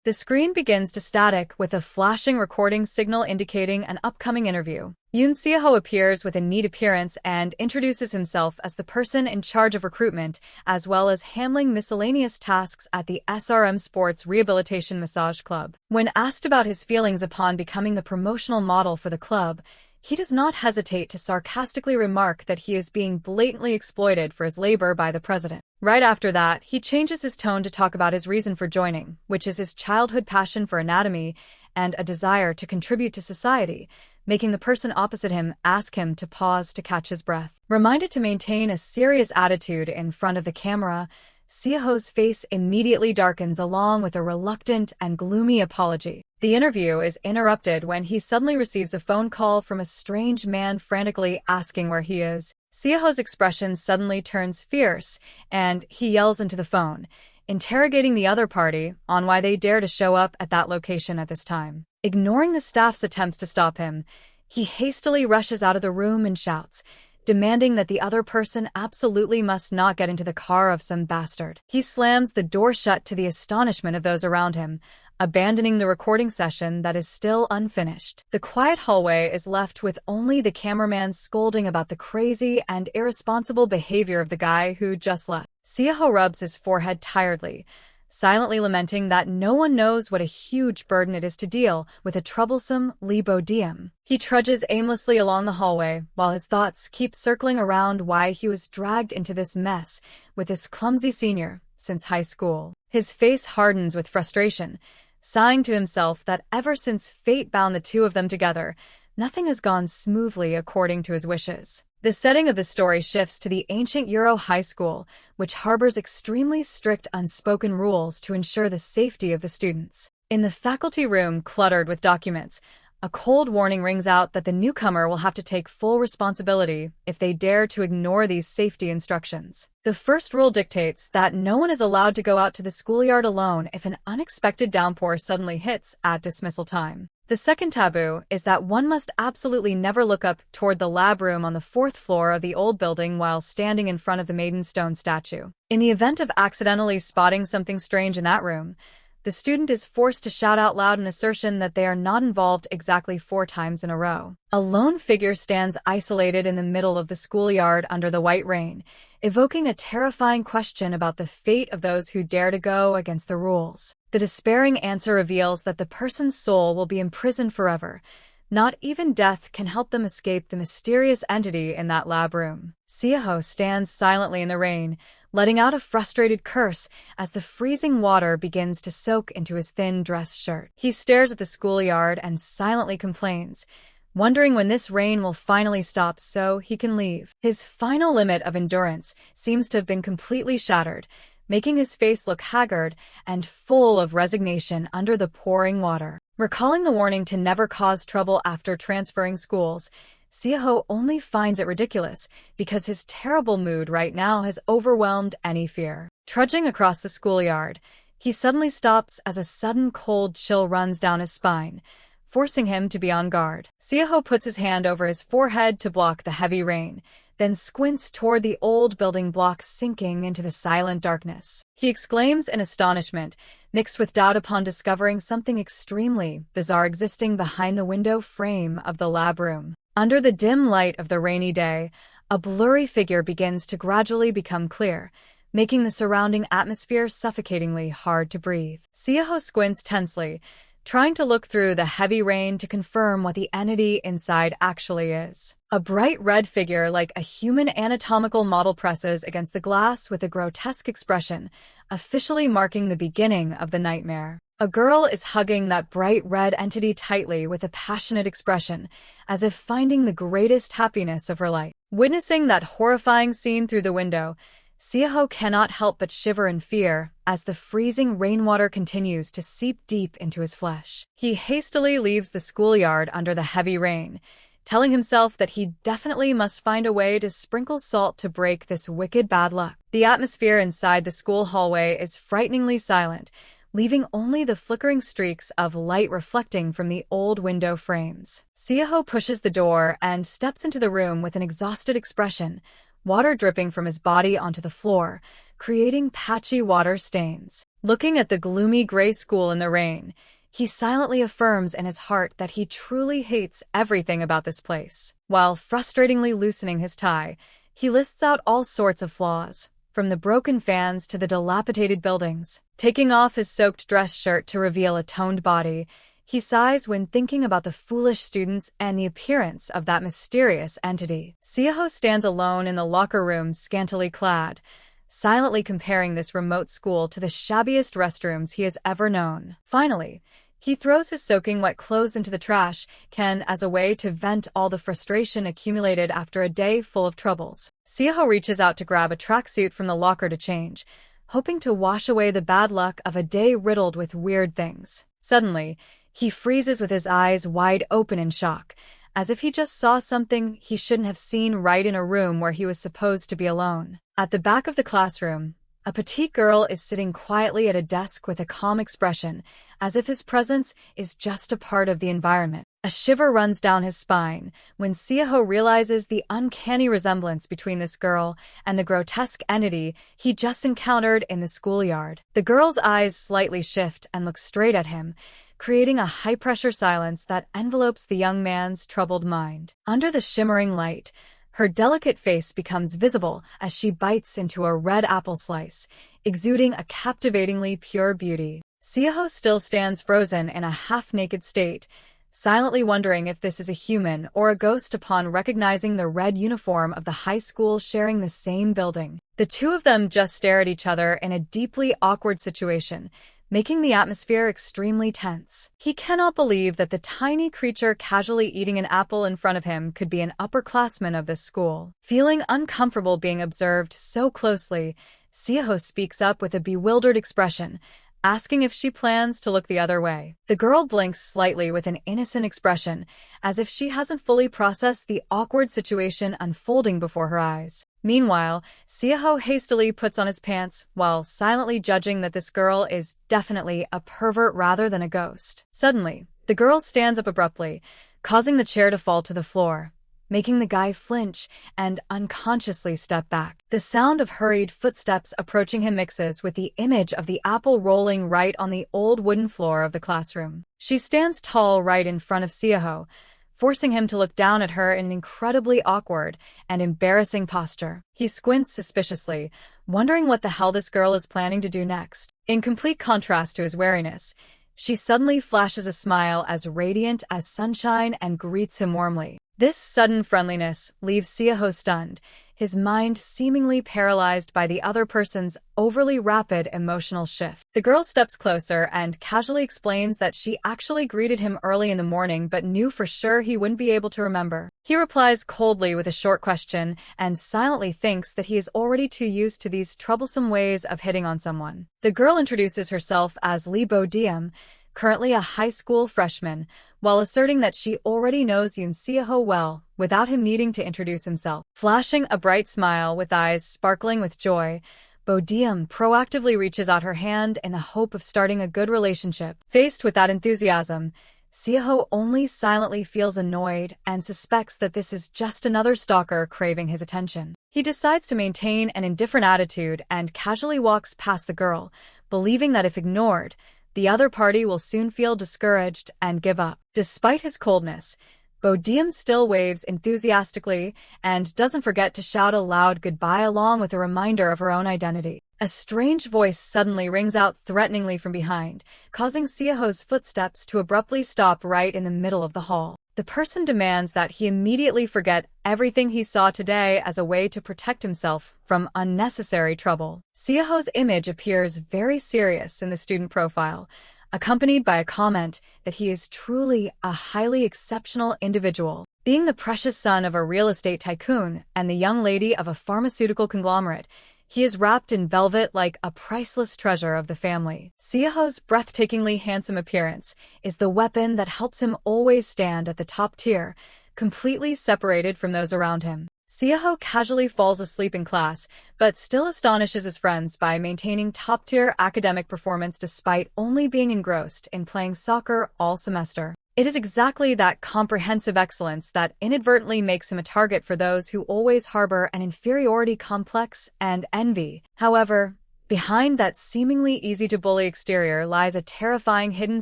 The screen begins to static with a flashing recording signal indicating an upcoming interview. Yoon Seoho appears with a neat appearance and introduces himself as the person in charge of recruitment, as well as handling miscellaneous tasks at the SRM Sports Rehabilitation Massage Club. When asked about his feelings upon becoming the promotional model for the club, he does not hesitate to sarcastically remark that he is being blatantly exploited for his labor by the president. Right after that, he changes his tone to talk about his reason for joining, which is his childhood passion for anatomy and a desire to contribute to society, making the person opposite him ask him to pause to catch his breath. Reminded to maintain a serious attitude in front of the camera, Seoho's face immediately darkens along with a reluctant and gloomy apology. The interview is interrupted when he suddenly receives a phone call from a strange man frantically asking where he is. Seoho's expression suddenly turns fierce, and he yells into the phone, interrogating the other party on why they dare to show up at that location at this time. Ignoring the staff's attempts to stop him, he hastily rushes out of the room and shouts, demanding that the other person absolutely must not get into the car of some bastard. He slams the door shut to the astonishment of those around him, abandoning the recording session that is still unfinished. The quiet hallway is left with only the cameraman scolding about the crazy and irresponsible behavior of the guy who just left. Seoho rubs his forehead tiredly, silently lamenting that no one knows what a huge burden it is to deal with a troublesome Lee Bodeum. He trudges aimlessly along the hallway, while his thoughts keep circling around why he was dragged into this mess with this clumsy senior since high school. His face hardens with frustration, sighing to himself that ever since fate bound the two of them together, nothing has gone smoothly according to his wishes. The setting of the story shifts to the ancient Euro high school, which harbors extremely strict unspoken rules to ensure the safety of the students. In the faculty room cluttered with documents, a cold warning rings out that the newcomer will have to take full responsibility if they dare to ignore these safety instructions. The first rule dictates that no one is allowed to go out to the schoolyard alone if an unexpected downpour suddenly hits at dismissal time. The second taboo is that one must absolutely never look up toward the lab room on the 4th floor of the old building while standing in front of the maiden stone statue. In the event of accidentally spotting something strange in that room, the student is forced to shout out loud an assertion that they are not involved exactly 4 times in a row. A lone figure stands isolated in the middle of the schoolyard under the white rain, evoking a terrifying question about the fate of those who dare to go against the rules. The despairing answer reveals that the person's soul will be imprisoned forever. Not even death can help them escape the mysterious entity in that lab room. Seoho stands silently in the rain, letting out a frustrated curse as the freezing water begins to soak into his thin dress shirt. He stares at the schoolyard and silently complains, wondering when this rain will finally stop so he can leave. His final limit of endurance seems to have been completely shattered, making his face look haggard and full of resignation under the pouring water. Recalling the warning to never cause trouble after transferring schools, Seoho only finds it ridiculous because his terrible mood right now has overwhelmed any fear. Trudging across the schoolyard, he suddenly stops as a sudden cold chill runs down his spine, forcing him to be on guard. Seoho puts his hand over his forehead to block the heavy rain, then squints toward the old building blocks sinking into the silent darkness. He exclaims in astonishment, mixed with doubt upon discovering something extremely bizarre existing behind the window frame of the lab room. Under the dim light of the rainy day, a blurry figure begins to gradually become clear, making the surrounding atmosphere suffocatingly hard to breathe. Seoho squints tensely, trying to look through the heavy rain to confirm what the entity inside actually is. A bright red figure like a human anatomical model presses against the glass with a grotesque expression, officially marking the beginning of the nightmare. A girl is hugging that bright red entity tightly with a passionate expression, as if finding the greatest happiness of her life. Witnessing that horrifying scene through the window, Seoho cannot help but shiver in fear as the freezing rainwater continues to seep deep into his flesh. He hastily leaves the schoolyard under the heavy rain, telling himself that he definitely must find a way to sprinkle salt to break this wicked bad luck. The atmosphere inside the school hallway is frighteningly silent, leaving only the flickering streaks of light reflecting from the old window frames. Seoho pushes the door and steps into the room with an exhausted expression, water dripping from his body onto the floor, creating patchy water stains. Looking at the gloomy gray school in the rain, he silently affirms in his heart that he truly hates everything about this place. While frustratingly loosening his tie, he lists out all sorts of flaws, from the broken fans to the dilapidated buildings. Taking off his soaked dress shirt to reveal a toned body, he sighs when thinking about the foolish students and the appearance of that mysterious entity. Seoho stands alone in the locker room, scantily clad, silently comparing this remote school to the shabbiest restrooms he has ever known. Finally, he throws his soaking wet clothes into the trash can as a way to vent all the frustration accumulated after a day full of troubles. Seoho reaches out to grab a tracksuit from the locker to change, hoping to wash away the bad luck of a day riddled with weird things. Suddenly, he freezes with his eyes wide open in shock, as if he just saw something he shouldn't have seen right in a room where he was supposed to be alone. At the back of the classroom, a petite girl is sitting quietly at a desk with a calm expression, as if his presence is just a part of the environment. A shiver runs down his spine when Seoho realizes the uncanny resemblance between this girl and the grotesque entity he just encountered in the schoolyard. The girl's eyes slightly shift and look straight at him, creating a high-pressure silence that envelopes the young man's troubled mind. Under the shimmering light, her delicate face becomes visible as she bites into a red apple slice, exuding a captivatingly pure beauty. Seoho still stands frozen in a half-naked state, silently wondering if this is a human or a ghost upon recognizing the red uniform of the high school sharing the same building. The two of them just stare at each other in a deeply awkward situation, making the atmosphere extremely tense. He cannot believe that the tiny creature casually eating an apple in front of him could be an upperclassman of this school. Feeling uncomfortable being observed so closely, Seoho speaks up with a bewildered expression, asking if she plans to look the other way. The girl blinks slightly with an innocent expression, as if she hasn't fully processed the awkward situation unfolding before her eyes. Meanwhile, Seoho hastily puts on his pants while silently judging that this girl is definitely a pervert rather than a ghost. Suddenly, the girl stands up abruptly, causing the chair to fall to the floor, making the guy flinch and unconsciously step back. The sound of hurried footsteps approaching him mixes with the image of the apple rolling right on the old wooden floor of the classroom. She stands tall right in front of Seoho, forcing him to look down at her in an incredibly awkward and embarrassing posture. He squints suspiciously, wondering what the hell this girl is planning to do next. In complete contrast to his wariness, she suddenly flashes a smile as radiant as sunshine and greets him warmly. This sudden friendliness leaves Seoho stunned, his mind seemingly paralyzed by the other person's overly rapid emotional shift. The girl steps closer and casually explains that she actually greeted him early in the morning but knew for sure he wouldn't be able to remember. He replies coldly with a short question and silently thinks that he is already too used to these troublesome ways of hitting on someone. The girl introduces herself as Lee Bodeum, currently a high school freshman, while asserting that she already knows Yoon Seoho well, without him needing to introduce himself. Flashing a bright smile with eyes sparkling with joy, Bodeum proactively reaches out her hand in the hope of starting a good relationship. Faced with that enthusiasm, Seoho only silently feels annoyed and suspects that this is just another stalker craving his attention. He decides to maintain an indifferent attitude and casually walks past the girl, believing that if ignored, the other party will soon feel discouraged and give up. Despite his coldness, Bodeum still waves enthusiastically and doesn't forget to shout a loud goodbye along with a reminder of her own identity. A strange voice suddenly rings out threateningly from behind, causing Seoho's footsteps to abruptly stop right in the middle of the hall. The person demands that he immediately forget everything he saw today as a way to protect himself from unnecessary trouble. Seoho's image appears very serious in the student profile, accompanied by a comment that he is truly a highly exceptional individual. Being the precious son of a real estate tycoon and the young lady of a pharmaceutical conglomerate, he is wrapped in velvet like a priceless treasure of the family. Seoho's breathtakingly handsome appearance is the weapon that helps him always stand at the top tier, completely separated from those around him. Seoho casually falls asleep in class, but still astonishes his friends by maintaining top-tier academic performance despite only being engrossed in playing soccer all semester. It is exactly that comprehensive excellence that inadvertently makes him a target for those who always harbor an inferiority complex and envy. However, behind that seemingly easy-to-bully exterior lies a terrifying hidden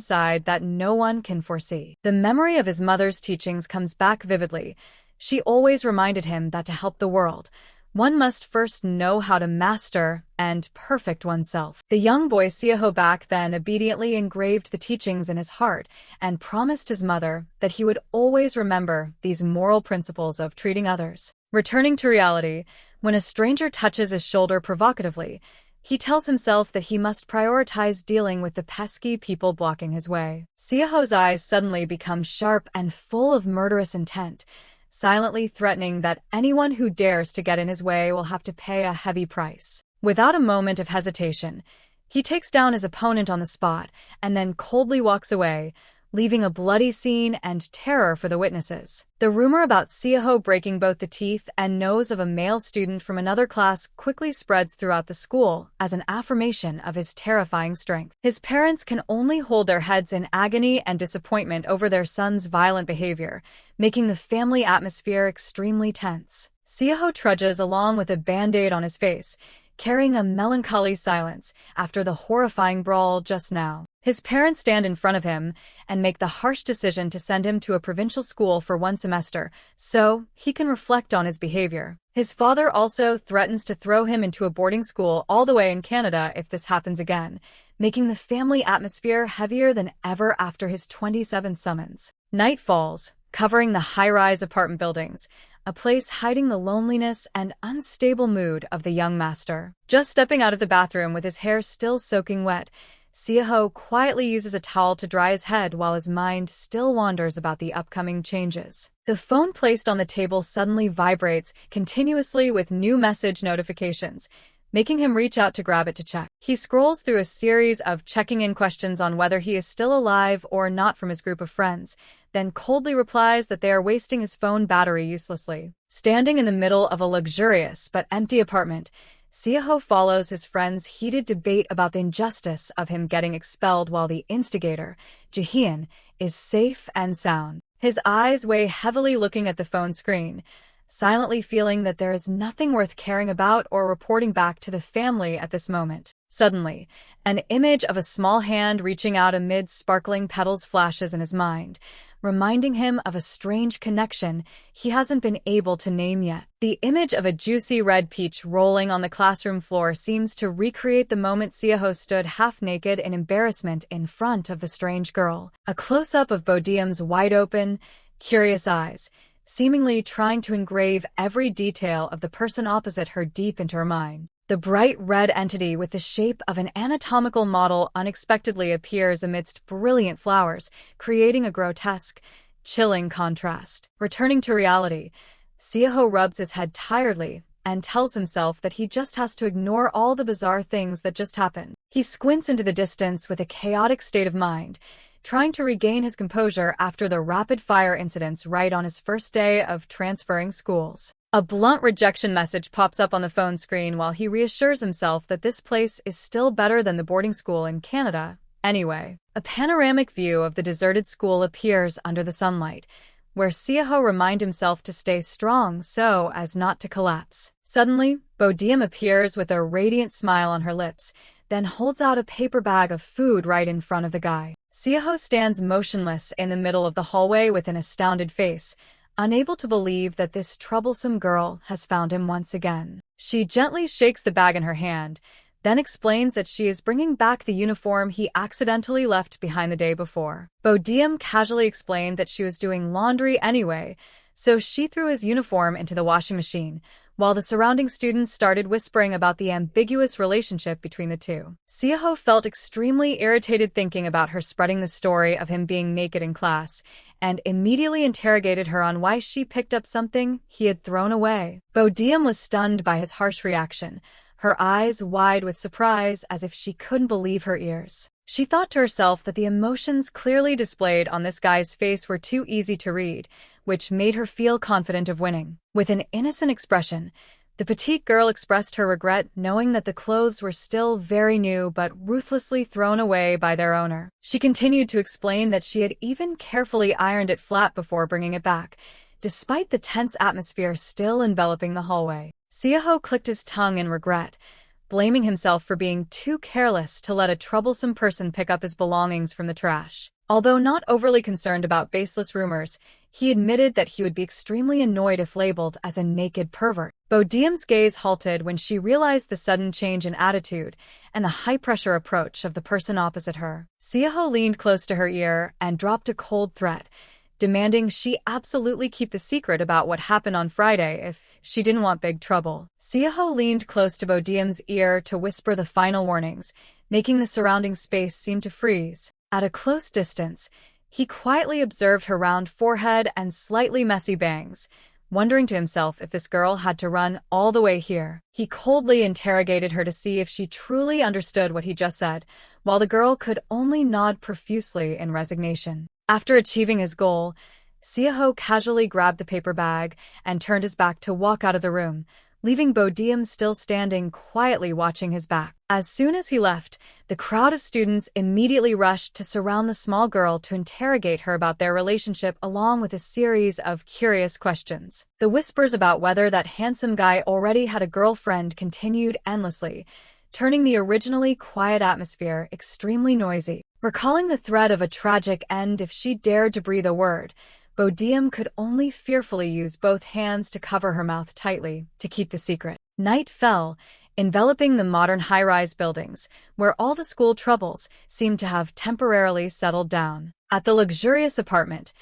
side that no one can foresee. The memory of his mother's teachings comes back vividly. She always reminded him that to help the world, one must first know how to master and perfect oneself. The young boy Seoho back then obediently engraved the teachings in his heart and promised his mother that he would always remember these moral principles of treating others. Returning to reality, when a stranger touches his shoulder provocatively, he tells himself that he must prioritize dealing with the pesky people blocking his way. Seoho's eyes suddenly become sharp and full of murderous intent, silently threatening that anyone who dares to get in his way will have to pay a heavy price. Without a moment of hesitation, he takes down his opponent on the spot and then coldly walks away, leaving a bloody scene and terror for the witnesses. The rumor about Seoho breaking both the teeth and nose of a male student from another class quickly spreads throughout the school as an affirmation of his terrifying strength. His parents can only hold their heads in agony and disappointment over their son's violent behavior, making the family atmosphere extremely tense. Seoho trudges along with a band-aid on his face, carrying a melancholy silence after the horrifying brawl just now. His parents stand in front of him and make the harsh decision to send him to a provincial school for 1 semester so he can reflect on his behavior. His father also threatens to throw him into a boarding school all the way in Canada if this happens again, making the family atmosphere heavier than ever after his 27th summons. Night falls, covering the high-rise apartment buildings, a place hiding the loneliness and unstable mood of the young master. Just stepping out of the bathroom with his hair still soaking wet, Seoho quietly uses a towel to dry his head while his mind still wanders about the upcoming changes. The phone placed on the table suddenly vibrates continuously with new message notifications, making him reach out to grab it to check. He scrolls through a series of checking-in questions on whether he is still alive or not from his group of friends, then coldly replies that they are wasting his phone battery uselessly. Standing in the middle of a luxurious but empty apartment, Seoho follows his friend's heated debate about the injustice of him getting expelled while the instigator, Jaehyun, is safe and sound. His eyes weigh heavily looking at the phone screen, silently feeling that there is nothing worth caring about or reporting back to the family at this moment. Suddenly, an image of a small hand reaching out amid sparkling petals flashes in his mind, reminding him of a strange connection he hasn't been able to name yet. The image of a juicy red peach rolling on the classroom floor seems to recreate the moment Seoho stood half-naked in embarrassment in front of the strange girl. A close-up of Bodeum's wide-open, curious eyes, seemingly trying to engrave every detail of the person opposite her deep into her mind. The bright red entity with the shape of an anatomical model unexpectedly appears amidst brilliant flowers, creating a grotesque, chilling contrast. Returning to reality, Seoho rubs his head tiredly and tells himself that he just has to ignore all the bizarre things that just happened. He squints into the distance with a chaotic state of mind, trying to regain his composure after the rapid-fire incidents right on his first day of transferring schools. A blunt rejection message pops up on the phone screen while he reassures himself that this place is still better than the boarding school in Canada. Anyway, a panoramic view of the deserted school appears under the sunlight, where Seoho reminds himself to stay strong so as not to collapse. Suddenly, Bodeum appears with a radiant smile on her lips, then holds out a paper bag of food right in front of the guy. Seoho stands motionless in the middle of the hallway with an astounded face, unable to believe that this troublesome girl has found him once again. She gently shakes the bag in her hand, then explains that she is bringing back the uniform he accidentally left behind the day before. Bodeum casually explained that she was doing laundry anyway, so she threw his uniform into the washing machine, while the surrounding students started whispering about the ambiguous relationship between the two. Seoho felt extremely irritated thinking about her spreading the story of him being naked in class, and immediately interrogated her on why she picked up something he had thrown away. Bodeum was stunned by his harsh reaction, her eyes wide with surprise as if she couldn't believe her ears. She thought to herself that the emotions clearly displayed on this guy's face were too easy to read, which made her feel confident of winning. With an innocent expression, The petite girl expressed her regret, knowing that the clothes were still very new but ruthlessly thrown away by their owner. She continued to explain that she had even carefully ironed it flat before bringing it back, despite the tense atmosphere still enveloping the hallway. Seoho clicked his tongue in regret, blaming himself for being too careless to let a troublesome person pick up his belongings from the trash. Although not overly concerned about baseless rumors, he admitted that he would be extremely annoyed if labeled as a naked pervert. Bodeum's gaze halted when she realized the sudden change in attitude and the high-pressure approach of the person opposite her. Seoho leaned close to her ear and dropped a cold threat, demanding she absolutely keep the secret about what happened on Friday if she didn't want big trouble. Seoho leaned close to Bodeum's ear to whisper the final warnings, making the surrounding space seem to freeze. At a close distance, he quietly observed her round forehead and slightly messy bangs, wondering to himself if this girl had to run all the way here. He coldly interrogated her to see if she truly understood what he just said, while the girl could only nod profusely in resignation. After achieving his goal, Seoho casually grabbed the paper bag and turned his back to walk out of the room, leaving Bodeum still standing quietly watching his back. As soon as he left, the crowd of students immediately rushed to surround the small girl to interrogate her about their relationship along with a series of curious questions. The whispers about whether that handsome guy already had a girlfriend continued endlessly, turning the originally quiet atmosphere extremely noisy. Recalling the threat of a tragic end if she dared to breathe a word, Bodeum could only fearfully use both hands to cover her mouth tightly to keep the secret. Night fell, enveloping the modern high-rise buildings, where all the school troubles seemed to have temporarily settled down. At the luxurious apartment,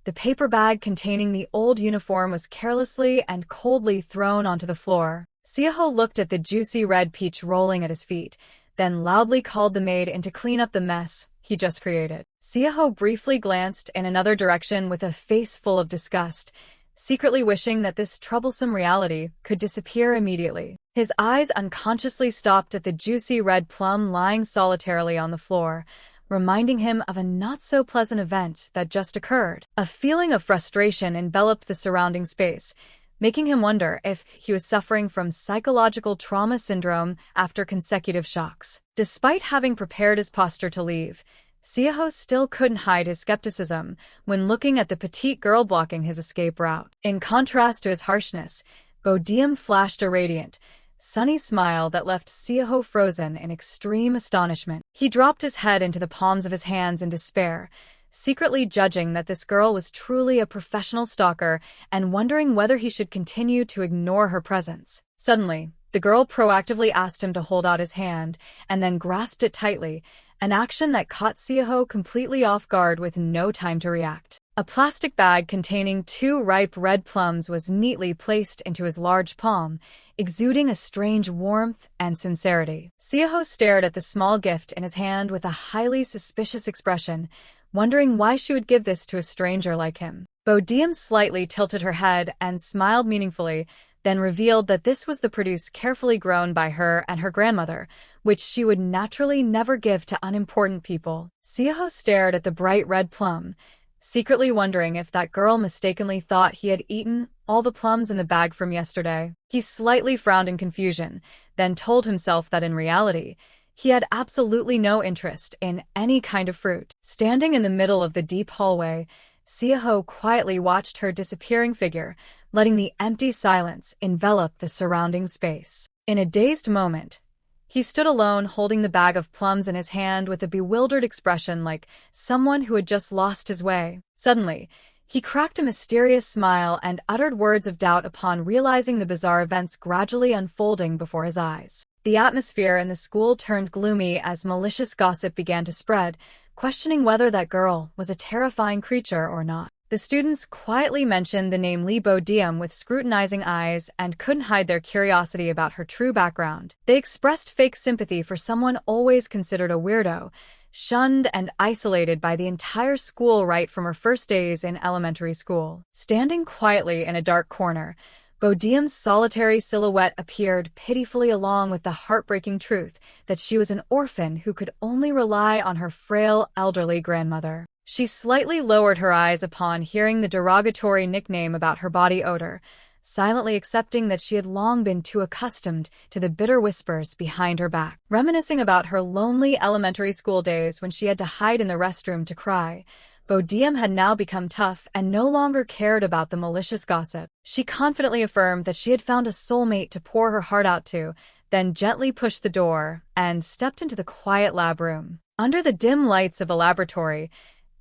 the paper bag containing the old uniform was carelessly and coldly thrown onto the floor. Seoho looked at the juicy red peach rolling at his feet, then loudly called the maid in to clean up the mess he just created. Seoho briefly glanced in another direction with a face full of disgust, secretly wishing that this troublesome reality could disappear immediately. His eyes unconsciously stopped at the juicy red plum lying solitarily on the floor, reminding him of a not-so-pleasant event that just occurred. A feeling of frustration enveloped the surrounding space, making him wonder if he was suffering from psychological trauma syndrome after consecutive shocks. Despite having prepared his posture to leave, Seoho still couldn't hide his skepticism when looking at the petite girl blocking his escape route. In contrast to his harshness, Bodeum flashed a radiant, sunny smile that left Seoho frozen in extreme astonishment. He dropped his head into the palms of his hands in despair, secretly judging that this girl was truly a professional stalker and wondering whether he should continue to ignore her presence. Suddenly, the girl proactively asked him to hold out his hand and then grasped it tightly, an action that caught Seoho completely off guard with no time to react. A plastic bag containing 2 ripe red plums was neatly placed into his large palm, exuding a strange warmth and sincerity. Seoho stared at the small gift in his hand with a highly suspicious expression, wondering why she would give this to a stranger like him. Bodeum slightly tilted her head and smiled meaningfully, then revealed that this was the produce carefully grown by her and her grandmother, which she would naturally never give to unimportant people. Seoho stared at the bright red plum, secretly wondering if that girl mistakenly thought he had eaten all the plums in the bag from yesterday. He slightly frowned in confusion, then told himself that in reality, he had absolutely no interest in any kind of fruit. Standing in the middle of the deep hallway, Seoho quietly watched her disappearing figure, letting the empty silence envelop the surrounding space. In a dazed moment, he stood alone holding the bag of plums in his hand with a bewildered expression like someone who had just lost his way. Suddenly, he cracked a mysterious smile and uttered words of doubt upon realizing the bizarre events gradually unfolding before his eyes. The atmosphere in the school turned gloomy as malicious gossip began to spread, questioning whether that girl was a terrifying creature or not. The students quietly mentioned the name Lee Bodeum with scrutinizing eyes and couldn't hide their curiosity about her true background. They expressed fake sympathy for someone always considered a weirdo, shunned and isolated by the entire school right from her first days in elementary school. Standing quietly in a dark corner, Bodeum's solitary silhouette appeared pitifully along with the heartbreaking truth that she was an orphan who could only rely on her frail, elderly grandmother. She slightly lowered her eyes upon hearing the derogatory nickname about her body odor, silently accepting that she had long been too accustomed to the bitter whispers behind her back. Reminiscing about her lonely elementary school days when she had to hide in the restroom to cry, Bodeum had now become tough and no longer cared about the malicious gossip. She confidently affirmed that she had found a soulmate to pour her heart out to, then gently pushed the door and stepped into the quiet lab room. Under the dim lights of a laboratory,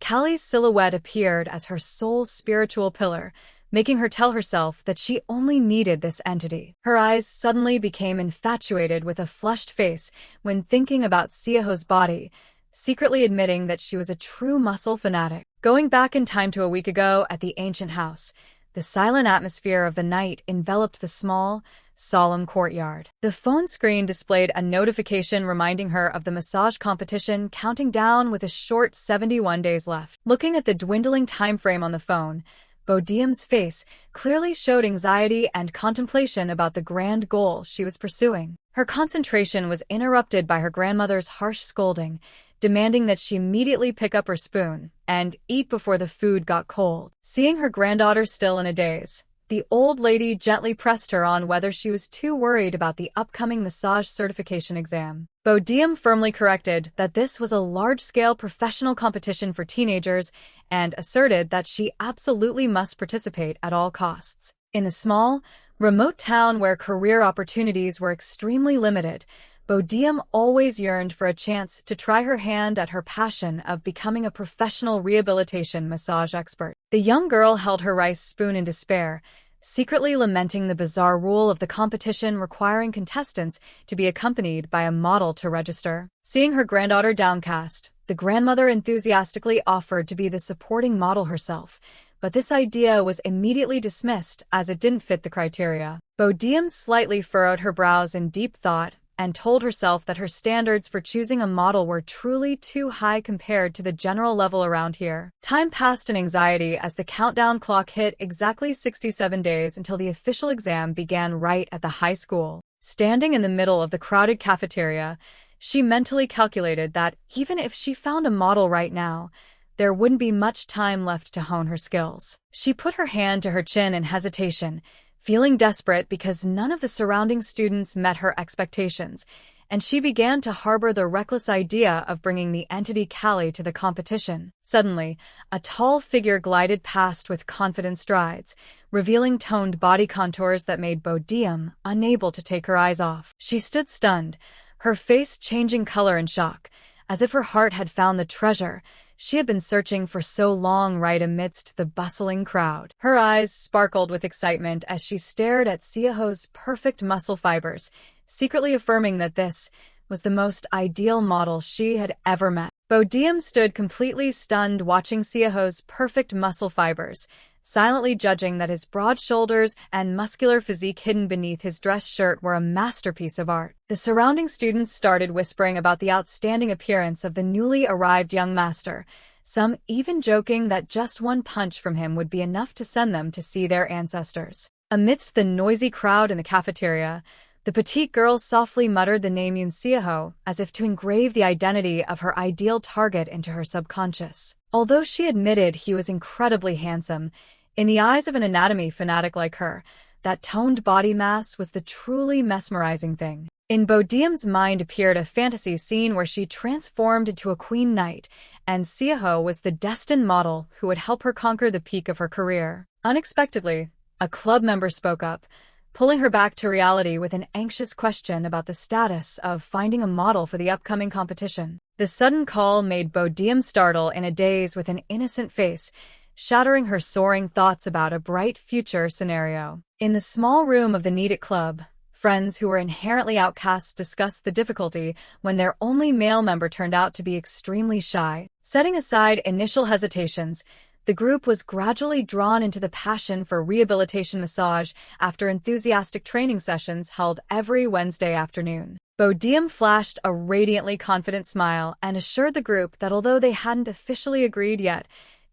Callie's silhouette appeared as her soul's spiritual pillar, making her tell herself that she only needed this entity. Her eyes suddenly became infatuated with a flushed face when thinking about Seoho's body, secretly admitting that she was a true muscle fanatic. Going back in time to a week ago at the ancient house, the silent atmosphere of the night enveloped the small, solemn courtyard. The phone screen displayed a notification reminding her of the massage competition counting down with a short 71 days left. Looking at the dwindling time frame on the phone, Bodeum's face clearly showed anxiety and contemplation about the grand goal she was pursuing. Her concentration was interrupted by her grandmother's harsh scolding, demanding that she immediately pick up her spoon and eat before the food got cold. Seeing her granddaughter still in a daze, the old lady gently pressed her on whether she was too worried about the upcoming massage certification exam. Bodeum firmly corrected that this was a large-scale professional competition for teenagers and asserted that she absolutely must participate at all costs. In the small, remote town where career opportunities were extremely limited, Bodeum always yearned for a chance to try her hand at her passion of becoming a professional rehabilitation massage expert. The young girl held her rice spoon in despair, secretly lamenting the bizarre rule of the competition requiring contestants to be accompanied by a model to register. Seeing her granddaughter downcast, the grandmother enthusiastically offered to be the supporting model herself, but this idea was immediately dismissed as it didn't fit the criteria. Bodeum slightly furrowed her brows in deep thought and told herself that her standards for choosing a model were truly too high compared to the general level around here. Time passed in anxiety as the countdown clock hit exactly 67 days until the official exam began right at the high school. Standing in the middle of the crowded cafeteria, she mentally calculated that even if she found a model right now, there wouldn't be much time left to hone her skills. She put her hand to her chin in hesitation, feeling desperate because none of the surrounding students met her expectations, and she began to harbor the reckless idea of bringing the entity Callie to the competition. Suddenly, a tall figure glided past with confident strides, revealing toned body contours that made Bodeum unable to take her eyes off. She stood stunned, her face changing color in shock, as if her heart had found the treasure she had been searching for so long right amidst the bustling crowd. Her eyes sparkled with excitement as she stared at Seoho's perfect muscle fibers, secretly affirming that this was the most ideal model she had ever met. Bodeum stood completely stunned watching Seoho's perfect muscle fibers, silently judging that his broad shoulders and muscular physique hidden beneath his dress shirt were a masterpiece of art. The surrounding students started whispering about the outstanding appearance of the newly arrived young master, some even joking that just one punch from him would be enough to send them to see their ancestors. Amidst the noisy crowd in the cafeteria, the petite girl softly muttered the name Yoon Seoho as if to engrave the identity of her ideal target into her subconscious. Although she admitted he was incredibly handsome, in the eyes of an anatomy fanatic like her, that toned body mass was the truly mesmerizing thing. In Bodeum's mind appeared a fantasy scene where she transformed into a queen knight, and Seoho was the destined model who would help her conquer the peak of her career. Unexpectedly, a club member spoke up, pulling her back to reality with an anxious question about the status of finding a model for the upcoming competition. The sudden call made Bodeum startle in a daze with an innocent face, shattering her soaring thoughts about a bright future scenario. In the small room of the needed club, friends who were inherently outcasts discussed the difficulty when their only male member turned out to be extremely shy. Setting aside initial hesitations, the group was gradually drawn into the passion for rehabilitation massage after enthusiastic training sessions held every Wednesday afternoon. Bodeum flashed a radiantly confident smile and assured the group that although they hadn't officially agreed yet,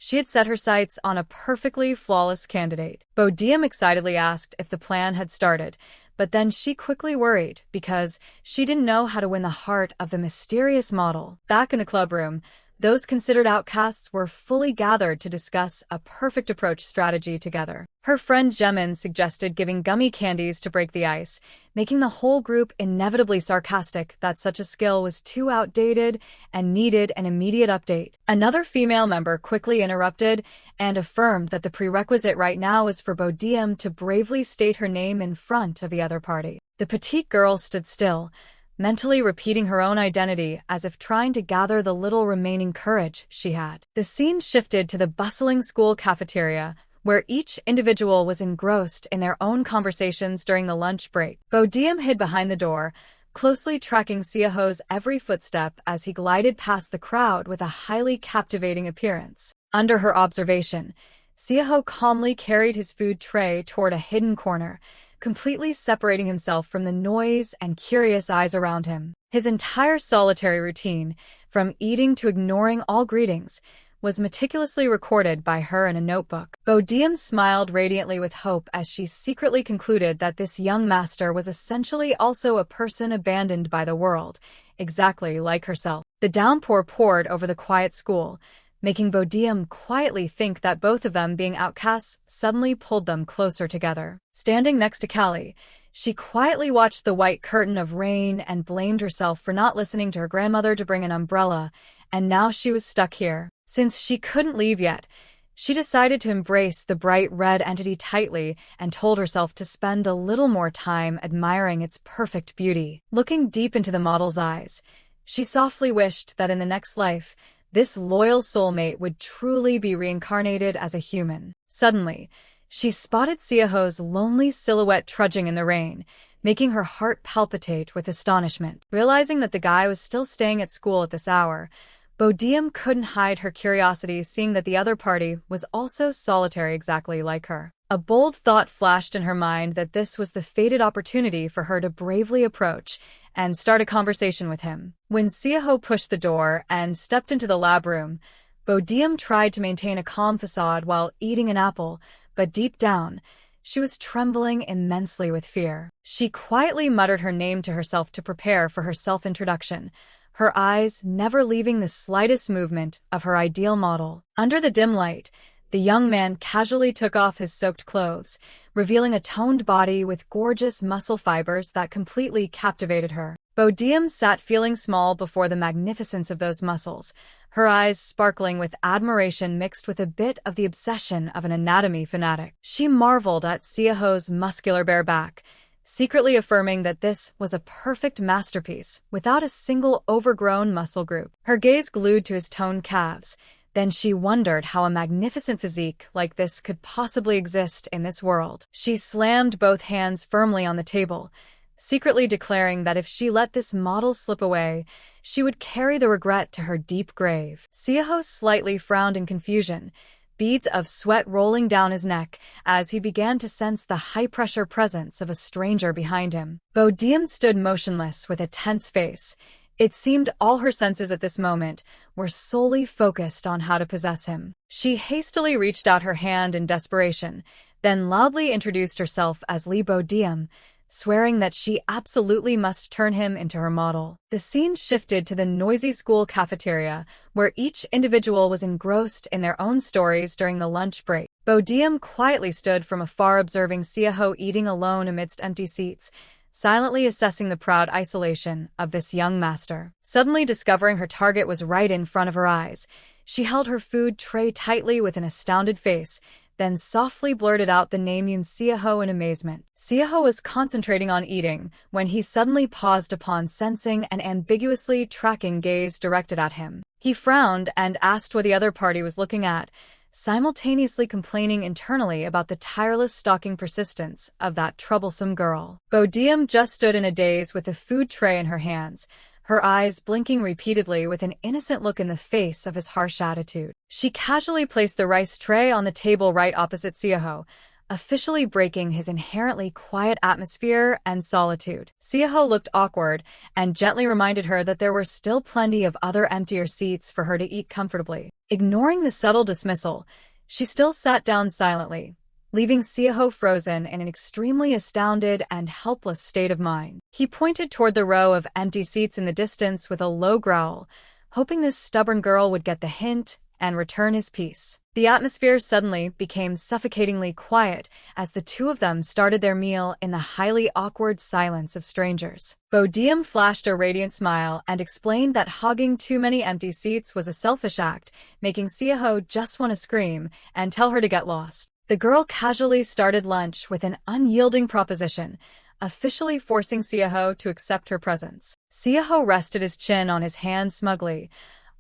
she had set her sights on a perfectly flawless candidate. Bodeum excitedly asked if the plan had started, but then she quickly worried because she didn't know how to win the heart of the mysterious model. Back in the club room, Those considered outcasts were fully gathered to discuss a perfect approach strategy together. Her friend Jemin suggested giving gummy candies to break the ice, making the whole group inevitably sarcastic that such a skill was too outdated and needed an immediate update. Another female member quickly interrupted and affirmed that the prerequisite right now was for Bodeum to bravely state her name in front of the other party. The petite girl stood still, mentally repeating her own identity as if trying to gather the little remaining courage she had. The scene shifted to the bustling school cafeteria, where each individual was engrossed in their own conversations during the lunch break. Bodeum hid behind the door, closely tracking Seoho's every footstep as he glided past the crowd with a highly captivating appearance. Under her observation, Seoho calmly carried his food tray toward a hidden corner, completely separating himself from the noise and curious eyes around him. His entire solitary routine, from eating to ignoring all greetings, was meticulously recorded by her in a notebook. Bodeum smiled radiantly with hope as she secretly concluded that this young master was essentially also a person abandoned by the world, exactly like herself. The downpour poured over the quiet school, making Bodeum quietly think that both of them being outcasts suddenly pulled them closer together. Standing next to Callie, she quietly watched the white curtain of rain and blamed herself for not listening to her grandmother to bring an umbrella, and now she was stuck here. Since she couldn't leave yet, she decided to embrace the bright red entity tightly and told herself to spend a little more time admiring its perfect beauty. Looking deep into the model's eyes, she softly wished that in the next life, this loyal soulmate would truly be reincarnated as a human. Suddenly, she spotted Seoho's lonely silhouette trudging in the rain, making her heart palpitate with astonishment. Realizing that the guy was still staying at school at this hour, Bodeum couldn't hide her curiosity seeing that the other party was also solitary exactly like her. A bold thought flashed in her mind that this was the fated opportunity for her to bravely approach and start a conversation with him. When Seoho pushed the door and stepped into the lab room, Bodeum tried to maintain a calm facade while eating an apple, but deep down, she was trembling immensely with fear. She quietly muttered her name to herself to prepare for her self-introduction, her eyes never leaving the slightest movement of her ideal model. Under the dim light, the young man casually took off his soaked clothes, revealing a toned body with gorgeous muscle fibers that completely captivated her. Bodeum sat feeling small before the magnificence of those muscles, her eyes sparkling with admiration mixed with a bit of the obsession of an anatomy fanatic. She marveled at Seoho's muscular bare back, secretly affirming that this was a perfect masterpiece without a single overgrown muscle group. Her gaze glued to his toned calves. Then she wondered how a magnificent physique like this could possibly exist in this world. She slammed both hands firmly on the table, secretly declaring that if she let this model slip away, she would carry the regret to her deep grave. Seoho slightly frowned in confusion, beads of sweat rolling down his neck as he began to sense the high-pressure presence of a stranger behind him. Bodeum stood motionless with a tense face. It seemed all her senses at this moment were solely focused on how to possess him. She hastily reached out her hand in desperation, then loudly introduced herself as Lee Bodeum, swearing that she absolutely must turn him into her model. The scene shifted to the noisy school cafeteria, where each individual was engrossed in their own stories during the lunch break. Bodeum quietly stood from afar observing Seoho eating alone amidst empty seats, silently assessing the proud isolation of this young master. Suddenly discovering her target was right in front of her eyes, she held her food tray tightly with an astounded face, then softly blurted out the name Yoon Seoho in amazement. Seoho was concentrating on eating when he suddenly paused upon sensing an ambiguously tracking gaze directed at him. He frowned and asked what the other party was looking at, simultaneously complaining internally about the tireless stalking persistence of that troublesome girl. Bodeum just stood in a daze with the food tray in her hands, her eyes blinking repeatedly with an innocent look in the face of his harsh attitude. She casually placed the rice tray on the table right opposite Seoho, officially breaking his inherently quiet atmosphere and solitude. Seoho looked awkward and gently reminded her that there were still plenty of other emptier seats for her to eat comfortably. Ignoring the subtle dismissal, she still sat down silently, leaving Seoho frozen in an extremely astounded and helpless state of mind. He pointed toward the row of empty seats in the distance with a low growl, hoping this stubborn girl would get the hint and return his peace. The atmosphere suddenly became suffocatingly quiet as the two of them started their meal in the highly awkward silence of strangers. Bodeum flashed a radiant smile and explained that hogging too many empty seats was a selfish act, making Seoho just want to scream and tell her to get lost. The girl casually started lunch with an unyielding proposition, officially forcing Seoho to accept her presence. Seoho rested his chin on his hand smugly,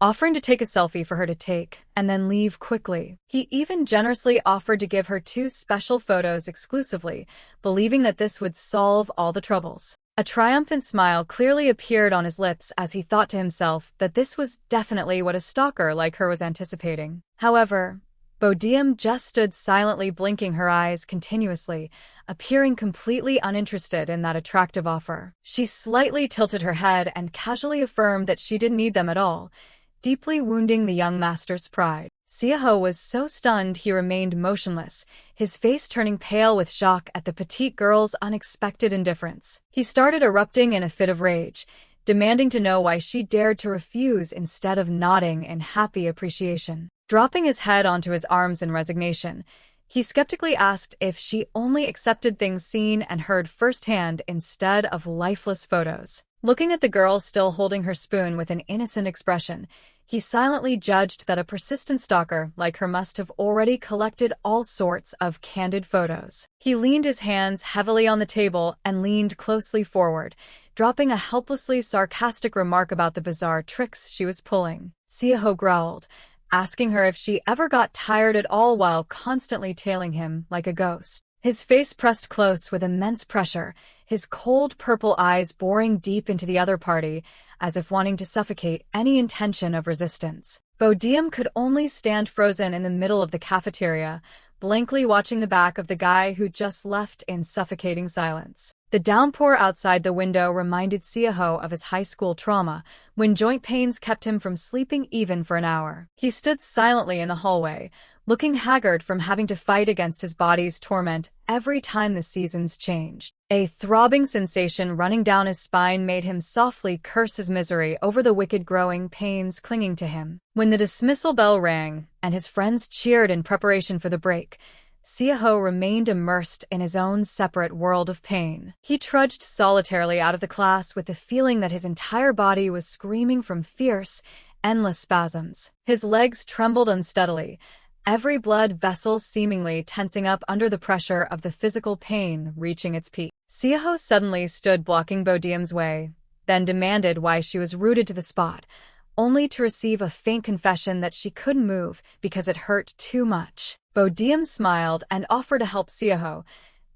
offering to take a selfie for her to take, and then leave quickly. He even generously offered to give her 2 special photos exclusively, believing that this would solve all the troubles. A triumphant smile clearly appeared on his lips as he thought to himself that this was definitely what a stalker like her was anticipating. However, Bodeum just stood silently blinking her eyes continuously, appearing completely uninterested in that attractive offer. She slightly tilted her head and casually affirmed that she didn't need them at all, deeply wounding the young master's pride. Seoho was so stunned he remained motionless, his face turning pale with shock at the petite girl's unexpected indifference. He started erupting in a fit of rage, demanding to know why she dared to refuse instead of nodding in happy appreciation. Dropping his head onto his arms in resignation, he skeptically asked if she only accepted things seen and heard firsthand instead of lifeless photos. Looking at the girl still holding her spoon with an innocent expression, he silently judged that a persistent stalker like her must have already collected all sorts of candid photos. He leaned his hands heavily on the table and leaned closely forward, dropping a helplessly sarcastic remark about the bizarre tricks she was pulling. Seoho growled, asking her if she ever got tired at all while constantly tailing him like a ghost. His face pressed close with immense pressure, his cold purple eyes boring deep into the other party, as if wanting to suffocate any intention of resistance. Bodeum could only stand frozen in the middle of the cafeteria, blankly watching the back of the guy who just left in suffocating silence. The downpour outside the window reminded Seoho of his high school trauma, when joint pains kept him from sleeping even for an hour. He stood silently in the hallway, looking haggard from having to fight against his body's torment every time the seasons changed. A throbbing sensation running down his spine made him softly curse his misery over the wicked growing pains clinging to him. When the dismissal bell rang and his friends cheered in preparation for the break, Seoho remained immersed in his own separate world of pain. He trudged solitarily out of the class with the feeling that his entire body was screaming from fierce, endless spasms. His legs trembled unsteadily, every blood vessel seemingly tensing up under the pressure of the physical pain reaching its peak. Seoho suddenly stood blocking Bodeum's way, then demanded why she was rooted to the spot, only to receive a faint confession that she couldn't move because it hurt too much. Bodeum smiled and offered to help Seoho,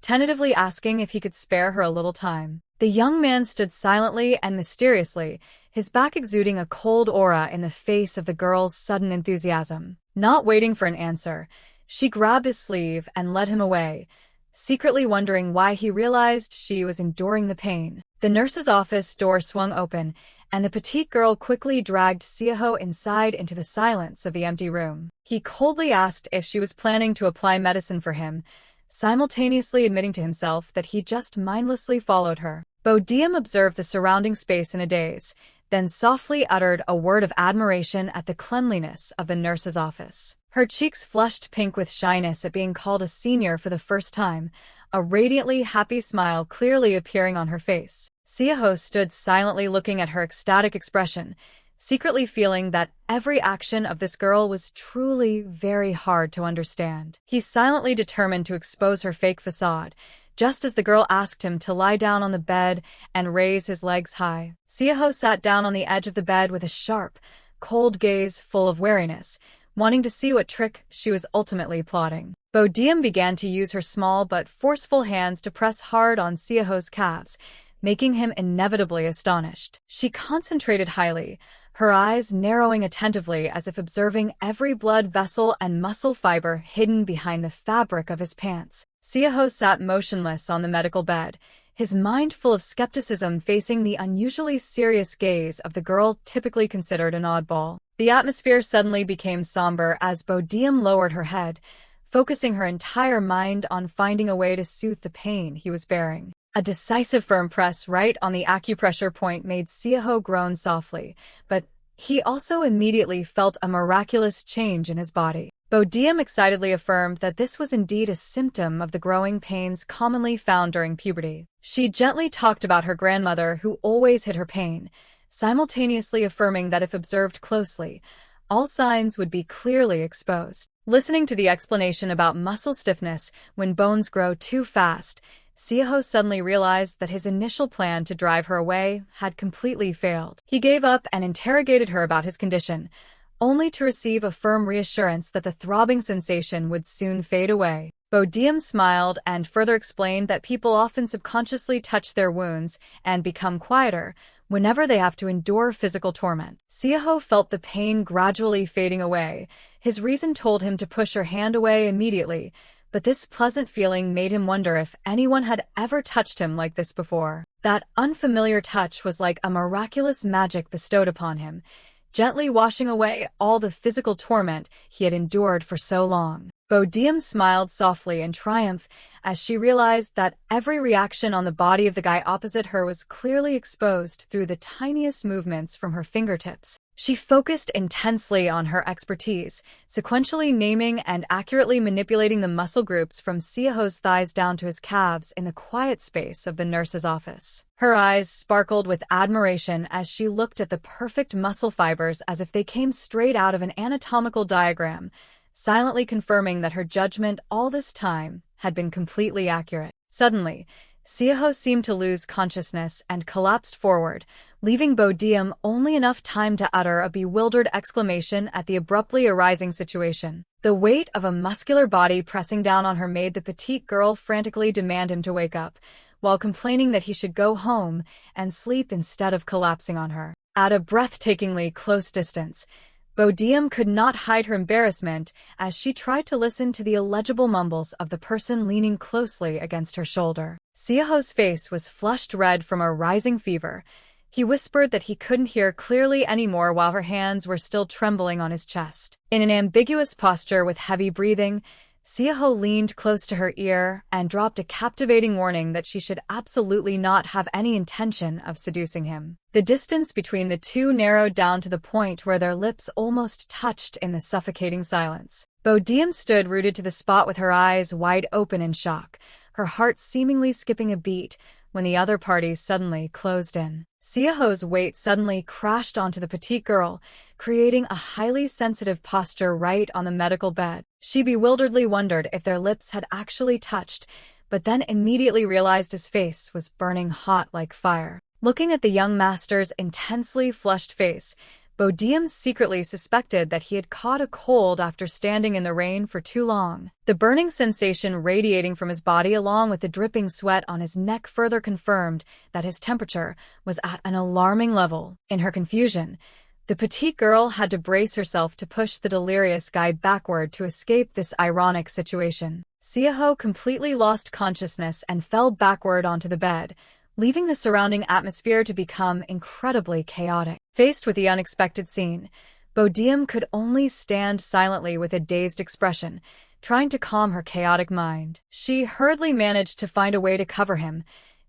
tentatively asking if he could spare her a little time. The young man stood silently and mysteriously, his back exuding a cold aura in the face of the girl's sudden enthusiasm. Not waiting for an answer, she grabbed his sleeve and led him away, secretly wondering why he realized she was enduring the pain. The nurse's office door swung open, and the petite girl quickly dragged Seoho inside into the silence of the empty room. He coldly asked if she was planning to apply medicine for him, simultaneously admitting to himself that he just mindlessly followed her. Bodeum observed the surrounding space in a daze, then softly uttered a word of admiration at the cleanliness of the nurse's office. Her cheeks flushed pink with shyness at being called a senior for the first time, a radiantly happy smile clearly appearing on her face. Seoho stood silently looking at her ecstatic expression, secretly feeling that every action of this girl was truly very hard to understand. He silently determined to expose her fake facade, just as the girl asked him to lie down on the bed and raise his legs high. Seoho sat down on the edge of the bed with a sharp, cold gaze full of wariness, wanting to see what trick she was ultimately plotting. Bodeum began to use her small but forceful hands to press hard on Seoho's calves, making him inevitably astonished. She concentrated highly, her eyes narrowing attentively as if observing every blood vessel and muscle fiber hidden behind the fabric of his pants. Seoho sat motionless on the medical bed, his mind full of skepticism facing the unusually serious gaze of the girl typically considered an oddball. The atmosphere suddenly became somber as Bodeum lowered her head, focusing her entire mind on finding a way to soothe the pain he was bearing. A decisive firm press right on the acupressure point made Seoho groan softly, but He also immediately felt a miraculous change in his body. Bodeum excitedly affirmed that this was indeed a symptom of the growing pains commonly found during puberty. She gently talked about her grandmother who always hid her pain, simultaneously affirming that if observed closely, all signs would be clearly exposed. Listening to the explanation about muscle stiffness when bones grow too fast, Seoho suddenly realized that his initial plan to drive her away had completely failed. He gave up and interrogated her about his condition, only to receive a firm reassurance that the throbbing sensation would soon fade away. Bodeum smiled and further explained that people often subconsciously touch their wounds and become quieter whenever they have to endure physical torment. Seoho felt the pain gradually fading away. His reason told him to push her hand away immediately, but this pleasant feeling made him wonder if anyone had ever touched him like this before. That unfamiliar touch was like a miraculous magic bestowed upon him, gently washing away all the physical torment he had endured for so long. Bodeum smiled softly in triumph as she realized that every reaction on the body of the guy opposite her was clearly exposed through the tiniest movements from her fingertips. She focused intensely on her expertise, sequentially naming and accurately manipulating the muscle groups from Seoho's thighs down to his calves in the quiet space of the nurse's office. Her eyes sparkled with admiration as she looked at the perfect muscle fibers as if they came straight out of an anatomical diagram, silently confirming that her judgment all this time had been completely accurate. Suddenly, Seoho seemed to lose consciousness and collapsed forward, leaving Bodeum only enough time to utter a bewildered exclamation at the abruptly arising situation. The weight of a muscular body pressing down on her made the petite girl frantically demand him to wake up, while complaining that he should go home and sleep instead of collapsing on her. At a breathtakingly close distance, Bodeum could not hide her embarrassment as she tried to listen to the illegible mumbles of the person leaning closely against her shoulder. Seoho's face was flushed red from a rising fever. He whispered that he couldn't hear clearly anymore while her hands were still trembling on his chest. In an ambiguous posture with heavy breathing, Seoho leaned close to her ear and dropped a captivating warning that she should absolutely not have any intention of seducing him. The distance between the two narrowed down to the point where their lips almost touched in the suffocating silence. Bodeum stood rooted to the spot with her eyes wide open in shock, her heart seemingly skipping a beat when the other party suddenly closed in. Seoho's weight suddenly crashed onto the petite girl, creating a highly sensitive posture right on the medical bed. She bewilderedly wondered if their lips had actually touched, but then immediately realized his face was burning hot like fire. Looking at the young master's intensely flushed face, Bodeum secretly suspected that he had caught a cold after standing in the rain for too long. The burning sensation radiating from his body along with the dripping sweat on his neck further confirmed that his temperature was at an alarming level. In her confusion, the petite girl had to brace herself to push the delirious guy backward to escape this ironic situation. Seoho completely lost consciousness and fell backward onto the bed, leaving the surrounding atmosphere to become incredibly chaotic. Faced with the unexpected scene, Bodeum could only stand silently with a dazed expression, trying to calm her chaotic mind. She hurriedly managed to find a way to cover him,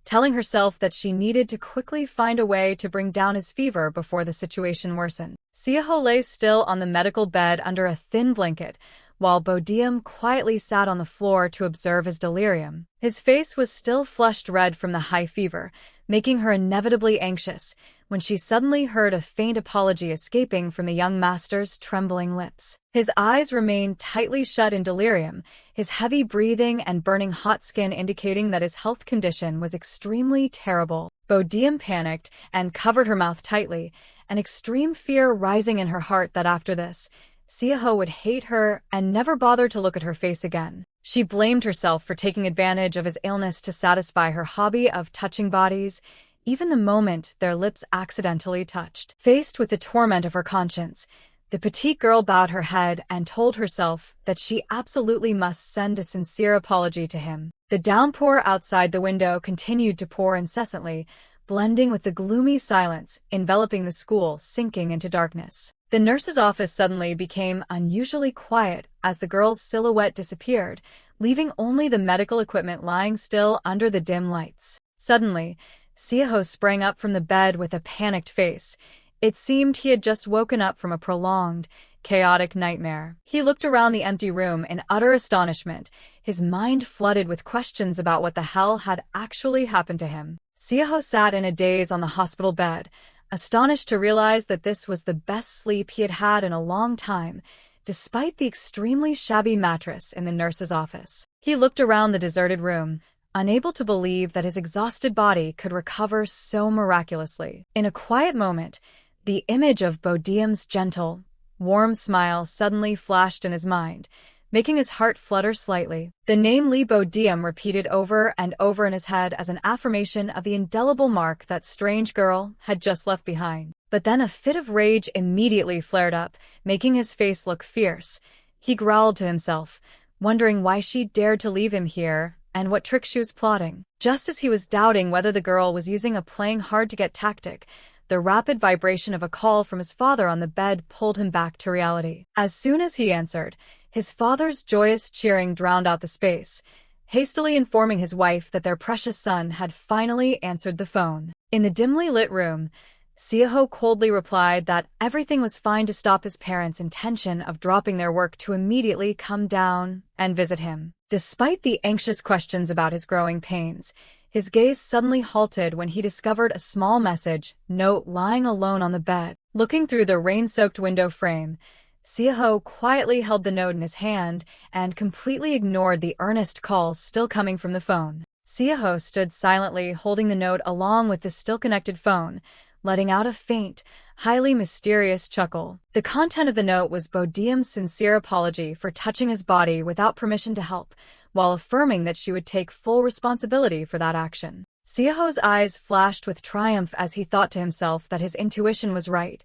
telling herself that she needed to quickly find a way to bring down his fever before the situation worsened. Seoho lay still on the medical bed under a thin blanket, while Bodeum quietly sat on the floor to observe his delirium. His face was still flushed red from the high fever, making her inevitably anxious, when she suddenly heard a faint apology escaping from the young master's trembling lips. His eyes remained tightly shut in delirium, his heavy breathing and burning hot skin indicating that his health condition was extremely terrible. Bodeum panicked and covered her mouth tightly, an extreme fear rising in her heart that after this, Seoho would hate her and never bother to look at her face again. She blamed herself for taking advantage of his illness to satisfy her hobby of touching bodies, even the moment their lips accidentally touched. Faced with the torment of her conscience, the petite girl bowed her head and told herself that she absolutely must send a sincere apology to him. The downpour outside the window continued to pour incessantly, blending with the gloomy silence enveloping the school, sinking into darkness. The nurse's office suddenly became unusually quiet as the girl's silhouette disappeared, leaving only the medical equipment lying still under the dim lights. Suddenly, Seoho sprang up from the bed with a panicked face, It seemed he had just woken up from a prolonged, chaotic nightmare. He looked around the empty room in utter astonishment, his mind flooded with questions about what the hell had actually happened to him. Seoho sat in a daze on the hospital bed, astonished to realize that this was the best sleep he had had in a long time, despite the extremely shabby mattress in the nurse's office. He looked around the deserted room, unable to believe that his exhausted body could recover so miraculously. In a quiet moment, the image of Bodeum's gentle, warm smile suddenly flashed in his mind, making his heart flutter slightly. The name Lee Bodeum repeated over and over in his head as an affirmation of the indelible mark that strange girl had just left behind. But then a fit of rage immediately flared up, making his face look fierce. He growled to himself, wondering why she dared to leave him here and what trick she was plotting. Just as he was doubting whether the girl was using a playing hard-to-get tactic, the rapid vibration of a call from his father on the bed pulled him back to reality. As soon as he answered, his father's joyous cheering drowned out the space, hastily informing his wife that their precious son had finally answered the phone. In the dimly lit room, Seoho coldly replied that everything was fine to stop his parents' intention of dropping their work to immediately come down and visit him. Despite the anxious questions about his growing pains, his gaze suddenly halted when he discovered a small message note lying alone on the bed. Looking through the rain-soaked window frame, Seoho quietly held the note in his hand and completely ignored the earnest calls still coming from the phone. Seoho stood silently holding the note along with the still-connected phone, letting out a faint, highly mysterious chuckle. The content of the note was Bodeum's sincere apology for touching his body without permission to help, while affirming that she would take full responsibility for that action. Seoho's eyes flashed with triumph as he thought to himself that his intuition was right.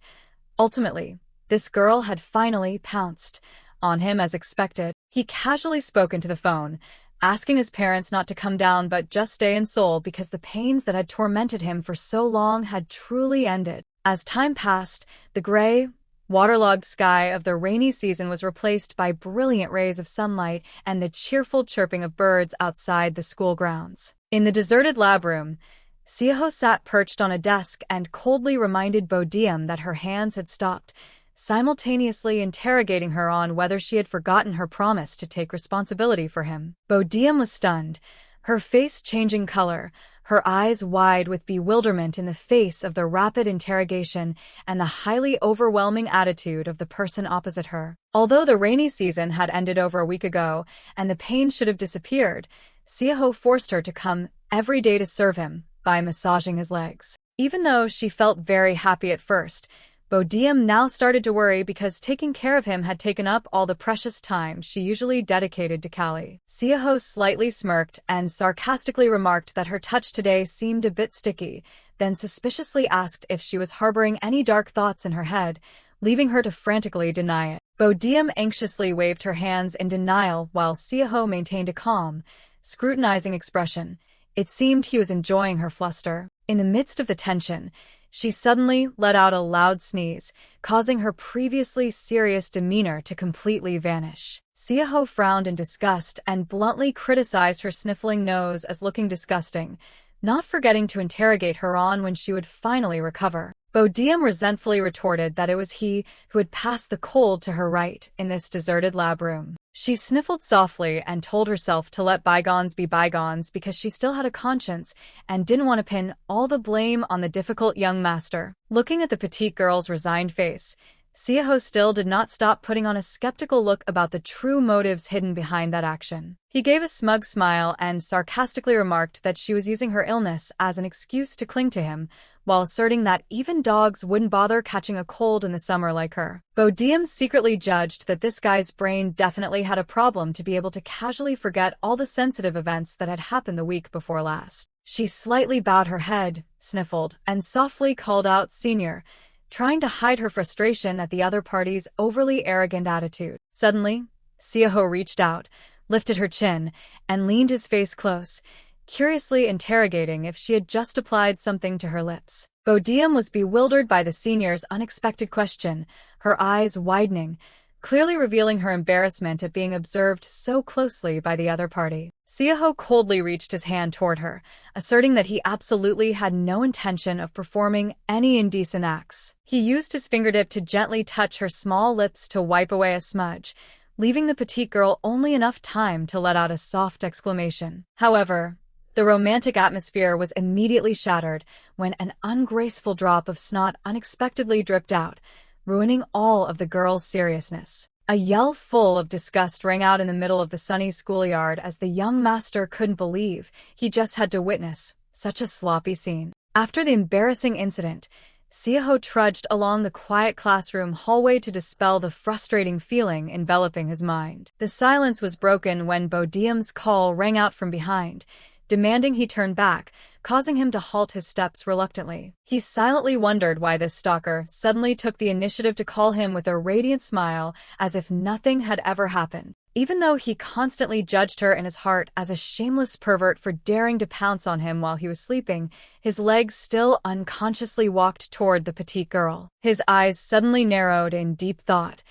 Ultimately, this girl had finally pounced on him as expected. He casually spoke into the phone, asking his parents not to come down but just stay in Seoul because the pains that had tormented him for so long had truly ended. As time passed, the gray, waterlogged sky of the rainy season was replaced by brilliant rays of sunlight and the cheerful chirping of birds outside the school grounds. In the deserted lab room, Seoho sat perched on a desk and coldly reminded Bodeum that her hands had stopped, simultaneously interrogating her on whether she had forgotten her promise to take responsibility for him. Bodeum was stunned, her face changing color, her eyes wide with bewilderment in the face of the rapid interrogation and the highly overwhelming attitude of the person opposite her. Although the rainy season had ended over a week ago and the pain should have disappeared, Seoho forced her to come every day to serve him by massaging his legs. Even though she felt very happy at first, Bodeum now started to worry because taking care of him had taken up all the precious time she usually dedicated to Callie. Seoho slightly smirked and sarcastically remarked that her touch today seemed a bit sticky, then suspiciously asked if she was harboring any dark thoughts in her head, leaving her to frantically deny it. Bodeum anxiously waved her hands in denial while Seoho maintained a calm, scrutinizing expression. It seemed he was enjoying her fluster. In the midst of the tension, she suddenly let out a loud sneeze, causing her previously serious demeanor to completely vanish. Seoho frowned in disgust and bluntly criticized her sniffling nose as looking disgusting, not forgetting to interrogate her on when she would finally recover. Bodeum resentfully retorted that it was he who had passed the cold to her right in this deserted lab room. She sniffled softly and told herself to let bygones be bygones because she still had a conscience and didn't want to pin all the blame on the difficult young master. Looking at the petite girl's resigned face, Seoho still did not stop putting on a skeptical look about the true motives hidden behind that action. He gave a smug smile and sarcastically remarked that she was using her illness as an excuse to cling to him, while asserting that even dogs wouldn't bother catching a cold in the summer like her. Bodeum secretly judged that this guy's brain definitely had a problem to be able to casually forget all the sensitive events that had happened the week before last. She slightly bowed her head, sniffled, and softly called out "Senior," trying to hide her frustration at the other party's overly arrogant attitude. Suddenly, Seoho reached out, lifted her chin, and leaned his face close, curiously interrogating if she had just applied something to her lips. Bodeum was bewildered by the senior's unexpected question, her eyes widening, clearly revealing her embarrassment at being observed so closely by the other party. Seoho coldly reached his hand toward her, asserting that he absolutely had no intention of performing any indecent acts. He used his fingertip to gently touch her small lips to wipe away a smudge, leaving the petite girl only enough time to let out a soft exclamation. However, the romantic atmosphere was immediately shattered when an ungraceful drop of snot unexpectedly dripped out, ruining all of the girl's seriousness. A yell full of disgust rang out in the middle of the sunny schoolyard as the young master couldn't believe he just had to witness such a sloppy scene. After the embarrassing incident, Seoho trudged along the quiet classroom hallway to dispel the frustrating feeling enveloping his mind. The silence was broken when Bodeum's call rang out from behind, demanding he turn back, causing him to halt his steps reluctantly. He silently wondered why this stalker suddenly took the initiative to call him with a radiant smile as if nothing had ever happened. Even though he constantly judged her in his heart as a shameless pervert for daring to pounce on him while he was sleeping, his legs still unconsciously walked toward the petite girl. His eyes suddenly narrowed in deep thought.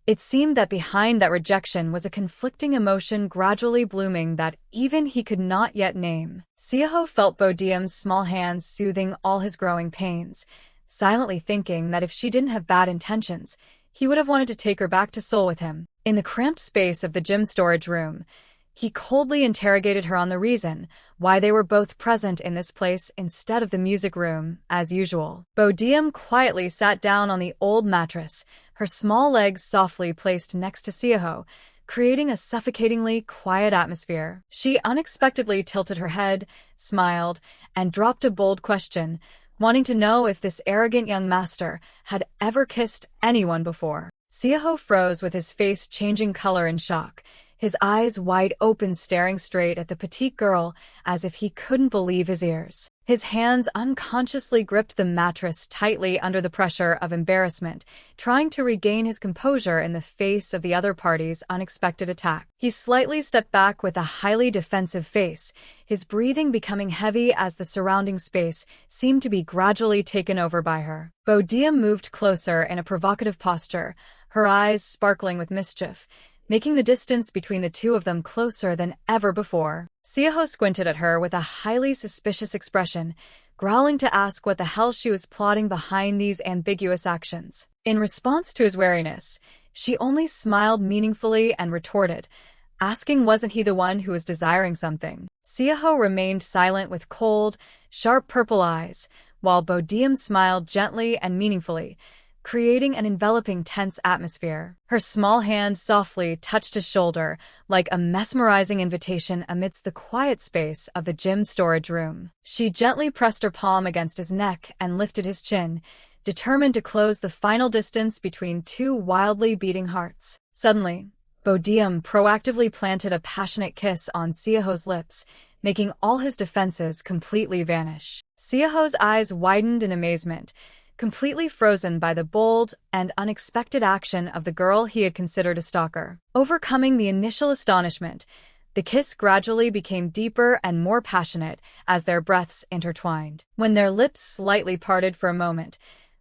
It seemed that behind that rejection was a conflicting emotion gradually blooming that even he could not yet name. Seoho felt Bodeum's small hands soothing all his growing pains, silently thinking that if she didn't have bad intentions, he would have wanted to take her back to Seoul with him. In the cramped space of the gym storage room, he coldly interrogated her on the reason why they were both present in this place instead of the music room, as usual. Bodeum quietly sat down on the old mattress, her small legs softly placed next to Seoho, creating a suffocatingly quiet atmosphere. She unexpectedly tilted her head, smiled, and dropped a bold question, wanting to know if this arrogant young master had ever kissed anyone before. Seoho froze with his face changing color in shock, his eyes wide open staring straight at the petite girl as if he couldn't believe his ears. His hands unconsciously gripped the mattress tightly under the pressure of embarrassment, trying to regain his composure in the face of the other party's unexpected attack. He slightly stepped back with a highly defensive face, his breathing becoming heavy as the surrounding space seemed to be gradually taken over by her. Bodeum moved closer in a provocative posture, her eyes sparkling with mischief, making the distance between the two of them closer than ever before. Seoho squinted at her with a highly suspicious expression, growling to ask what the hell she was plotting behind these ambiguous actions. In response to his wariness, she only smiled meaningfully and retorted, asking wasn't he the one who was desiring something. Seoho remained silent with cold, sharp purple eyes, while Bodeum smiled gently and meaningfully, creating an enveloping tense atmosphere. Her small hand softly touched his shoulder, like a mesmerizing invitation amidst the quiet space of the gym storage room. She gently pressed her palm against his neck and lifted his chin, determined to close the final distance between two wildly beating hearts. Suddenly, Bodeum proactively planted a passionate kiss on Seoho's lips, making all his defenses completely vanish. Seoho's eyes widened in amazement, completely frozen by the bold and unexpected action of the girl he had considered a stalker. Overcoming the initial astonishment, the kiss gradually became deeper and more passionate as their breaths intertwined. When their lips slightly parted for a moment,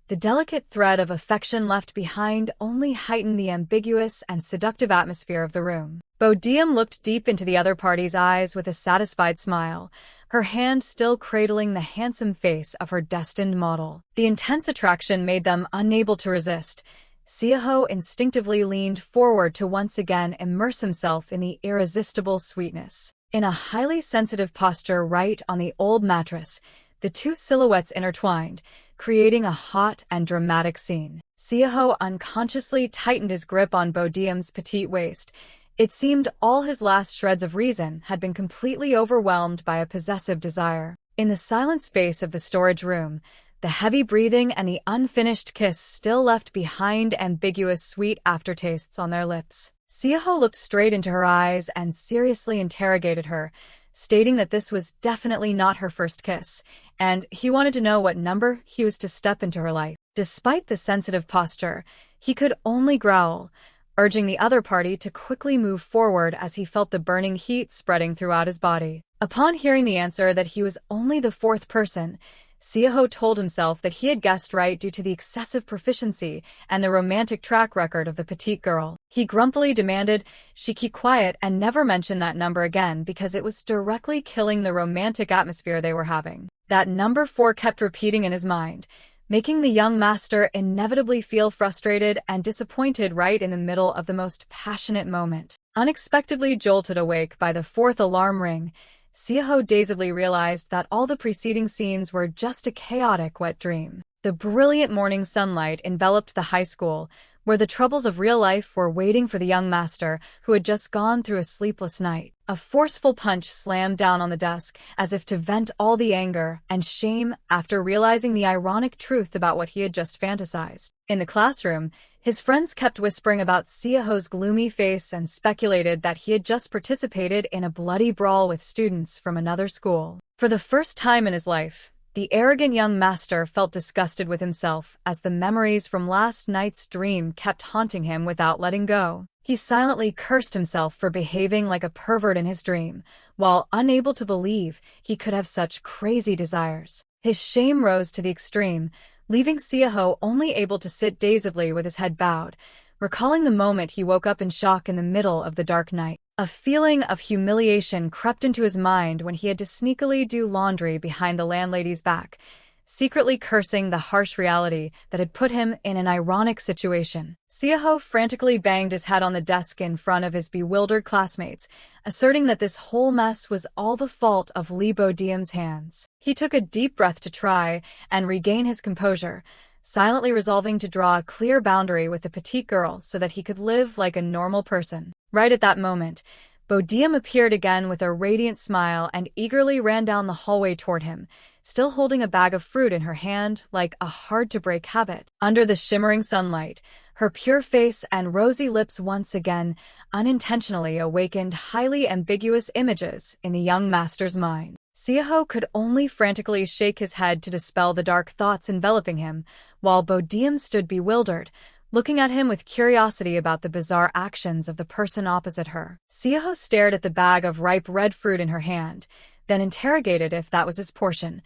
the delicate thread of affection left behind only heightened the ambiguous and seductive atmosphere of the room. Bodeum looked deep into the other party's eyes with a satisfied smile, her hand still cradling the handsome face of her destined model. The intense attraction made them unable to resist. Seoho instinctively leaned forward to once again immerse himself in the irresistible sweetness. In a highly sensitive posture right on the old mattress, the two silhouettes intertwined, creating a hot and dramatic scene. Seoho unconsciously tightened his grip on Bodeum's petite waist. It seemed all his last shreds of reason had been completely overwhelmed by a possessive desire. In the silent space of the storage room, the heavy breathing and the unfinished kiss still left behind ambiguous sweet aftertastes on their lips. Seoho looked straight into her eyes and seriously interrogated her, stating that this was definitely not her first kiss, and he wanted to know what number he was to step into her life. Despite the sensitive posture, he could only growl, urging the other party to quickly move forward as he felt the burning heat spreading throughout his body. Upon hearing the answer that he was only the fourth person, Seoho told himself that he had guessed right due to the excessive proficiency and the romantic track record of the petite girl. He grumpily demanded she keep quiet and never mention that number again because it was directly killing the romantic atmosphere they were having. That number 4 kept repeating in his mind, making the young master inevitably feel frustrated and disappointed right in the middle of the most passionate moment. Unexpectedly jolted awake by the 4th alarm ring, Seoho dazedly realized that all the preceding scenes were just a chaotic wet dream. The brilliant morning sunlight enveloped the high school, where the troubles of real life were waiting for the young master who had just gone through a sleepless night. A forceful punch slammed down on the desk as if to vent all the anger and shame after realizing the ironic truth about what he had just fantasized. In the classroom, his friends kept whispering about Seoho's gloomy face and speculated that he had just participated in a bloody brawl with students from another school. For the first time in his life, the arrogant young master felt disgusted with himself as the memories from last night's dream kept haunting him without letting go. He silently cursed himself for behaving like a pervert in his dream, while unable to believe he could have such crazy desires. His shame rose to the extreme, leaving Seoho only able to sit dazedly with his head bowed, recalling the moment he woke up in shock in the middle of the dark night. A feeling of humiliation crept into his mind when he had to sneakily do laundry behind the landlady's back, secretly cursing the harsh reality that had put him in an ironic situation. Seoho frantically banged his head on the desk in front of his bewildered classmates, asserting that this whole mess was all the fault of Lee Bodeum's hands. He took a deep breath to try and regain his composure, silently resolving to draw a clear boundary with the petite girl so that he could live like a normal person. Right at that moment, Bodeum appeared again with a radiant smile and eagerly ran down the hallway toward him, still holding a bag of fruit in her hand like a hard-to-break habit. Under the shimmering sunlight, her pure face and rosy lips once again unintentionally awakened highly ambiguous images in the young master's mind. Seoho could only frantically shake his head to dispel the dark thoughts enveloping him, while Bodeum stood bewildered, looking at him with curiosity about the bizarre actions of the person opposite her. Seoho stared at the bag of ripe red fruit in her hand, then interrogated if that was his portion,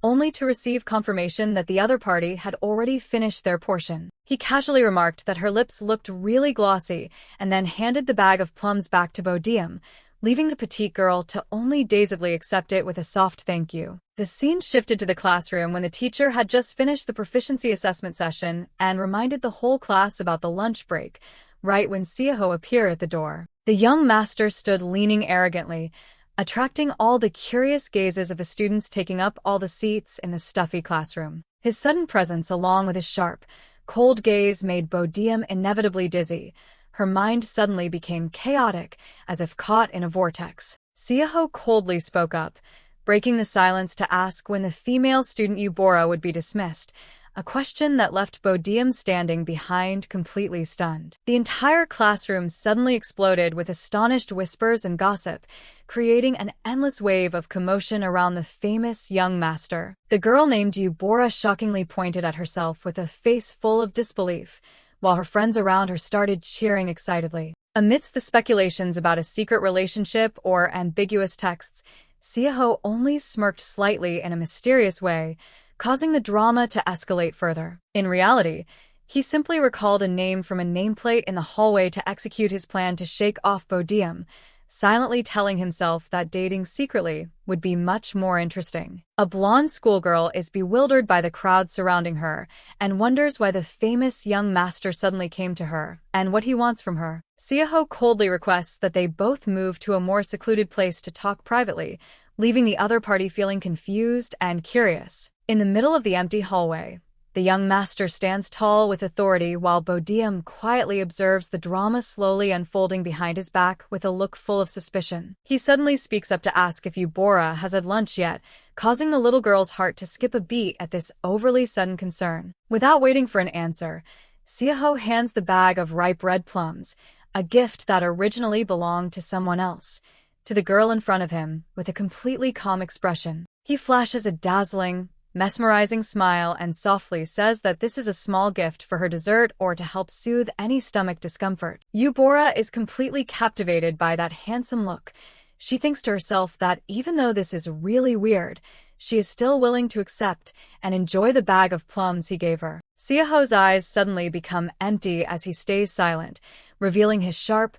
only to receive confirmation that the other party had already finished their portion. He casually remarked that her lips looked really glossy and then handed the bag of plums back to Bodeum, leaving the petite girl to only dazedly accept it with a soft thank you. The scene shifted to the classroom when the teacher had just finished the proficiency assessment session and reminded the whole class about the lunch break, right when Seoho appeared at the door. The young master stood leaning arrogantly, attracting all the curious gazes of the students taking up all the seats in the stuffy classroom. His sudden presence along with his sharp, cold gaze made Bodeum inevitably dizzy. Her mind suddenly became chaotic, as if caught in a vortex. Seoho coldly spoke up, breaking the silence to ask when the female student Yubora would be dismissed, a question that left Bodeum standing behind completely stunned. The entire classroom suddenly exploded with astonished whispers and gossip, creating an endless wave of commotion around the famous young master. The girl named Yubora shockingly pointed at herself with a face full of disbelief, while her friends around her started cheering excitedly. Amidst the speculations about a secret relationship or ambiguous texts, Seoho only smirked slightly in a mysterious way, causing the drama to escalate further. In reality, he simply recalled a name from a nameplate in the hallway to execute his plan to shake off Bodeum, silently telling himself that dating secretly would be much more interesting. A blonde schoolgirl is bewildered by the crowd surrounding her and wonders why the famous young master suddenly came to her and what he wants from her. Seoho coldly requests that they both move to a more secluded place to talk privately, leaving the other party feeling confused and curious. In the middle of the empty hallway, the young master stands tall with authority while Bodeum quietly observes the drama slowly unfolding behind his back with a look full of suspicion. He suddenly speaks up to ask if Yubora has had lunch yet, causing the little girl's heart to skip a beat at this overly sudden concern. Without waiting for an answer, Seoho hands the bag of ripe red plums, a gift that originally belonged to someone else, to the girl in front of him with a completely calm expression. He flashes a dazzling, mesmerizing smile and softly says that this is a small gift for her dessert or to help soothe any stomach discomfort. Yubora is completely captivated by that handsome look. She thinks to herself that even though this is really weird, she is still willing to accept and enjoy the bag of plums he gave her. Seoho's eyes suddenly become empty as he stays silent, revealing his sharp,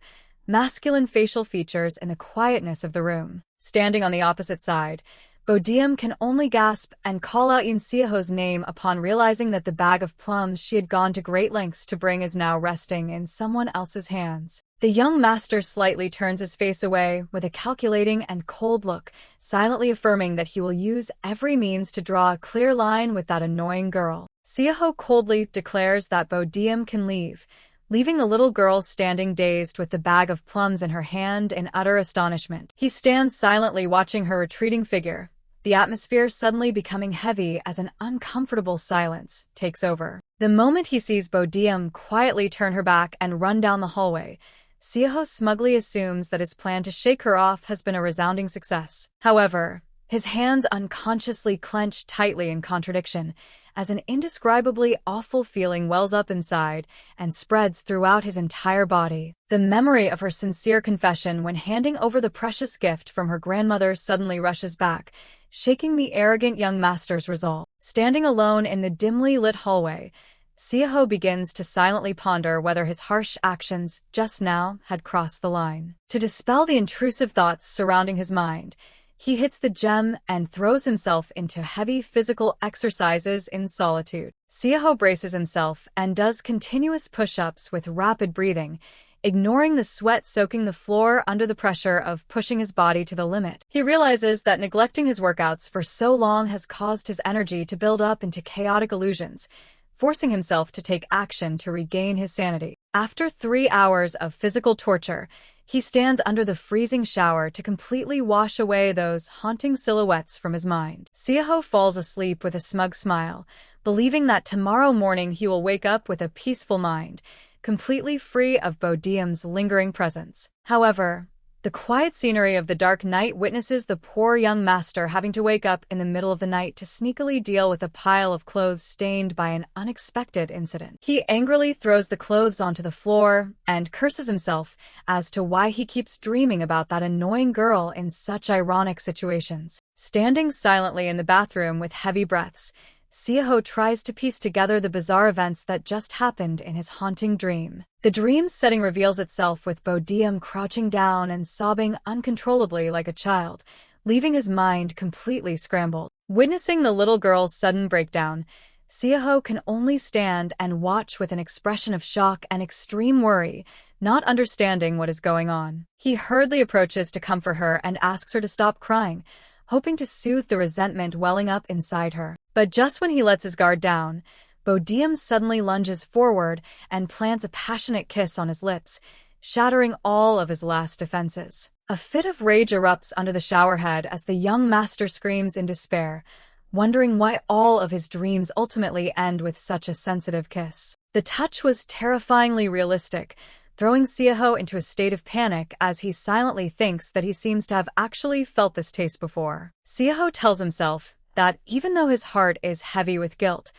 masculine facial features in the quietness of the room. Standing on the opposite side, Bodeum can only gasp and call out Yoon Seoho's name upon realizing that the bag of plums she had gone to great lengths to bring is now resting in someone else's hands. The young master slightly turns his face away with a calculating and cold look, silently affirming that he will use every means to draw a clear line with that annoying girl. Seoho coldly declares that Bodeum can leave, leaving the little girl standing dazed with the bag of plums in her hand in utter astonishment. He stands silently watching her retreating figure, the atmosphere suddenly becoming heavy as an uncomfortable silence takes over. The moment he sees Bodeum quietly turn her back and run down the hallway, Seoho smugly assumes that his plan to shake her off has been a resounding success. However, his hands unconsciously clench tightly in contradiction, as an indescribably awful feeling wells up inside and spreads throughout his entire body. The memory of her sincere confession when handing over the precious gift from her grandmother suddenly rushes back, shaking the arrogant young master's resolve. Standing alone in the dimly lit hallway, Seoho begins to silently ponder whether his harsh actions just now had crossed the line. To dispel the intrusive thoughts surrounding his mind, he hits the gym and throws himself into heavy physical exercises in solitude. Seoho braces himself and does continuous push-ups with rapid breathing, ignoring the sweat soaking the floor under the pressure of pushing his body to the limit. He realizes that neglecting his workouts for so long has caused his energy to build up into chaotic illusions, forcing himself to take action to regain his sanity. After 3 hours of physical torture, he stands under the freezing shower to completely wash away those haunting silhouettes from his mind. Seoho falls asleep with a smug smile, believing that tomorrow morning he will wake up with a peaceful mind, completely free of Bodeum's lingering presence. However, the quiet scenery of the dark night witnesses the poor young master having to wake up in the middle of the night to sneakily deal with a pile of clothes stained by an unexpected incident. He angrily throws the clothes onto the floor and curses himself as to why he keeps dreaming about that annoying girl in such ironic situations. Standing silently in the bathroom with heavy breaths, Seoho tries to piece together the bizarre events that just happened in his haunting dream. The dream setting reveals itself with Bodeum crouching down and sobbing uncontrollably like a child, leaving his mind completely scrambled. Witnessing the little girl's sudden breakdown, Seoho can only stand and watch with an expression of shock and extreme worry, not understanding what is going on. He hurriedly approaches to comfort her and asks her to stop crying, hoping to soothe the resentment welling up inside her. But just when he lets his guard down, Bodeum suddenly lunges forward and plants a passionate kiss on his lips, shattering all of his last defenses. A fit of rage erupts under the showerhead as the young master screams in despair, wondering why all of his dreams ultimately end with such a sensitive kiss. The touch was terrifyingly realistic, throwing Seoho into a state of panic as he silently thinks that he seems to have actually felt this taste before. Seoho tells himself that even though his heart is heavy with guilt,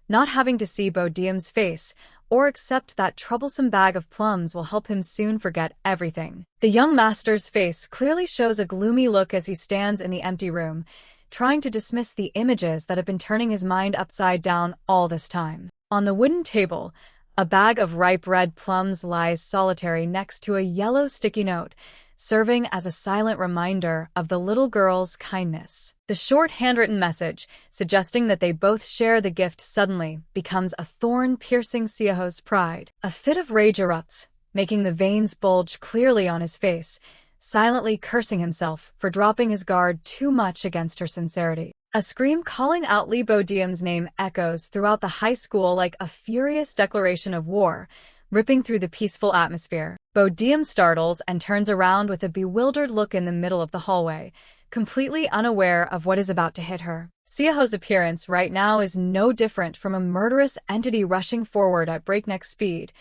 not having to see Bodeum's face or accept that troublesome bag of plums will help him soon forget everything. The young master's face clearly shows a gloomy look as he stands in the empty room, trying to dismiss the images that have been turning his mind upside down all this time. On the wooden table, a bag of ripe red plums lies solitary next to a yellow sticky note, serving as a silent reminder of the little girl's kindness. The short handwritten message, suggesting that they both share the gift suddenly, becomes a thorn piercing Seoho's pride. A fit of rage erupts, making the veins bulge clearly on his face, silently cursing himself for dropping his guard too much against her sincerity. A scream calling out Lee Bodeum's name echoes throughout the high school like a furious declaration of war, ripping through the peaceful atmosphere. Bodeum startles and turns around with a bewildered look in the middle of the hallway, completely unaware of what is about to hit her. Seoho's appearance right now is no different from a murderous entity rushing forward at breakneck speed,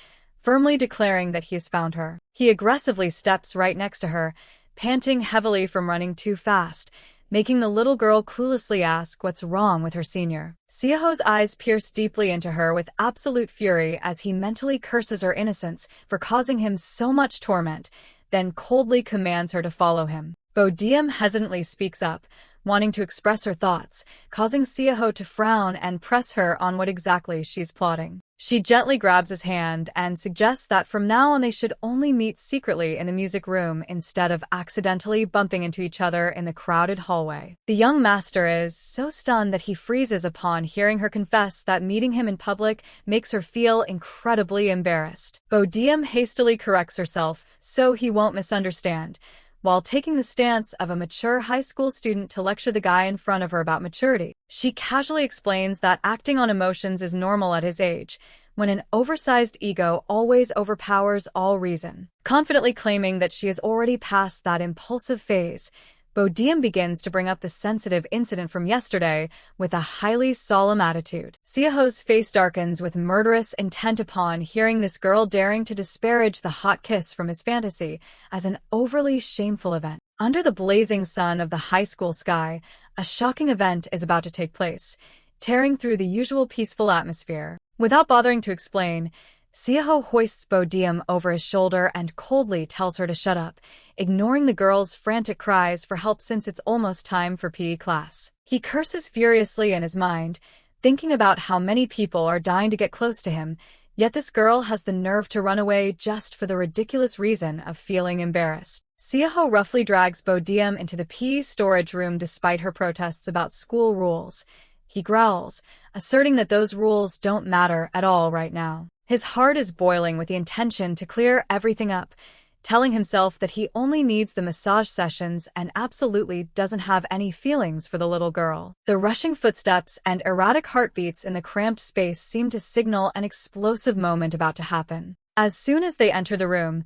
firmly declaring that he has found her. He aggressively steps right next to her, panting heavily from running too fast, making the little girl cluelessly ask what's wrong with her senior. Seoho's eyes pierce deeply into her with absolute fury as he mentally curses her innocence for causing him so much torment, then coldly commands her to follow him. Bodeum hesitantly speaks up, wanting to express her thoughts, causing Seoho to frown and press her on what exactly she's plotting. She gently grabs his hand and suggests that from now on they should only meet secretly in the music room instead of accidentally bumping into each other in the crowded hallway. The young master is so stunned that he freezes upon hearing her confess that meeting him in public makes her feel incredibly embarrassed. Bodeum hastily corrects herself so he won't misunderstand, while taking the stance of a mature high school student to lecture the guy in front of her about maturity. She casually explains that acting on emotions is normal at his age, when an oversized ego always overpowers all reason. Confidently claiming that she has already passed that impulsive phase, Bodeum begins to bring up the sensitive incident from yesterday with a highly solemn attitude. Seoho's face darkens with murderous intent upon hearing this girl daring to disparage the hot kiss from his fantasy as an overly shameful event. Under the blazing sun of the high school sky, a shocking event is about to take place, tearing through the usual peaceful atmosphere. Without bothering to explain, Seoho hoists Bodeum over his shoulder and coldly tells her to shut up, ignoring the girl's frantic cries for help since it's almost time for PE class. He curses furiously in his mind, thinking about how many people are dying to get close to him, yet this girl has the nerve to run away just for the ridiculous reason of feeling embarrassed. Seoho roughly drags Bodeum into the PE storage room despite her protests about school rules. He growls, asserting that those rules don't matter at all right now. His heart is boiling with the intention to clear everything up, telling himself that he only needs the massage sessions and absolutely doesn't have any feelings for the little girl. The rushing footsteps and erratic heartbeats in the cramped space seem to signal an explosive moment about to happen. As soon as they enter the room,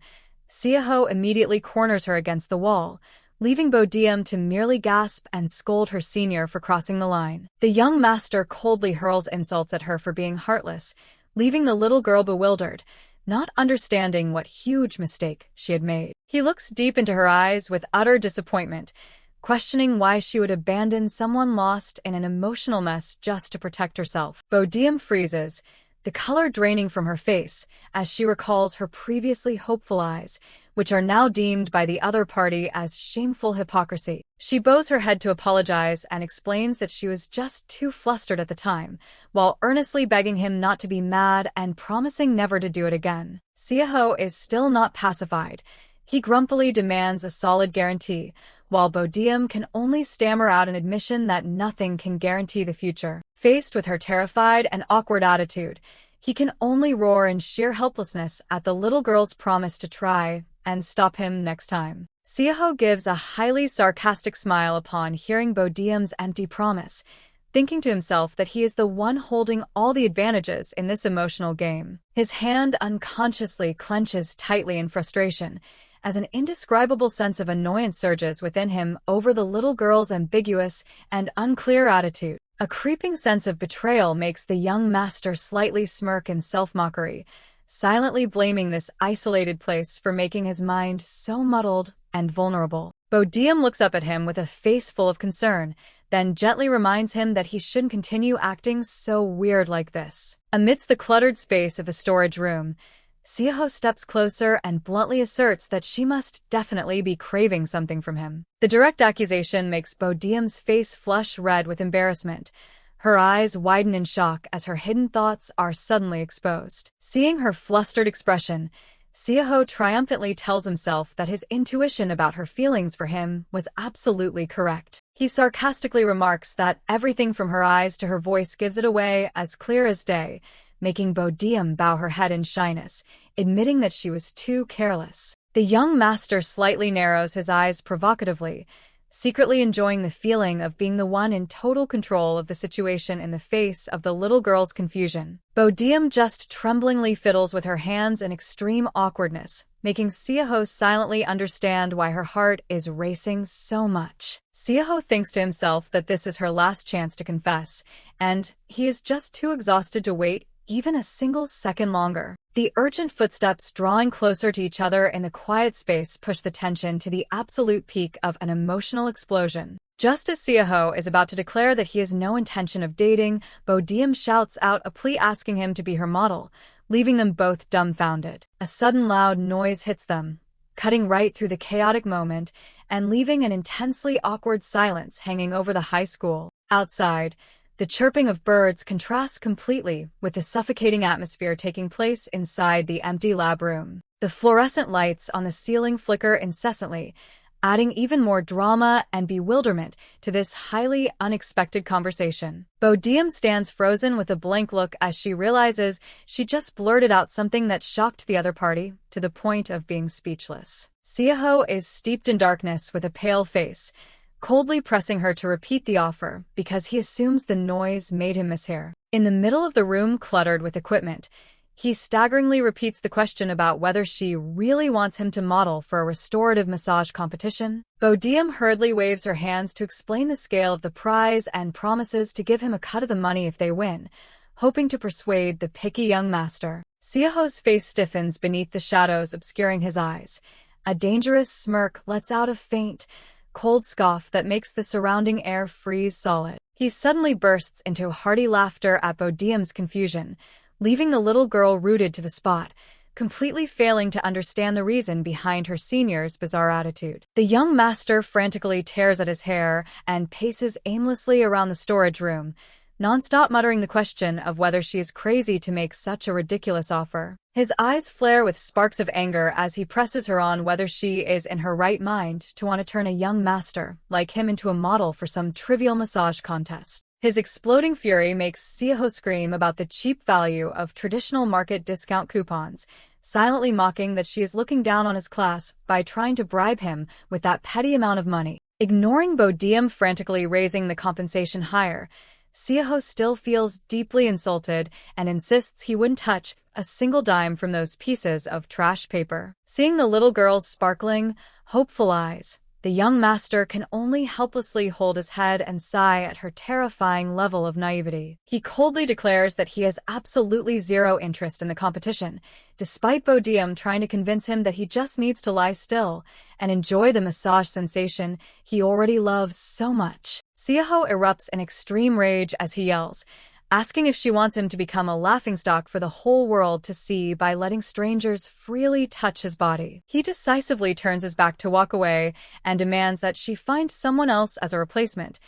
Seoho immediately corners her against the wall, leaving Bodeum to merely gasp and scold her senior for crossing the line. The young master coldly hurls insults at her for being heartless, leaving the little girl bewildered, not understanding what huge mistake she had made. He looks deep into her eyes with utter disappointment, questioning why she would abandon someone lost in an emotional mess just to protect herself. Bodeum freezes, the color draining from her face as she recalls her previously hopeful eyes, which are now deemed by the other party as shameful hypocrisy. She bows her head to apologize and explains that she was just too flustered at the time, while earnestly begging him not to be mad and promising never to do it again. Seoho is still not pacified. He grumpily demands a solid guarantee, while Bodeum can only stammer out an admission that nothing can guarantee the future. Faced with her terrified and awkward attitude, he can only roar in sheer helplessness at the little girl's promise to try and stop him next time. Seoho gives a highly sarcastic smile upon hearing Bodeum's empty promise, thinking to himself that he is the one holding all the advantages in this emotional game. His hand unconsciously clenches tightly in frustration, as an indescribable sense of annoyance surges within him over the little girl's ambiguous and unclear attitude. A creeping sense of betrayal makes the young master slightly smirk in self-mockery, silently blaming this isolated place for making his mind so muddled and vulnerable. Bodeum looks up at him with a face full of concern, then gently reminds him that he shouldn't continue acting so weird like this. Amidst the cluttered space of the storage room, Seoho steps closer and bluntly asserts that she must definitely be craving something from him. The direct accusation makes Bodeum's face flush red with embarrassment. Her eyes widen in shock as her hidden thoughts are suddenly exposed. Seeing her flustered expression, Seoho triumphantly tells himself that his intuition about her feelings for him was absolutely correct. He sarcastically remarks that everything from her eyes to her voice gives it away as clear as day, making Bodeum bow her head in shyness, admitting that she was too careless. The young master slightly narrows his eyes provocatively, secretly enjoying the feeling of being the one in total control of the situation in the face of the little girl's confusion. Bodeum just tremblingly fiddles with her hands in extreme awkwardness, making Seoho silently understand why her heart is racing so much. Seoho thinks to himself that this is her last chance to confess, and he is just too exhausted to wait even a single second longer. The urgent footsteps drawing closer to each other in the quiet space push the tension to the absolute peak of an emotional explosion. Just as Seoho is about to declare that he has no intention of dating, Bodeum shouts out a plea asking him to be her model, leaving them both dumbfounded. A sudden loud noise hits them, cutting right through the chaotic moment and leaving an intensely awkward silence hanging over the high school. Outside, the chirping of birds contrasts completely with the suffocating atmosphere taking place inside the empty lab room. The fluorescent lights on the ceiling flicker incessantly, adding even more drama and bewilderment to this highly unexpected conversation. Bodeum stands frozen with a blank look as she realizes she just blurted out something that shocked the other party to the point of being speechless. Seoho is steeped in darkness with a pale face, coldly pressing her to repeat the offer because he assumes the noise made him mishear. In the middle of the room cluttered with equipment, he staggeringly repeats the question about whether she really wants him to model for a restorative massage competition. Bodeum hurriedly waves her hands to explain the scale of the prize and promises to give him a cut of the money if they win, hoping to persuade the picky young master. Seoho's face stiffens beneath the shadows obscuring his eyes. A dangerous smirk lets out a faint, cold scoff that makes the surrounding air freeze solid. He suddenly bursts into hearty laughter at Bodeum's confusion, leaving the little girl rooted to the spot, completely failing to understand the reason behind her senior's bizarre attitude. The young master frantically tears at his hair and paces aimlessly around the storage room, nonstop muttering the question of whether she is crazy to make such a ridiculous offer. His eyes flare with sparks of anger as he presses her on whether she is in her right mind to want to turn a young master like him into a model for some trivial massage contest. His exploding fury makes Seoho scream about the cheap value of traditional market discount coupons, silently mocking that she is looking down on his class by trying to bribe him with that petty amount of money. Ignoring Bodeum frantically raising the compensation higher, Seoho still feels deeply insulted and insists he wouldn't touch a single dime from those pieces of trash paper. Seeing the little girl's sparkling, hopeful eyes, the young master can only helplessly hold his head and sigh at her terrifying level of naivety. He coldly declares that he has absolutely zero interest in the competition, despite Bodeum trying to convince him that he just needs to lie still and enjoy the massage sensation he already loves so much. Seoho erupts in extreme rage as he yells, asking if she wants him to become a laughingstock for the whole world to see by letting strangers freely touch his body. He decisively turns his back to walk away and demands that she find someone else as a replacement,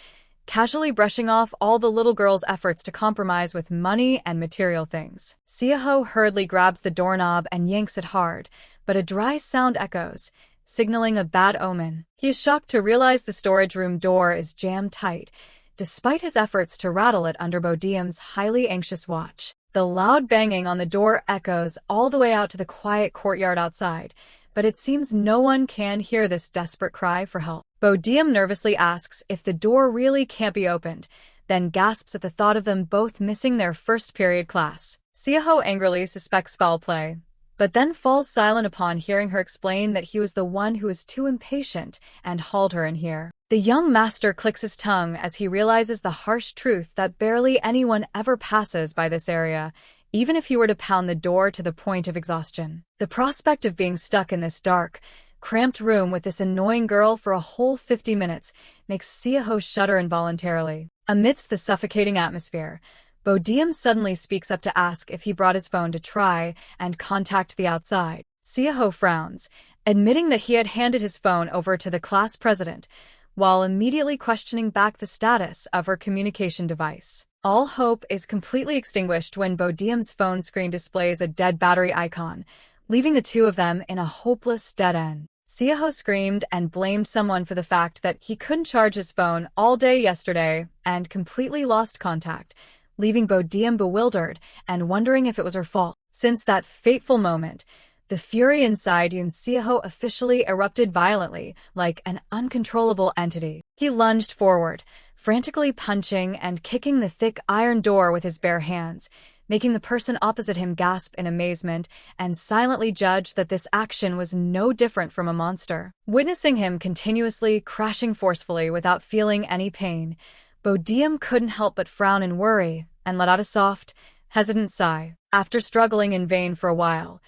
casually brushing off all the little girl's efforts to compromise with money and material things. Seoho hurriedly grabs the doorknob and yanks it hard, but a dry sound echoes, signaling a bad omen. He is shocked to realize the storage room door is jammed tight, despite his efforts to rattle it under Bodeum's highly anxious watch. The loud banging on the door echoes all the way out to the quiet courtyard outside, but it seems no one can hear this desperate cry for help. Bodeum nervously asks if the door really can't be opened, then gasps at the thought of them both missing their first period class. Seoho angrily suspects foul play, but then falls silent upon hearing her explain that he was the one who was too impatient and hauled her in here. The young master clicks his tongue as he realizes the harsh truth that barely anyone ever passes by this area, even if he were to pound the door to the point of exhaustion. The prospect of being stuck in this dark, cramped room with this annoying girl for a whole 50 minutes makes Seoho shudder involuntarily. Amidst the suffocating atmosphere, Bodeum suddenly speaks up to ask if he brought his phone to try and contact the outside. Seoho frowns, admitting that he had handed his phone over to the class president, while immediately questioning back the status of her communication device. All hope is completely extinguished when Bodeum's phone screen displays a dead battery icon, leaving the two of them in a hopeless dead end. Seoho screamed and blamed someone for the fact that he couldn't charge his phone all day yesterday and completely lost contact, leaving Bodeum bewildered and wondering if it was her fault. Since that fateful moment, the fury inside Yoon Seoho officially erupted violently, like an uncontrollable entity. He lunged forward, frantically punching and kicking the thick iron door with his bare hands, making the person opposite him gasp in amazement and silently judge that this action was no different from a monster. Witnessing him continuously crashing forcefully without feeling any pain, Bodeum couldn't help but frown in worry and let out a soft, hesitant sigh. After struggling in vain for a while,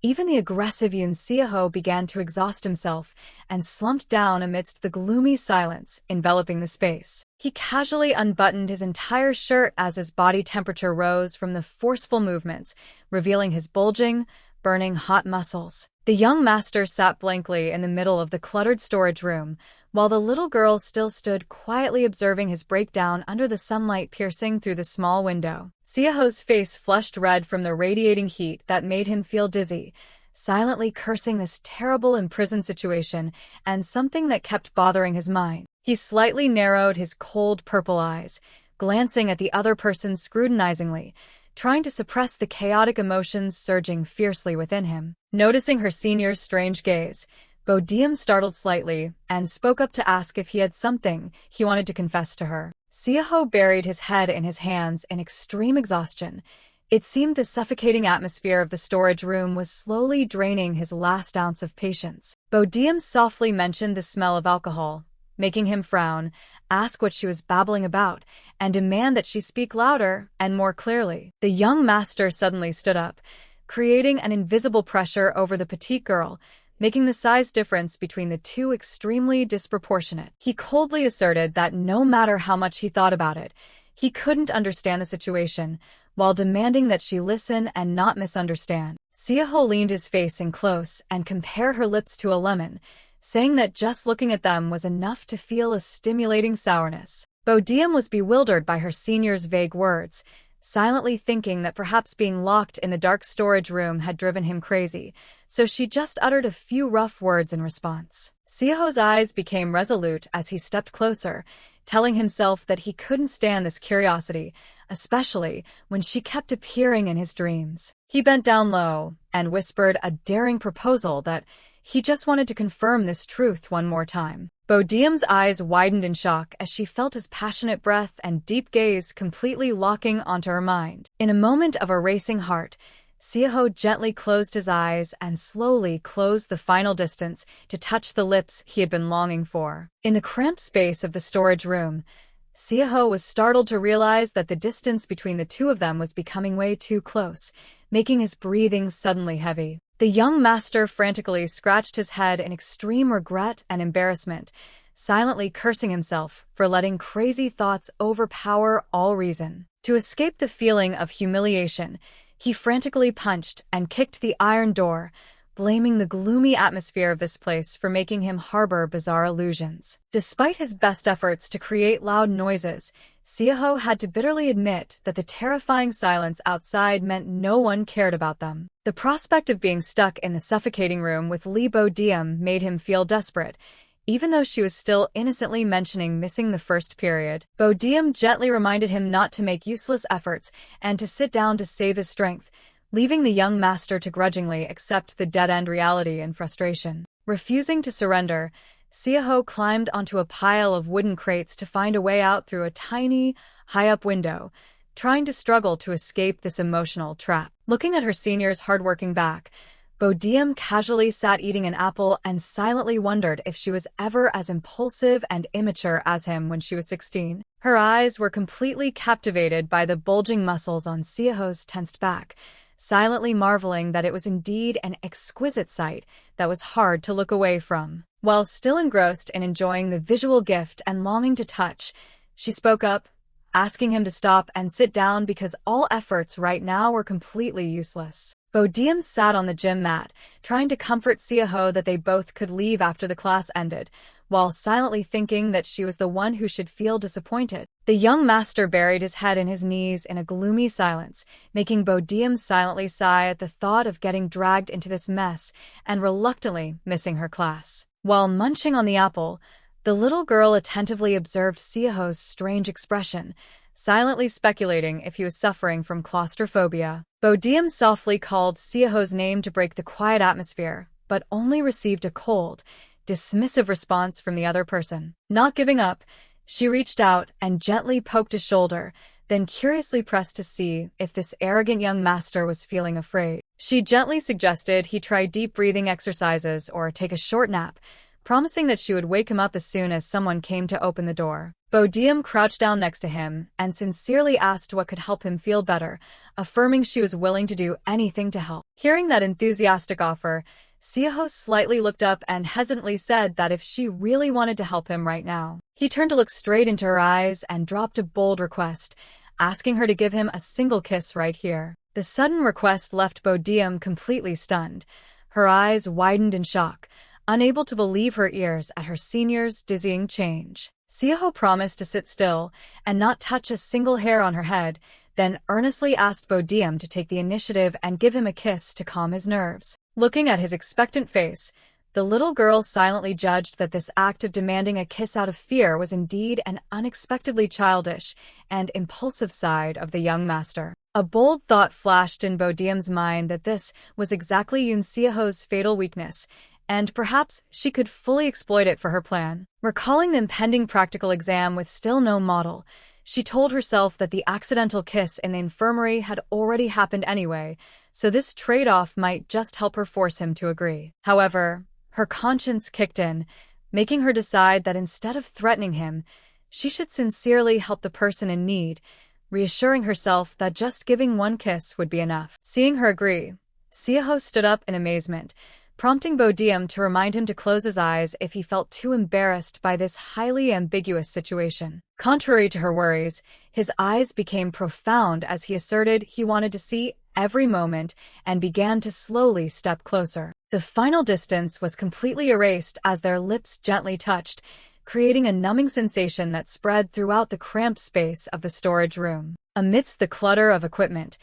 even the aggressive Yoon Seoho began to exhaust himself and slumped down amidst the gloomy silence enveloping the space. He casually unbuttoned his entire shirt as his body temperature rose from the forceful movements, revealing his bulging, burning hot muscles. The young master sat blankly in the middle of the cluttered storage room, while the little girl still stood quietly observing his breakdown under the sunlight piercing through the small window. Seoho's face flushed red from the radiating heat that made him feel dizzy, silently cursing this terrible imprisoned situation and something that kept bothering his mind. He slightly narrowed his cold purple eyes, glancing at the other person scrutinizingly, trying to suppress the chaotic emotions surging fiercely within him. Noticing her senior's strange gaze, Bodeum startled slightly and spoke up to ask if he had something he wanted to confess to her. Seoho buried his head in his hands in extreme exhaustion. It seemed the suffocating atmosphere of the storage room was slowly draining his last ounce of patience. Bodeum softly mentioned the smell of alcohol, making him frown, ask what she was babbling about, and demand that she speak louder and more clearly. The young master suddenly stood up, creating an invisible pressure over the petite girl, making the size difference between the two extremely disproportionate. He coldly asserted that no matter how much he thought about it, he couldn't understand the situation, while demanding that she listen and not misunderstand. Seoho leaned his face in close and compared her lips to a lemon, saying that just looking at them was enough to feel a stimulating sourness. Bodeum was bewildered by her senior's vague words, silently thinking that perhaps being locked in the dark storage room had driven him crazy, so she just uttered a few rough words in response. Seoho's eyes became resolute as he stepped closer, telling himself that he couldn't stand this curiosity, especially when she kept appearing in his dreams. He bent down low and whispered a daring proposal that he just wanted to confirm this truth one more time. Bodeum's eyes widened in shock as she felt his passionate breath and deep gaze completely locking onto her mind. In a moment of a racing heart, Seoho gently closed his eyes and slowly closed the final distance to touch the lips he had been longing for. In the cramped space of the storage room, Seoho was startled to realize that the distance between the two of them was becoming way too close, making his breathing suddenly heavy. The young master frantically scratched his head in extreme regret and embarrassment, silently cursing himself for letting crazy thoughts overpower all reason. To escape the feeling of humiliation, he frantically punched and kicked the iron door, blaming the gloomy atmosphere of this place for making him harbor bizarre illusions. Despite his best efforts to create loud noises, Seoho had to bitterly admit that the terrifying silence outside meant no one cared about them. The prospect of being stuck in the suffocating room with Lee Bodeum made him feel desperate, even though she was still innocently mentioning missing the first period. Bodeum gently reminded him not to make useless efforts and to sit down to save his strength, leaving the young master to grudgingly accept the dead-end reality in frustration. Refusing to surrender, Seoho climbed onto a pile of wooden crates to find a way out through a tiny, high-up window, trying to struggle to escape this emotional trap. Looking at her senior's hard-working back, Bodeum casually sat eating an apple and silently wondered if she was ever as impulsive and immature as him when she was 16. Her eyes were completely captivated by the bulging muscles on Seoho's tensed back, silently marveling that it was indeed an exquisite sight that was hard to look away from. While still engrossed in enjoying the visual gift and longing to touch, she spoke up, asking him to stop and sit down because all efforts right now were completely useless. Bodeum sat on the gym mat, trying to comfort Seoho that they both could leave after the class ended, while silently thinking that she was the one who should feel disappointed. The young master buried his head in his knees in a gloomy silence, making Bodeum silently sigh at the thought of getting dragged into this mess and reluctantly missing her class. While munching on the apple, the little girl attentively observed Seoho's strange expression, silently speculating if he was suffering from claustrophobia. Bodeum softly called Seoho's name to break the quiet atmosphere, but only received a cold, dismissive response from the other person. Not giving up, she reached out and gently poked his shoulder, then curiously pressed to see if this arrogant young master was feeling afraid. She gently suggested he try deep breathing exercises or take a short nap, promising that she would wake him up as soon as someone came to open the door. Bodeum crouched down next to him and sincerely asked what could help him feel better, affirming she was willing to do anything to help. Hearing that enthusiastic offer, Seoho slightly looked up and hesitantly said that if she really wanted to help him right now. He turned to look straight into her eyes and dropped a bold request, asking her to give him a single kiss right here. The sudden request left Bodeum completely stunned. Her eyes widened in shock, unable to believe her ears at her senior's dizzying change. Seoho promised to sit still and not touch a single hair on her head, then earnestly asked Bodeum to take the initiative and give him a kiss to calm his nerves. Looking at his expectant face, the little girl silently judged that this act of demanding a kiss out of fear was indeed an unexpectedly childish and impulsive side of the young master. A bold thought flashed in Bodeum's mind that this was exactly Yoon Seoho's fatal weakness, and perhaps she could fully exploit it for her plan. Recalling the impending practical exam with still no model, she told herself that the accidental kiss in the infirmary had already happened anyway, so this trade-off might just help her force him to agree. However, her conscience kicked in, making her decide that instead of threatening him, she should sincerely help the person in need, reassuring herself that just giving one kiss would be enough. Seeing her agree, Seoho stood up in amazement, prompting Bodeum to remind him to close his eyes if he felt too embarrassed by this highly ambiguous situation. Contrary to her worries, his eyes became profound as he asserted he wanted to see every moment and began to slowly step closer. The final distance was completely erased as their lips gently touched, creating a numbing sensation that spread throughout the cramped space of the storage room. Amidst the clutter of equipment,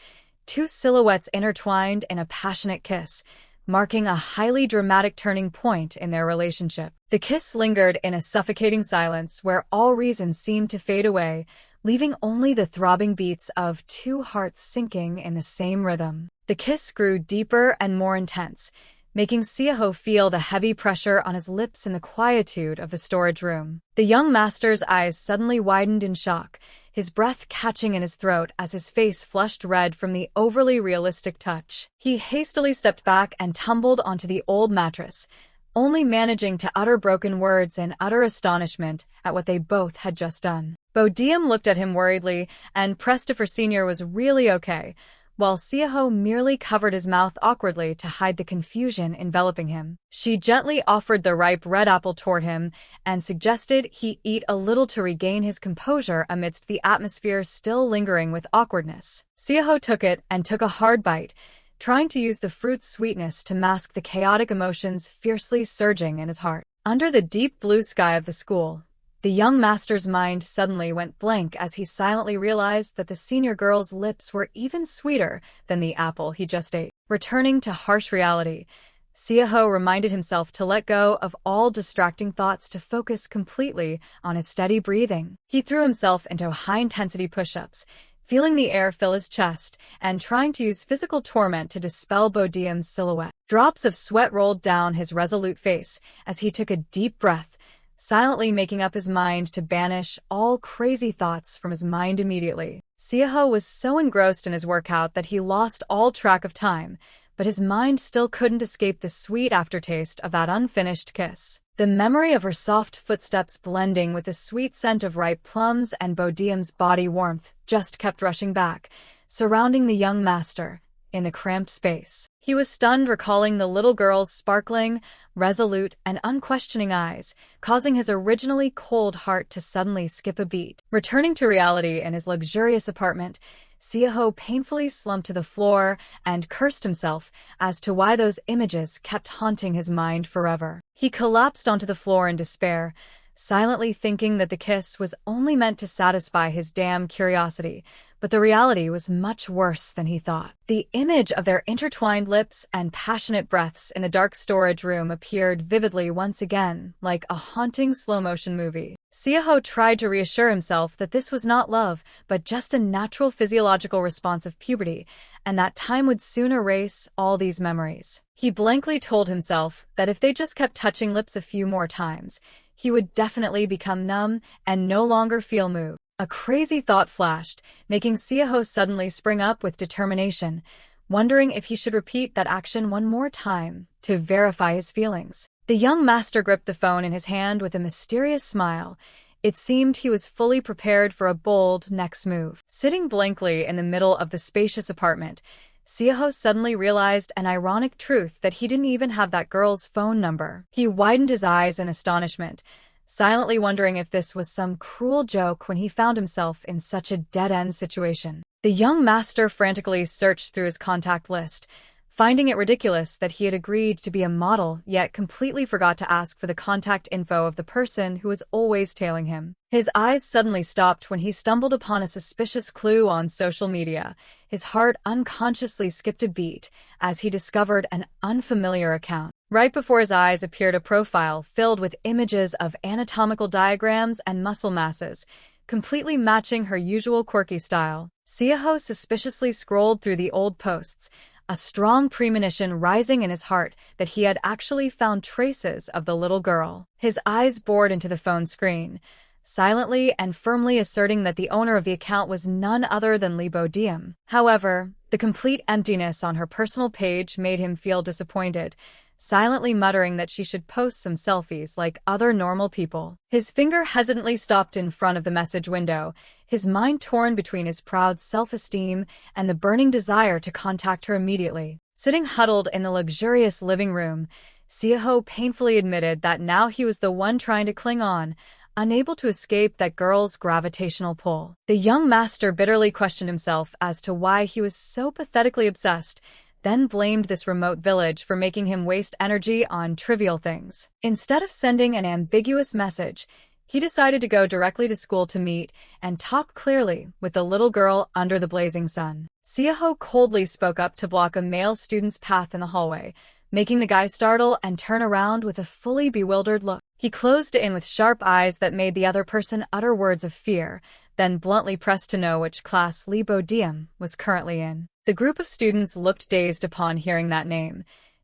two silhouettes intertwined in a passionate kiss, marking a highly dramatic turning point in their relationship. The kiss lingered in a suffocating silence where all reason seemed to fade away, leaving only the throbbing beats of two hearts sinking in the same rhythm. The kiss grew deeper and more intense, making Seoho feel the heavy pressure on his lips in the quietude of the storage room. The young master's eyes suddenly widened in shock, his breath catching in his throat as his face flushed red from the overly realistic touch. He hastily stepped back and tumbled onto the old mattress, only managing to utter broken words in utter astonishment at what they both had just done. Bodeum looked at him worriedly and pressed if her senior was really okay, while Seoho merely covered his mouth awkwardly to hide the confusion enveloping him. She gently offered the ripe red apple toward him and suggested he eat a little to regain his composure amidst the atmosphere still lingering with awkwardness. Seoho took it and took a hard bite, trying to use the fruit's sweetness to mask the chaotic emotions fiercely surging in his heart. Under the deep blue sky of the school, the young master's mind suddenly went blank as he silently realized that the senior girl's lips were even sweeter than the apple he just ate. Returning to harsh reality, Seoho reminded himself to let go of all distracting thoughts to focus completely on his steady breathing. He threw himself into high-intensity push-ups, feeling the air fill his chest and trying to use physical torment to dispel Bodeum's silhouette. Drops of sweat rolled down his resolute face as he took a deep breath, silently making up his mind to banish all crazy thoughts from his mind immediately. Seoho was so engrossed in his workout that he lost all track of time, but his mind still couldn't escape the sweet aftertaste of that unfinished kiss. The memory of her soft footsteps blending with the sweet scent of ripe plums and Bodeum's body warmth just kept rushing back, surrounding the young master in the cramped space. He was stunned recalling the little girl's sparkling, resolute, and unquestioning eyes, causing his originally cold heart to suddenly skip a beat. Returning to reality in his luxurious apartment, Seoho painfully slumped to the floor and cursed himself as to why those images kept haunting his mind forever. He collapsed onto the floor in despair, silently thinking that the kiss was only meant to satisfy his damn curiosity, but the reality was much worse than he thought. The image of their intertwined lips and passionate breaths in the dark storage room appeared vividly once again, like a haunting slow-motion movie. Seoho tried to reassure himself that this was not love, but just a natural physiological response of puberty, and that time would soon erase all these memories. He blankly told himself that if they just kept touching lips a few more times, he would definitely become numb and no longer feel moved. A crazy thought flashed, making Seoho suddenly spring up with determination, wondering if he should repeat that action one more time to verify his feelings. The young master gripped the phone in his hand with a mysterious smile. It seemed he was fully prepared for a bold next move. Sitting blankly in the middle of the spacious apartment, Seoho suddenly realized an ironic truth that he didn't even have that girl's phone number. He widened his eyes in astonishment, silently wondering if this was some cruel joke when he found himself in such a dead-end situation. The young master frantically searched through his contact list, finding it ridiculous that he had agreed to be a model, yet completely forgot to ask for the contact info of the person who was always tailing him. His eyes suddenly stopped when he stumbled upon a suspicious clue on social media. His heart unconsciously skipped a beat as he discovered an unfamiliar account. Right before his eyes appeared a profile filled with images of anatomical diagrams and muscle masses, completely matching her usual quirky style. Seoho suspiciously scrolled through the old posts, a strong premonition rising in his heart that he had actually found traces of the little girl. His eyes bored into the phone screen, silently and firmly asserting that the owner of the account was none other than Lee Bodeum. However, the complete emptiness on her personal page made him feel disappointed, silently muttering that she should post some selfies like other normal people. His finger hesitantly stopped in front of the message window, his mind torn between his proud self-esteem and the burning desire to contact her immediately. Sitting huddled in the luxurious living room, Seoho painfully admitted that now he was the one trying to cling on, unable to escape that girl's gravitational pull. The young master bitterly questioned himself as to why he was so pathetically obsessed, then blamed this remote village for making him waste energy on trivial things. Instead of sending an ambiguous message, he decided to go directly to school to meet and talk clearly with the little girl under the blazing sun. Seoho coldly spoke up to block a male student's path in the hallway, making the guy startle and turn around with a fully bewildered look. He closed in with sharp eyes that made the other person utter words of fear, then bluntly pressed to know which class Lee Bodeum was currently in. The group of students looked dazed upon hearing that name.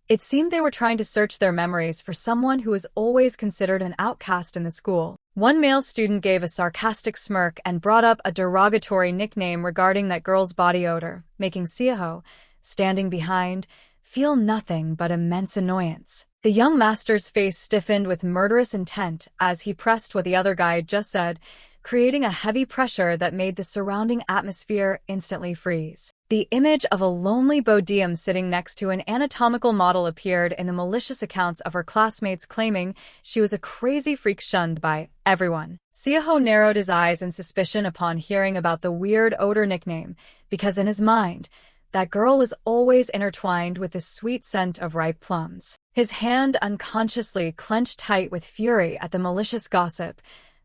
It seemed they were trying to search their memories for someone who was always considered an outcast in the school. One male student gave a sarcastic smirk and brought up a derogatory nickname regarding that girl's body odor, making Seoho, standing behind, feel nothing but immense annoyance. The young master's face stiffened with murderous intent as he pressed what the other guy had just said, creating a heavy pressure that made the surrounding atmosphere instantly freeze. The image of a lonely Bodeum sitting next to an anatomical model appeared in the malicious accounts of her classmates claiming she was a crazy freak shunned by everyone. Seoho narrowed his eyes in suspicion upon hearing about the weird odor nickname, because in his mind, that girl was always intertwined with the sweet scent of ripe plums. His hand unconsciously clenched tight with fury at the malicious gossip,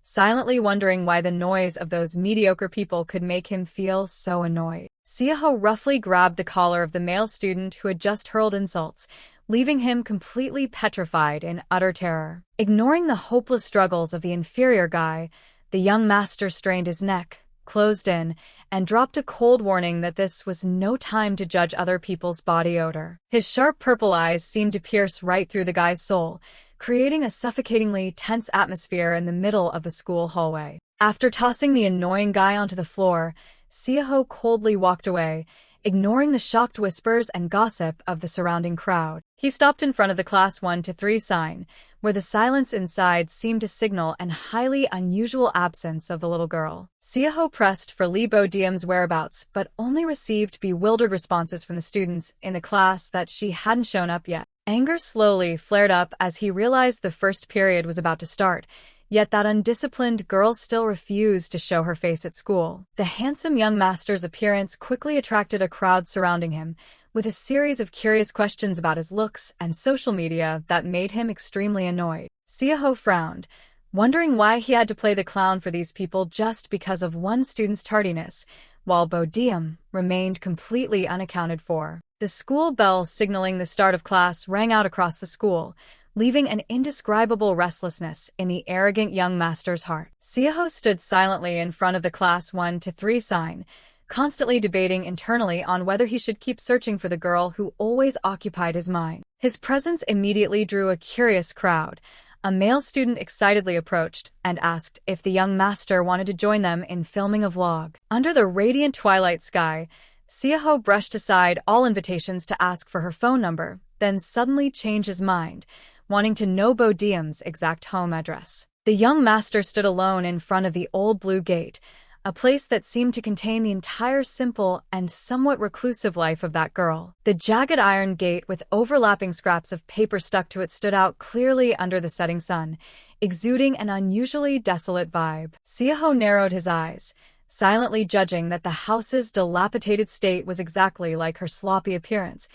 silently wondering why the noise of those mediocre people could make him feel so annoyed. Seoho roughly grabbed the collar of the male student who had just hurled insults, leaving him completely petrified in utter terror. Ignoring the hopeless struggles of the inferior guy, the young master strained his neck, closed in, and dropped a cold warning that this was no time to judge other people's body odor. His sharp purple eyes seemed to pierce right through the guy's soul, creating a suffocatingly tense atmosphere in the middle of the school hallway. After tossing the annoying guy onto the floor, Seoho coldly walked away, ignoring the shocked whispers and gossip of the surrounding crowd. He stopped in front of the class 1 to 3 sign, where the silence inside seemed to signal an highly unusual absence of the little girl. Seoho pressed for Lee Bodeum's whereabouts, but only received bewildered responses from the students in the class that she hadn't shown up yet. Anger slowly flared up as he realized the first period was about to start, yet that undisciplined girl still refused to show her face at school. The handsome young master's appearance quickly attracted a crowd surrounding him, with a series of curious questions about his looks and social media that made him extremely annoyed. Seoho frowned, wondering why he had to play the clown for these people just because of one student's tardiness, while Bodeum remained completely unaccounted for. The school bell signaling the start of class rang out across the school, leaving an indescribable restlessness in the arrogant young master's heart. Seoho stood silently in front of the class 1 to 3 sign, constantly debating internally on whether he should keep searching for the girl who always occupied his mind. His presence immediately drew a curious crowd. A male student excitedly approached and asked if the young master wanted to join them in filming a vlog. Under the radiant twilight sky, Seoho brushed aside all invitations to ask for her phone number, then suddenly changed his mind, wanting to know Bodeum's exact home address. The young master stood alone in front of the old blue gate, a place that seemed to contain the entire simple and somewhat reclusive life of that girl. The jagged iron gate with overlapping scraps of paper stuck to it stood out clearly under the setting sun, exuding an unusually desolate vibe. Seoho narrowed his eyes, silently judging that the house's dilapidated state was exactly like her sloppy appearance,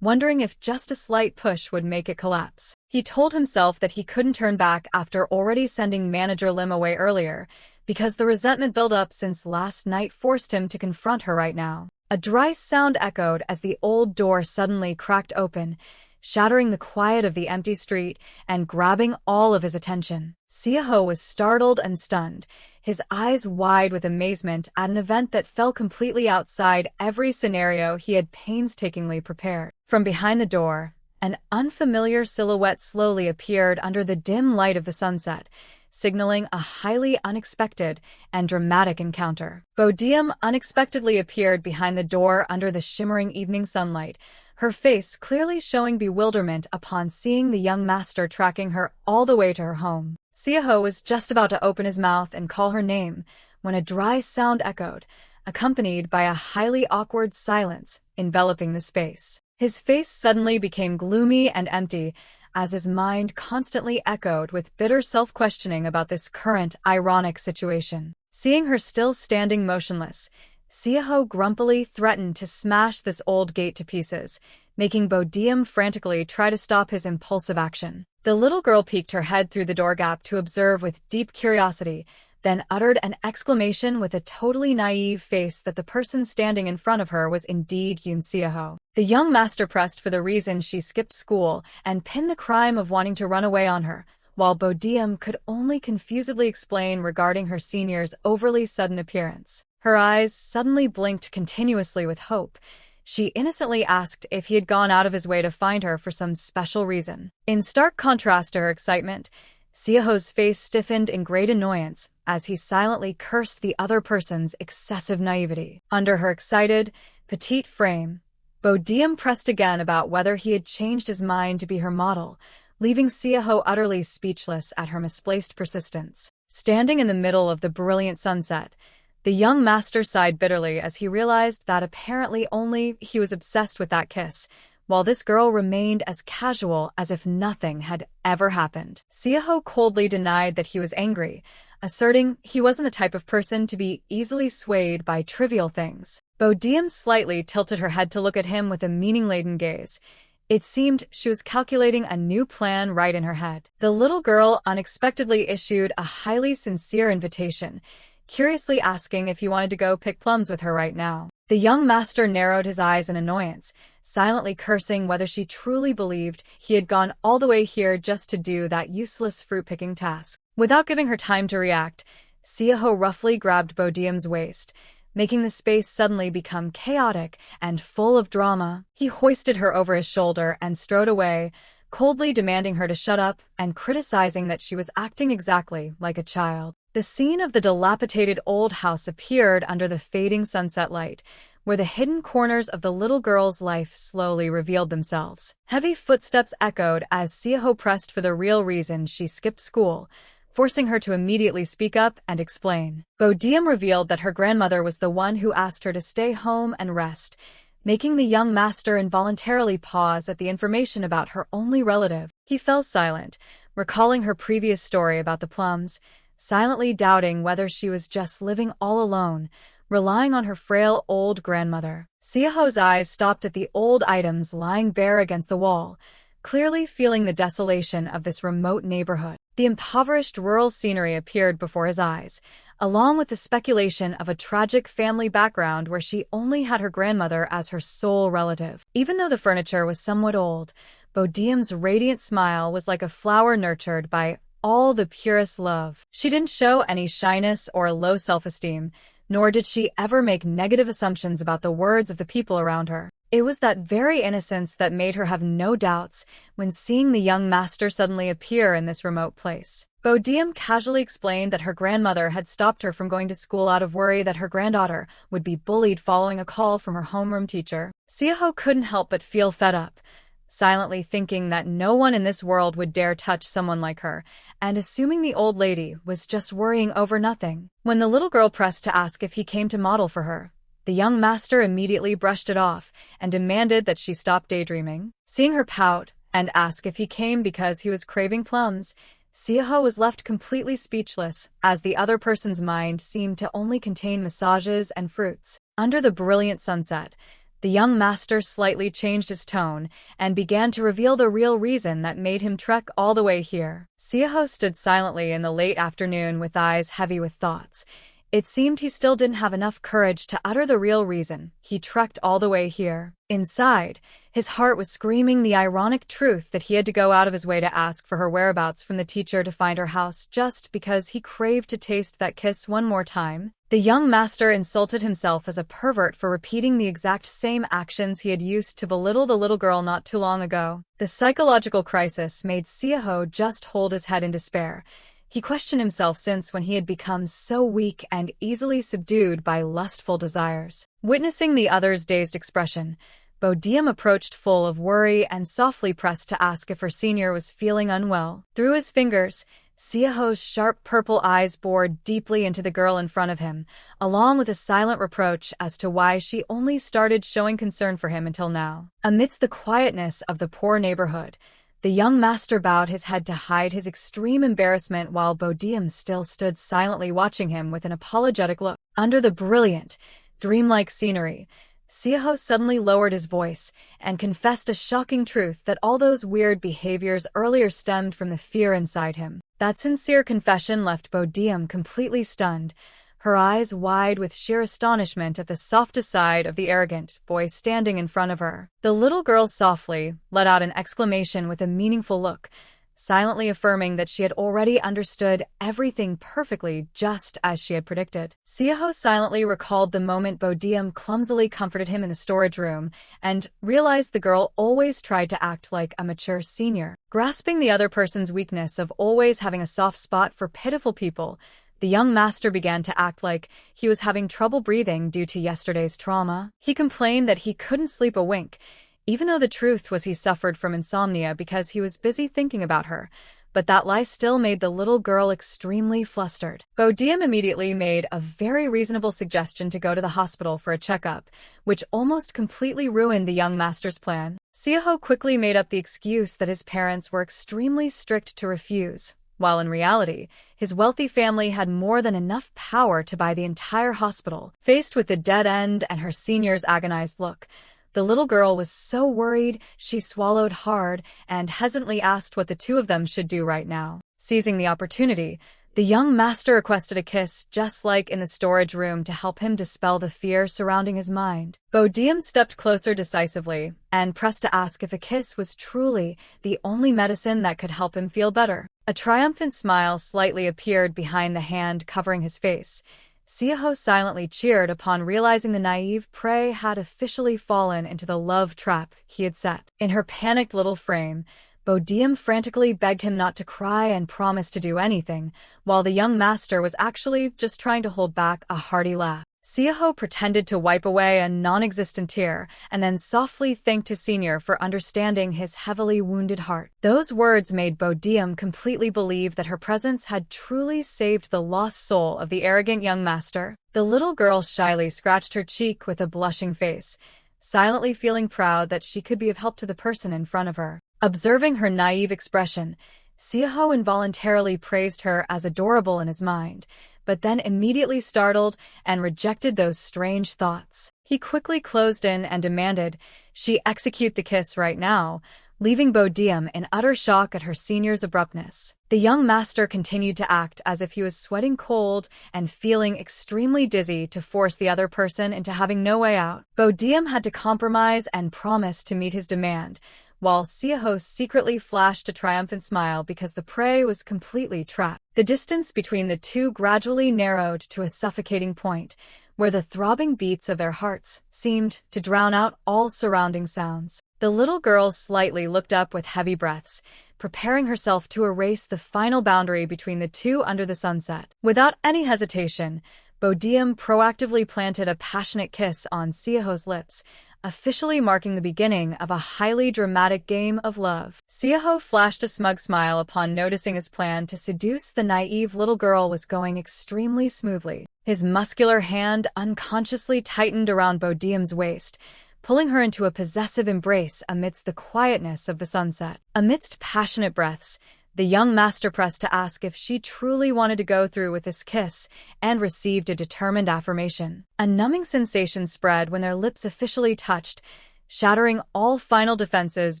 wondering if just a slight push would make it collapse. He told himself that he couldn't turn back after already sending manager Lim away earlier, because the resentment build-up since last night forced him to confront her right now. A dry sound echoed as the old door suddenly cracked open, shattering the quiet of the empty street and grabbing all of his attention. Seoho was startled and stunned, his eyes wide with amazement at an event that fell completely outside every scenario he had painstakingly prepared. From behind the door, an unfamiliar silhouette slowly appeared under the dim light of the sunset, signaling a highly unexpected and dramatic encounter. Bodeum unexpectedly appeared behind the door under the shimmering evening sunlight, her face clearly showing bewilderment upon seeing the young master tracking her all the way to her home. Seoho was just about to open his mouth and call her name when a dry sound echoed, accompanied by a highly awkward silence enveloping the space. His face suddenly became gloomy and empty, as his mind constantly echoed with bitter self-questioning about this current, ironic situation. Seeing her still standing motionless, Seoho grumpily threatened to smash this old gate to pieces, making Bodeum frantically try to stop his impulsive action. The little girl peeked her head through the door gap to observe with deep curiosity, then uttered an exclamation with a totally naive face that the person standing in front of her was indeed Yoon Seoho. The young master pressed for the reason she skipped school and pinned the crime of wanting to run away on her, while Bodeum could only confusedly explain regarding her senior's overly sudden appearance. Her eyes suddenly blinked continuously with hope. She innocently asked if he had gone out of his way to find her for some special reason. In stark contrast to her excitement, Seoho's face stiffened in great annoyance as he silently cursed the other person's excessive naivety. Under her excited, petite frame, Bodeum pressed again about whether he had changed his mind to be her model, leaving Seoho utterly speechless at her misplaced persistence. Standing in the middle of the brilliant sunset, the young master sighed bitterly as he realized that apparently only he was obsessed with that kiss, while this girl remained as casual as if nothing had ever happened. Seoho coldly denied that he was angry, asserting he wasn't the type of person to be easily swayed by trivial things. Bodeum slightly tilted her head to look at him with a meaning-laden gaze. It seemed she was calculating a new plan right in her head. The little girl unexpectedly issued a highly sincere invitation, curiously asking if he wanted to go pick plums with her right now. The young master narrowed his eyes in annoyance, silently cursing whether she truly believed he had gone all the way here just to do that useless fruit-picking task. Without giving her time to react, Seoho roughly grabbed Bodeum's waist, making the space suddenly become chaotic and full of drama. He hoisted her over his shoulder and strode away, coldly demanding her to shut up and criticizing that she was acting exactly like a child. The scene of the dilapidated old house appeared under the fading sunset light, where the hidden corners of the little girl's life slowly revealed themselves. Heavy footsteps echoed as Seoho pressed for the real reason she skipped school, forcing her to immediately speak up and explain. Bodeum revealed that her grandmother was the one who asked her to stay home and rest, making the young master involuntarily pause at the information about her only relative. He fell silent, recalling her previous story about the plums, silently doubting whether she was just living all alone, relying on her frail old grandmother. Seoho's eyes stopped at the old items lying bare against the wall, clearly feeling the desolation of this remote neighborhood. The impoverished rural scenery appeared before his eyes, along with the speculation of a tragic family background where she only had her grandmother as her sole relative. Even though the furniture was somewhat old, Bodeum's radiant smile was like a flower nurtured by all the purest love. She didn't show any shyness or low self-esteem, nor did she ever make negative assumptions about the words of the people around her. It was that very innocence that made her have no doubts when seeing the young master suddenly appear in this remote place. Bodeum casually explained that her grandmother had stopped her from going to school out of worry that her granddaughter would be bullied following a call from her homeroom teacher. Seoho couldn't help but feel fed up, silently thinking that no one in this world would dare touch someone like her, and assuming the old lady was just worrying over nothing. When the little girl pressed to ask if he came to model for her, the young master immediately brushed it off and demanded that she stop daydreaming. Seeing her pout and ask if he came because he was craving plums, Seoho was left completely speechless, as the other person's mind seemed to only contain massages and fruits. Under the brilliant sunset, the young master slightly changed his tone and began to reveal the real reason that made him trek all the way here. Seoho stood silently in the late afternoon with eyes heavy with thoughts. It seemed he still didn't have enough courage to utter the real reason he trekked all the way here. Inside, his heart was screaming the ironic truth that he had to go out of his way to ask for her whereabouts from the teacher to find her house just because he craved to taste that kiss one more time. The young master insulted himself as a pervert for repeating the exact same actions he had used to belittle the little girl not too long ago. The psychological crisis made Seoho just hold his head in despair. He questioned himself since when he had become so weak and easily subdued by lustful desires. Witnessing the other's dazed expression, Bodeum approached full of worry and softly pressed to ask if her senior was feeling unwell. Through his fingers, Seoho's sharp purple eyes bored deeply into the girl in front of him, along with a silent reproach as to why she only started showing concern for him until now. Amidst the quietness of the poor neighborhood, the young master bowed his head to hide his extreme embarrassment while Bodeum still stood silently watching him with an apologetic look. Under the brilliant, dreamlike scenery, Seoho suddenly lowered his voice and confessed a shocking truth that all those weird behaviors earlier stemmed from the fear inside him. That sincere confession left Bodeum completely stunned, her eyes wide with sheer astonishment at the softest side of the arrogant boy standing in front of her. The little girl softly let out an exclamation with a meaningful look, silently affirming that she had already understood everything perfectly just as she had predicted. Seoho silently recalled the moment Bodeum clumsily comforted him in the storage room and realized the girl always tried to act like a mature senior. Grasping the other person's weakness of always having a soft spot for pitiful people, the young master began to act like he was having trouble breathing due to yesterday's trauma. He complained that he couldn't sleep a wink, even though the truth was he suffered from insomnia because he was busy thinking about her, but that lie still made the little girl extremely flustered. Bodeum immediately made a very reasonable suggestion to go to the hospital for a checkup, which almost completely ruined the young master's plan. Seoho quickly made up the excuse that his parents were extremely strict to refuse, while in reality, his wealthy family had more than enough power to buy the entire hospital. Faced with the dead end and her senior's agonized look, the little girl was so worried she swallowed hard and hesitantly asked what the two of them should do right now. Seizing the opportunity, the young master requested a kiss just like in the storage room to help him dispel the fear surrounding his mind. Bodeum stepped closer decisively and pressed to ask if a kiss was truly the only medicine that could help him feel better. A triumphant smile slightly appeared behind the hand covering his face. Seoho silently cheered upon realizing the naive prey had officially fallen into the love trap he had set. In her panicked little frame, Bodeum frantically begged him not to cry and promised to do anything, while the young master was actually just trying to hold back a hearty laugh. Seoho pretended to wipe away a non-existent tear and then softly thanked his senior for understanding his heavily wounded heart. Those words made Bodeum completely believe that her presence had truly saved the lost soul of the arrogant young master. The little girl shyly scratched her cheek with a blushing face, silently feeling proud that she could be of help to the person in front of her. Observing her naive expression, Seoho involuntarily praised her as adorable in his mind, but then immediately startled and rejected those strange thoughts. He quickly closed in and demanded she execute the kiss right now, leaving Bodeum in utter shock at her senior's abruptness. The young master continued to act as if he was sweating cold and feeling extremely dizzy to force the other person into having no way out. Bodeum had to compromise and promise to meet his demand, while Seoho secretly flashed a triumphant smile because the prey was completely trapped. The distance between the two gradually narrowed to a suffocating point, where the throbbing beats of their hearts seemed to drown out all surrounding sounds. The little girl slightly looked up with heavy breaths, preparing herself to erase the final boundary between the two under the sunset. Without any hesitation, Bodeum proactively planted a passionate kiss on Seoho's lips, officially marking the beginning of a highly dramatic game of love. Seoho flashed a smug smile upon noticing his plan to seduce the naive little girl was going extremely smoothly. His muscular hand unconsciously tightened around Bodeum's waist, pulling her into a possessive embrace amidst the quietness of the sunset. Amidst passionate breaths, The young master pressed to ask if she truly wanted to go through with this kiss and received a determined affirmation. A numbing sensation spread when their lips officially touched, shattering all final defenses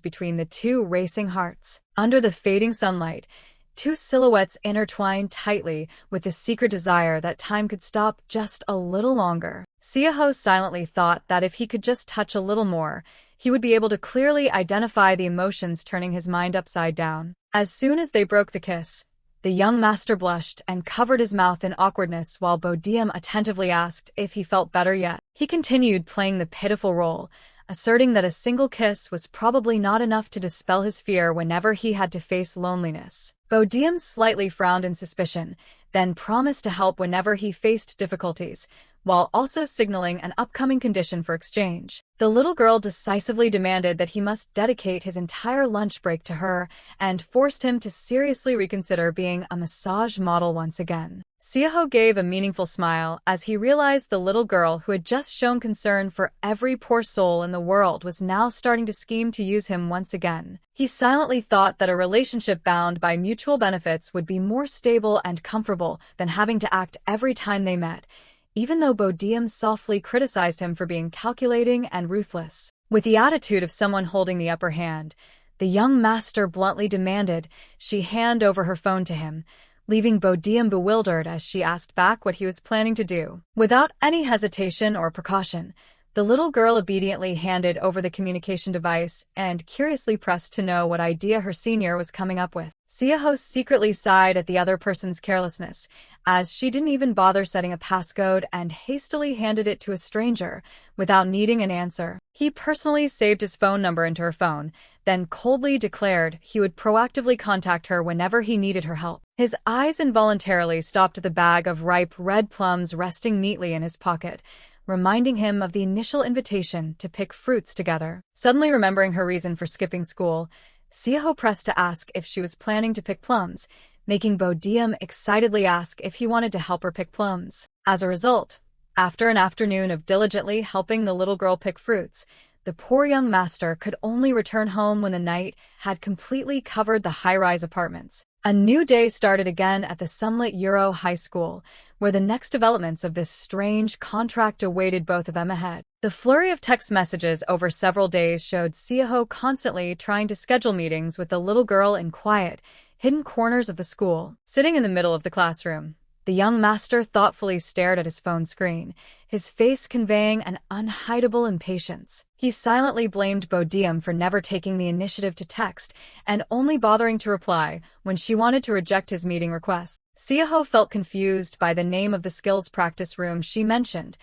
between the two racing hearts. Under the fading sunlight, two silhouettes intertwined tightly with the secret desire that time could stop just a little longer. Seoho silently thought that if he could just touch a little more, he would be able to clearly identify the emotions turning his mind upside down. As soon as they broke the kiss, the young master blushed and covered his mouth in awkwardness while Bodeum attentively asked if he felt better yet. He continued playing the pitiful role, asserting that a single kiss was probably not enough to dispel his fear whenever he had to face loneliness. Bodeum slightly frowned in suspicion, then promised to help whenever he faced difficulties, while also signaling an upcoming condition for exchange. The little girl decisively demanded that he must dedicate his entire lunch break to her and forced him to seriously reconsider being a massage model once again. Seoho gave a meaningful smile as he realized the little girl who had just shown concern for every poor soul in the world was now starting to scheme to use him once again. He silently thought that a relationship bound by mutual benefits would be more stable and comfortable than having to act every time they met, even though Bodeum softly criticized him for being calculating and ruthless. With the attitude of someone holding the upper hand, the young master bluntly demanded she hand over her phone to him, leaving Bodeum bewildered as she asked back what he was planning to do. Without any hesitation or precaution, the little girl obediently handed over the communication device and curiously pressed to know what idea her senior was coming up with. Seoho secretly sighed at the other person's carelessness, as she didn't even bother setting a passcode and hastily handed it to a stranger without needing an answer. He personally saved his phone number into her phone, then coldly declared he would proactively contact her whenever he needed her help. His eyes involuntarily stopped at the bag of ripe red plums resting neatly in his pocket, reminding him of the initial invitation to pick fruits together. Suddenly remembering her reason for skipping school, Seoho pressed to ask if she was planning to pick plums, making Bodeum excitedly ask if he wanted to help her pick plums. As a result, after an afternoon of diligently helping the little girl pick fruits, the poor young master could only return home when the night had completely covered the high-rise apartments. A new day started again at the sunlit Euro High School, where the next developments of this strange contract awaited both of them ahead. The flurry of text messages over several days showed Seoho constantly trying to schedule meetings with the little girl in quiet, hidden corners of the school. Sitting in the middle of the classroom, the young master thoughtfully stared at his phone screen, his face conveying an unhideable impatience. He silently blamed Bodeum for never taking the initiative to text and only bothering to reply when she wanted to reject his meeting request. Seoho felt confused by the name of the skills practice room she mentioned,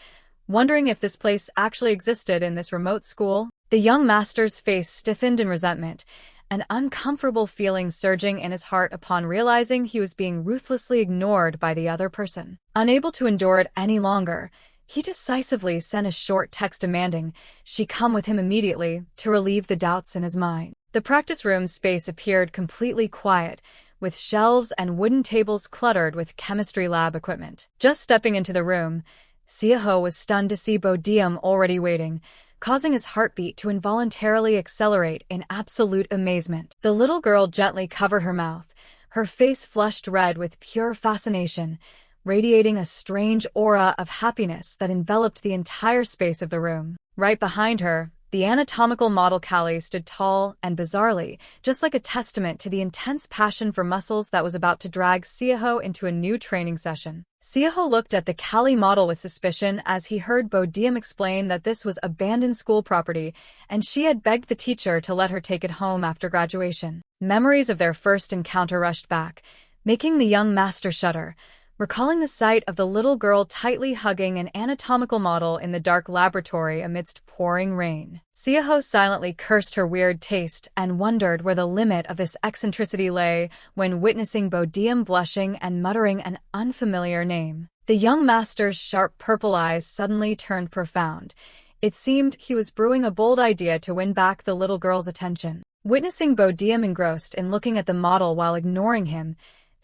wondering if this place actually existed in this remote school. The young master's face stiffened in resentment, an uncomfortable feeling surging in his heart upon realizing he was being ruthlessly ignored by the other person. Unable to endure it any longer, he decisively sent a short text demanding she come with him immediately to relieve the doubts in his mind. The practice room's space appeared completely quiet, with shelves and wooden tables cluttered with chemistry lab equipment. Just stepping into the room, Seoho was stunned to see Bodeum already waiting, causing his heartbeat to involuntarily accelerate in absolute amazement. The little girl gently covered her mouth, her face flushed red with pure fascination, radiating a strange aura of happiness that enveloped the entire space of the room. Right behind her, the anatomical model Callie stood tall and bizarrely, just like a testament to the intense passion for muscles that was about to drag Seoho into a new training session. Seoho looked at the Callie model with suspicion as he heard Bodeum explain that this was abandoned school property and she had begged the teacher to let her take it home after graduation. Memories of their first encounter rushed back, making the young master shudder, recalling the sight of the little girl tightly hugging an anatomical model in the dark laboratory amidst pouring rain. Seoho silently cursed her weird taste and wondered where the limit of this eccentricity lay when witnessing Bodeum blushing and muttering an unfamiliar name. The young master's sharp purple eyes suddenly turned profound. It seemed he was brewing a bold idea to win back the little girl's attention. Witnessing Bodeum engrossed in looking at the model while ignoring him,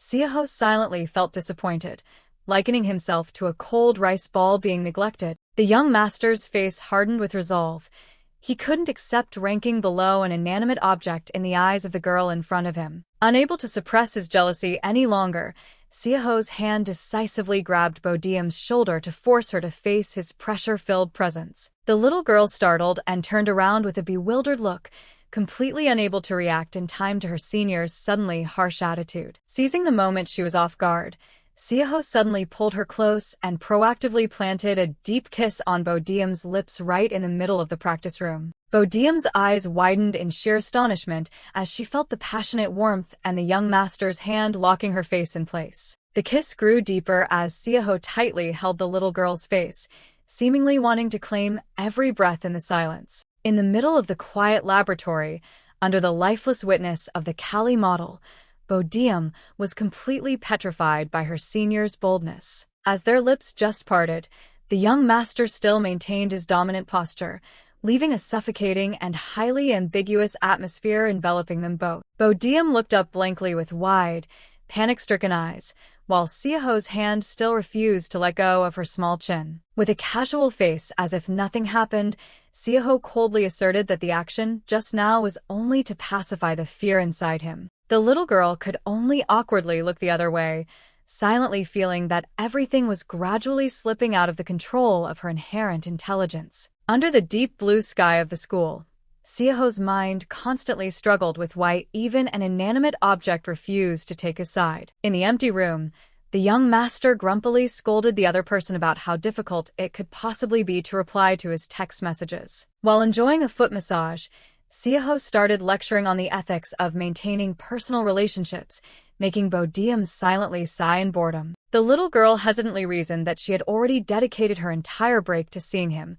Seoho silently felt disappointed, likening himself to a cold rice ball being neglected. The young master's face hardened with resolve, He couldn't accept ranking below an inanimate object in the eyes of the girl in front of him. Unable to suppress his jealousy any longer, Seoho's hand decisively grabbed Bodeum's shoulder to force her to face his pressure-filled presence. The little girl startled and turned around with a bewildered look, completely unable to react in time to her senior's suddenly harsh attitude. Seizing the moment she was off guard, Seoho suddenly pulled her close and proactively planted a deep kiss on Bodeum's lips right in the middle of the practice room. Bodeum's eyes widened in sheer astonishment as she felt the passionate warmth and the young master's hand locking her face in place. The kiss grew deeper as Seoho tightly held the little girl's face, seemingly wanting to claim every breath in the silence. In the middle of the quiet laboratory, under the lifeless witness of the Kali model, Bodeum was completely petrified by her senior's boldness. As their lips just parted, the young master still maintained his dominant posture, leaving a suffocating and highly ambiguous atmosphere enveloping them both. Bodeum looked up blankly with wide, panic-stricken eyes, while Seoho's hand still refused to let go of her small chin. With a casual face as if nothing happened, Seoho coldly asserted that the action just now was only to pacify the fear inside him. The little girl could only awkwardly look the other way, silently feeling that everything was gradually slipping out of the control of her inherent intelligence. Under the deep blue sky of the school, Seoho's mind constantly struggled with why even an inanimate object refused to take his side. In the empty room, the young master grumpily scolded the other person about how difficult it could possibly be to reply to his text messages. While enjoying a foot massage, Seoho started lecturing on the ethics of maintaining personal relationships, making Bodeum silently sigh in boredom. The little girl hesitantly reasoned that she had already dedicated her entire break to seeing him,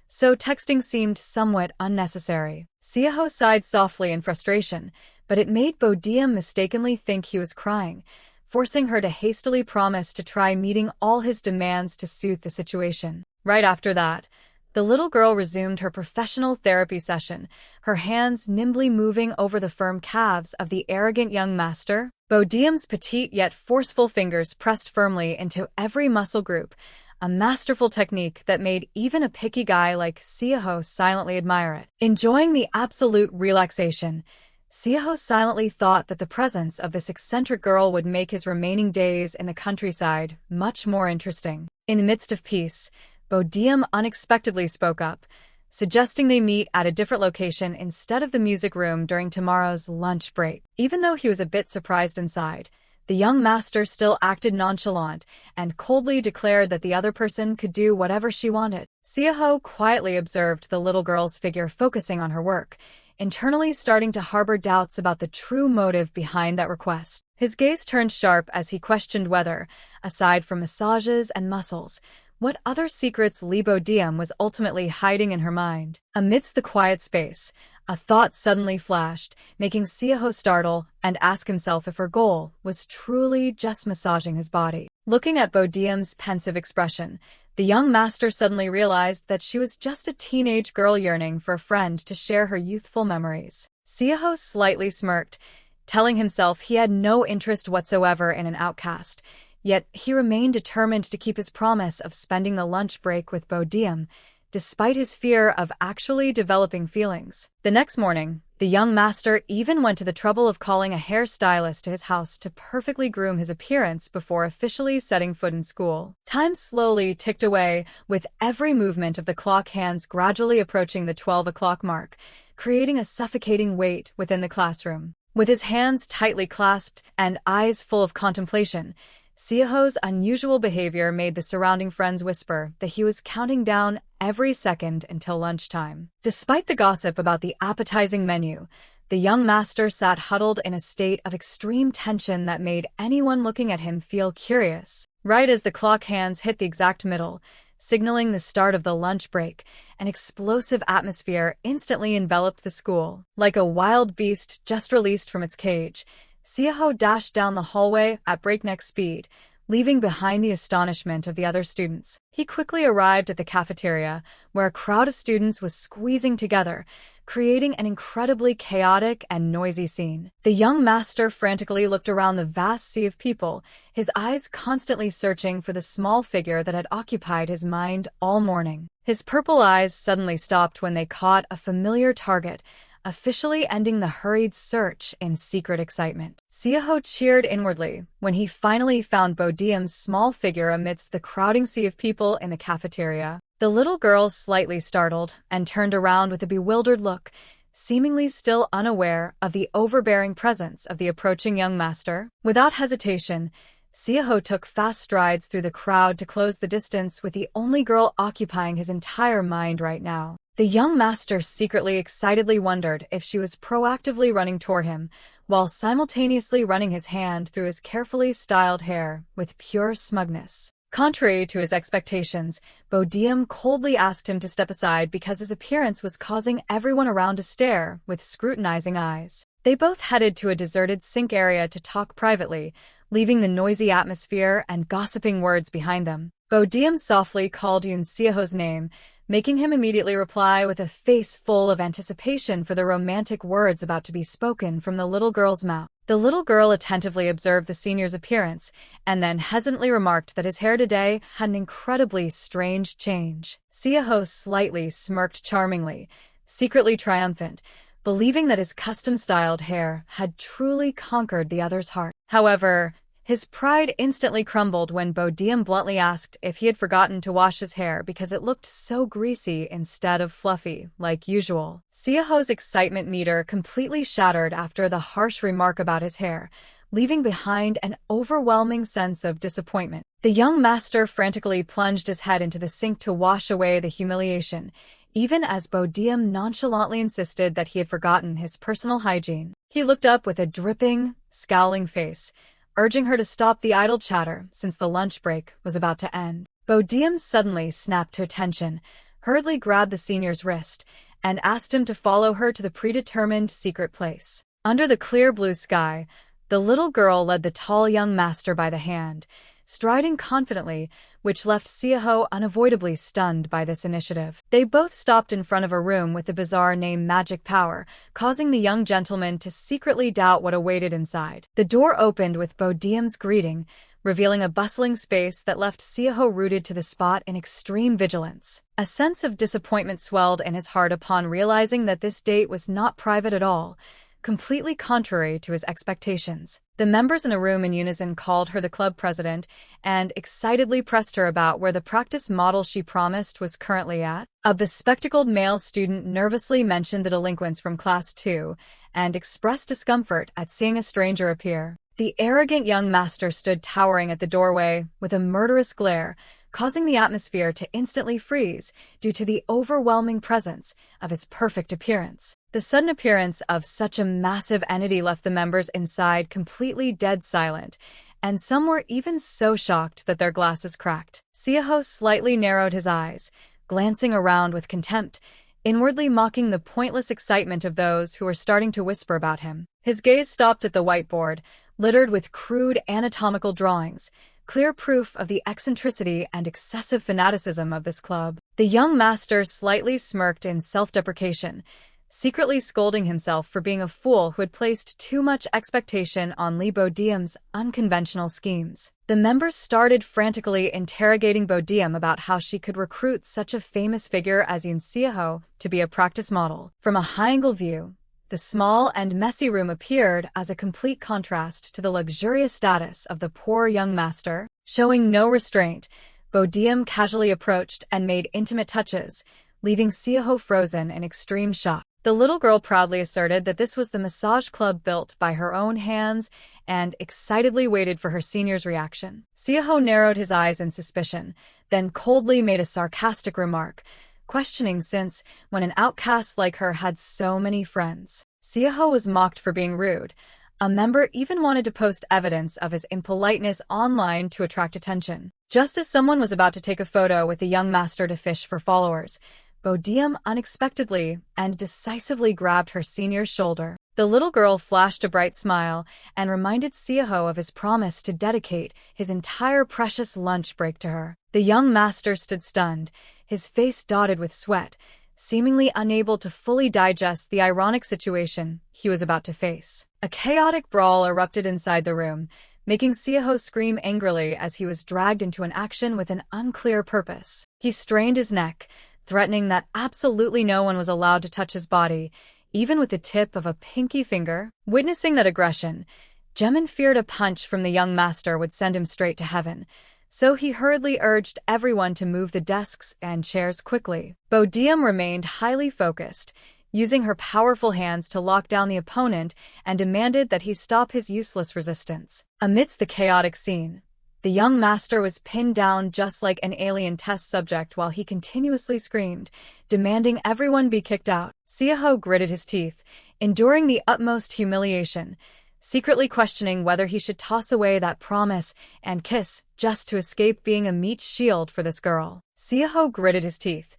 so texting seemed somewhat unnecessary. Seoho sighed softly in frustration, but it made Bodeum mistakenly think he was crying, forcing her to hastily promise to try meeting all his demands to suit the situation. Right after that, the little girl resumed her professional therapy session, her hands nimbly moving over the firm calves of the arrogant young master. Bodeum's petite yet forceful fingers pressed firmly into every muscle group, a masterful technique that made even a picky guy like Seoho silently admire it. Enjoying the absolute relaxation, Seoho silently thought that the presence of this eccentric girl would make his remaining days in the countryside much more interesting. In the midst of peace, Bodeum unexpectedly spoke up, suggesting they meet at a different location instead of the music room during tomorrow's lunch break. Even though he was a bit surprised inside, the young master still acted nonchalant and coldly declared that the other person could do whatever she wanted. Seoho quietly observed the little girl's figure focusing on her work, internally starting to harbor doubts about the true motive behind that request. His gaze turned sharp as he questioned whether, aside from massages and muscles, what other secrets Lee Bodeum was ultimately hiding in her mind. Amidst the quiet space, a thought suddenly flashed, making Seoho startle and ask himself if her goal was truly just massaging his body. Looking at Bodeum's pensive expression, the young master suddenly realized that she was just a teenage girl yearning for a friend to share her youthful memories. Seoho slightly smirked, telling himself he had no interest whatsoever in an outcast, yet he remained determined to keep his promise of spending the lunch break with Bodeum, despite his fear of actually developing feelings. The next morning, the young master even went to the trouble of calling a hairstylist to his house to perfectly groom his appearance before officially setting foot in school. Time slowly ticked away, with every movement of the clock hands gradually approaching the 12 o'clock mark, creating a suffocating weight within the classroom. With his hands tightly clasped and eyes full of contemplation, Seoho's unusual behavior made the surrounding friends whisper that he was counting down every second until lunchtime. Despite the gossip about the appetizing menu, the young master sat huddled in a state of extreme tension that made anyone looking at him feel curious. Right as the clock hands hit the exact middle, signaling the start of the lunch break, an explosive atmosphere instantly enveloped the school. Like a wild beast just released from its cage, Seoho dashed down the hallway at breakneck speed, leaving behind the astonishment of the other students. He quickly arrived at the cafeteria, where a crowd of students was squeezing together, creating an incredibly chaotic and noisy scene. The young master frantically looked around the vast sea of people, his eyes constantly searching for the small figure that had occupied his mind all morning. His purple eyes suddenly stopped when they caught a familiar target, officially ending the hurried search in secret excitement. Seoho cheered inwardly when he finally found Bodeum's small figure amidst the crowding sea of people in the cafeteria. The little girl slightly startled and turned around with a bewildered look, seemingly still unaware of the overbearing presence of the approaching young master. Without hesitation, Seoho took fast strides through the crowd to close the distance with the only girl occupying his entire mind right now. The young master secretly excitedly wondered if she was proactively running toward him, while simultaneously running his hand through his carefully styled hair with pure smugness. Contrary to his expectations, Bodeum coldly asked him to step aside because his appearance was causing everyone around to stare with scrutinizing eyes. They both headed to a deserted sink area to talk privately, leaving the noisy atmosphere and gossiping words behind them. Bodeum softly called Yoon Seoho's name, making him immediately reply with a face full of anticipation for the romantic words about to be spoken from the little girl's mouth. The little girl attentively observed the senior's appearance, and then hesitantly remarked that his hair today had an incredibly strange change. Seoho slightly smirked charmingly, secretly triumphant, believing that his custom-styled hair had truly conquered the other's heart. However, his pride instantly crumbled when Bodeum bluntly asked if he had forgotten to wash his hair because it looked so greasy instead of fluffy, like usual. Seoho's excitement meter completely shattered after the harsh remark about his hair, leaving behind an overwhelming sense of disappointment. The young master frantically plunged his head into the sink to wash away the humiliation, even as Bodeum nonchalantly insisted that he had forgotten his personal hygiene. He looked up with a dripping, scowling face, urging her to stop the idle chatter since the lunch break was about to end. Bodeum suddenly snapped to attention, hurriedly grabbed the senior's wrist, and asked him to follow her to the predetermined secret place. Under the clear blue sky, the little girl led the tall young master by the hand, striding confidently, which left Seoho unavoidably stunned by this initiative. They both stopped in front of a room with the bizarre name Magic Power, causing the young gentleman to secretly doubt what awaited inside. The door opened with Bodeum's greeting, revealing a bustling space that left Seoho rooted to the spot in extreme vigilance. A sense of disappointment swelled in his heart upon realizing that this date was not private at all, completely contrary to his expectations. The members in the room in unison called her the club president and excitedly pressed her about where the practice model she promised was currently at. A bespectacled male student nervously mentioned the delinquents from class 2 and expressed discomfort at seeing a stranger appear. The arrogant young master stood towering at the doorway with a murderous glare, causing the atmosphere to instantly freeze due to the overwhelming presence of his perfect appearance. The sudden appearance of such a massive entity left the members inside completely dead silent, and some were even so shocked that their glasses cracked. Seoho slightly narrowed his eyes, glancing around with contempt, inwardly mocking the pointless excitement of those who were starting to whisper about him. His gaze stopped at the whiteboard, littered with crude anatomical drawings, clear proof of the eccentricity and excessive fanaticism of this club. The young master slightly smirked in self-deprecation, secretly scolding himself for being a fool who had placed too much expectation on Lee Bodeum's unconventional schemes. The members started frantically interrogating Bodeum about how she could recruit such a famous figure as Yoon Seoho to be a practice model. From a high-angle view, the small and messy room appeared as a complete contrast to the luxurious status of the poor young master. Showing no restraint, Bodeum casually approached and made intimate touches, leaving Seoho frozen in extreme shock. The little girl proudly asserted that this was the massage club built by her own hands and excitedly waited for her senior's reaction. Seoho narrowed his eyes in suspicion, then coldly made a sarcastic remark, questioning since when an outcast like her had so many friends. Seoho was mocked for being rude. A member even wanted to post evidence of his impoliteness online to attract attention. Just as someone was about to take a photo with the young master to fish for followers, Bodeum unexpectedly and decisively grabbed her senior's shoulder. The little girl flashed a bright smile and reminded Seoho of his promise to dedicate his entire precious lunch break to her. The young master stood stunned, his face dotted with sweat, seemingly unable to fully digest the ironic situation he was about to face. A chaotic brawl erupted inside the room, making Seoho scream angrily as he was dragged into an action with an unclear purpose. He strained his neck, threatening that absolutely no one was allowed to touch his body, even with the tip of a pinky finger. Witnessing that aggression, Jaemin feared a punch from the young master would send him straight to heaven, so he hurriedly urged everyone to move the desks and chairs quickly. Bodeum remained highly focused, using her powerful hands to lock down the opponent and demanded that he stop his useless resistance. Amidst the chaotic scene, the young master was pinned down just like an alien test subject while he continuously screamed, demanding everyone be kicked out. Seoho gritted his teeth, enduring the utmost humiliation, secretly questioning whether he should toss away that promise and kiss just to escape being a meat shield for this girl. Seoho gritted his teeth,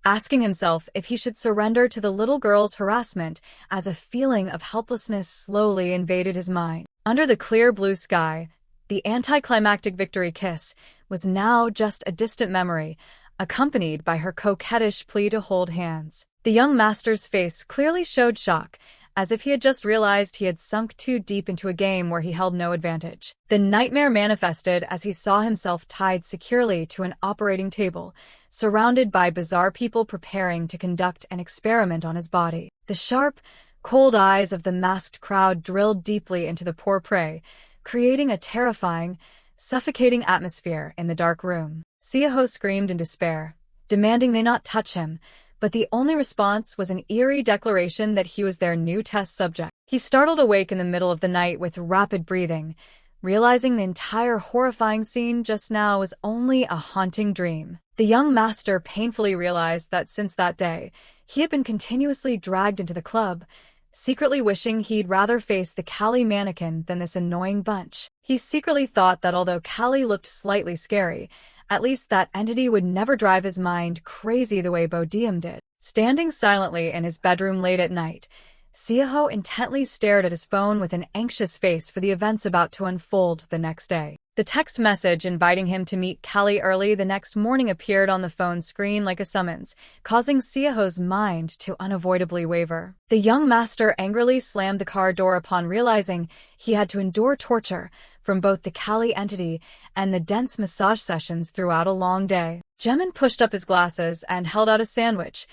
asking himself if he should surrender to the little girl's harassment as a feeling of helplessness slowly invaded his mind. Under the clear blue sky, the anticlimactic victory kiss was now just a distant memory, accompanied by her coquettish plea to hold hands. The young master's face clearly showed shock, as if he had just realized he had sunk too deep into a game where he held no advantage. The nightmare manifested as he saw himself tied securely to an operating table, surrounded by bizarre people preparing to conduct an experiment on his body. The sharp, cold eyes of the masked crowd drilled deeply into the poor prey, creating a terrifying, suffocating atmosphere in the dark room. Seoho screamed in despair, demanding they not touch him, but the only response was an eerie declaration that he was their new test subject. He startled awake in the middle of the night with rapid breathing, realizing the entire horrifying scene just now was only a haunting dream. The young master painfully realized that since that day, he had been continuously dragged into the club, secretly wishing he'd rather face the Callie mannequin than this annoying bunch. He secretly thought that although Callie looked slightly scary, at least that entity would never drive his mind crazy the way Bodeum did. Standing silently in his bedroom late at night, Seoho intently stared at his phone with an anxious face for the events about to unfold the next day. The text message inviting him to meet Callie early the next morning appeared on the phone screen like a summons, causing Seoho's mind to unavoidably waver. The young master angrily slammed the car door upon realizing he had to endure torture from both the Callie entity and the dense massage sessions throughout a long day. Jaemin pushed up his glasses and held out a sandwich,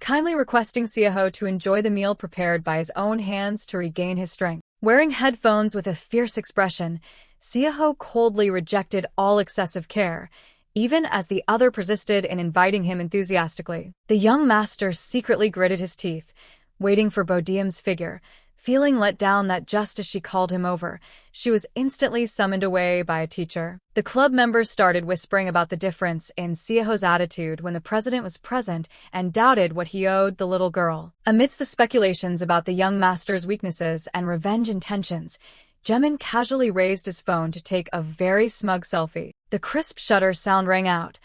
kindly requesting Seoho to enjoy the meal prepared by his own hands to regain his strength. Wearing headphones with a fierce expression, Seoho coldly rejected all excessive care, even as the other persisted in inviting him enthusiastically. The young master secretly gritted his teeth, waiting for Bodeum's figure, feeling let down that just as she called him over, she was instantly summoned away by a teacher. The club members started whispering about the difference in Seoho's attitude when the president was present and doubted what he owed the little girl. Amidst the speculations about the young master's weaknesses and revenge intentions, Jaemin casually raised his phone to take a very smug selfie. The crisp shutter sound rang out,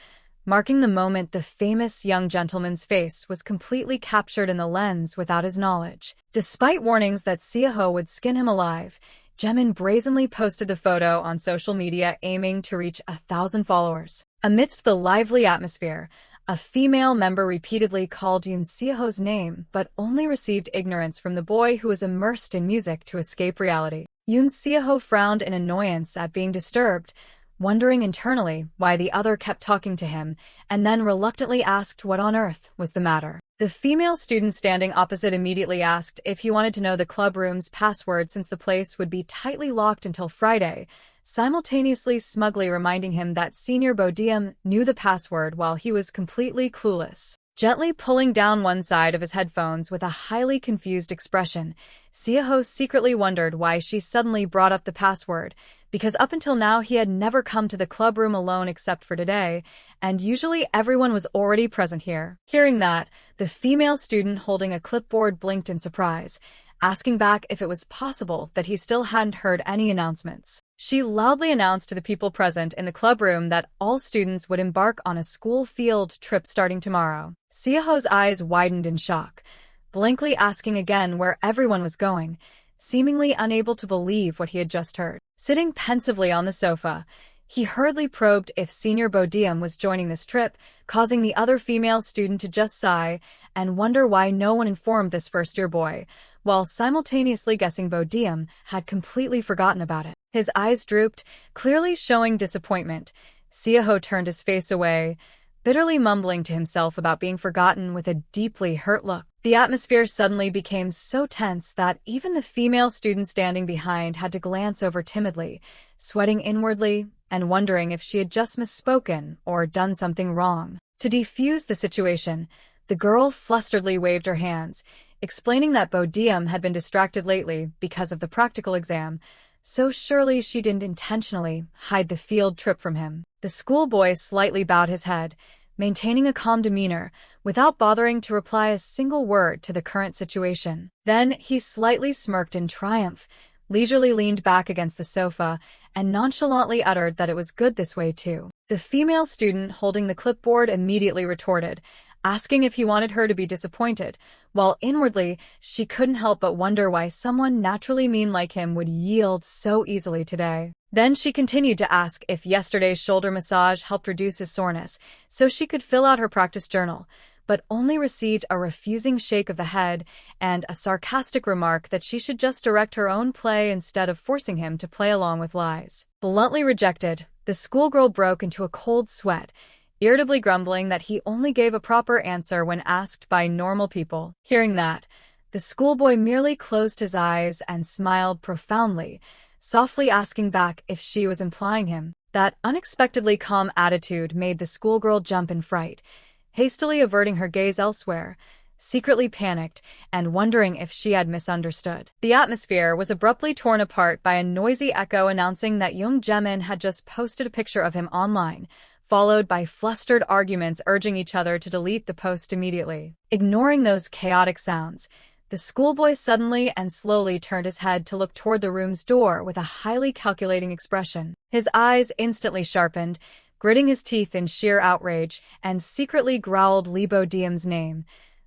marking the moment the famous young gentleman's face was completely captured in the lens without his knowledge. Despite warnings that Seoho would skin him alive, Jaemin brazenly posted the photo on social media aiming to reach 1,000 followers. Amidst the lively atmosphere, a female member repeatedly called Yoon Seoho's name but only received ignorance from the boy who was immersed in music to escape reality. Yoon Seoho frowned in annoyance at being disturbed, wondering internally why the other kept talking to him, and then reluctantly asked what on earth was the matter. The female student standing opposite immediately asked if he wanted to know the club room's password since the place would be tightly locked until Friday, simultaneously smugly reminding him that Senior Bodeum knew the password while he was completely clueless. Gently pulling down one side of his headphones with a highly confused expression, Seoho secretly wondered why she suddenly brought up the password, because up until now he had never come to the club room alone except for today, and usually everyone was already present here. Hearing that, the female student holding a clipboard blinked in surprise, asking back if it was possible that he still hadn't heard any announcements. She loudly announced to the people present in the club room that all students would embark on a school field trip starting tomorrow. Seoho's eyes widened in shock, blankly asking again where everyone was going, seemingly unable to believe what he had just heard. Sitting pensively on the sofa, he hurriedly probed if Senior Bodeum was joining this trip, causing the other female student to just sigh and wonder why no one informed this first-year boy, while simultaneously guessing Bodeum had completely forgotten about it. His eyes drooped, clearly showing disappointment. Seoho turned his face away, bitterly mumbling to himself about being forgotten with a deeply hurt look. The atmosphere suddenly became so tense that even the female student standing behind had to glance over timidly, sweating inwardly and wondering if she had just misspoken or done something wrong. To defuse the situation, the girl flusteredly waved her hands, explaining that Bodeum had been distracted lately because of the practical exam, so surely she didn't intentionally hide the field trip from him. The schoolboy slightly bowed his head, maintaining a calm demeanor, without bothering to reply a single word to the current situation. Then he slightly smirked in triumph, leisurely leaned back against the sofa, and nonchalantly uttered that it was good this way too. The female student holding the clipboard immediately retorted, asking if he wanted her to be disappointed, while inwardly she couldn't help but wonder why someone naturally mean like him would yield so easily today. Then she continued to ask if yesterday's shoulder massage helped reduce his soreness, so she could fill out her practice journal, but only received a refusing shake of the head and a sarcastic remark that she should just direct her own play instead of forcing him to play along with lies. Bluntly rejected, the schoolgirl broke into a cold sweat, irritably grumbling that he only gave a proper answer when asked by normal people. Hearing that, the schoolboy merely closed his eyes and smiled profoundly, softly asking back if she was implying him. That unexpectedly calm attitude made the schoolgirl jump in fright, hastily averting her gaze elsewhere, secretly panicked and wondering if she had misunderstood. The atmosphere was abruptly torn apart by a noisy echo announcing that Yoon Jaemin had just posted a picture of him online, followed by flustered arguments urging each other to delete the post immediately. Ignoring those chaotic sounds, the schoolboy suddenly and slowly turned his head to look toward the room's door with a highly calculating expression. His eyes instantly sharpened, gritting his teeth in sheer outrage, and secretly growled Lee Bodeum's name,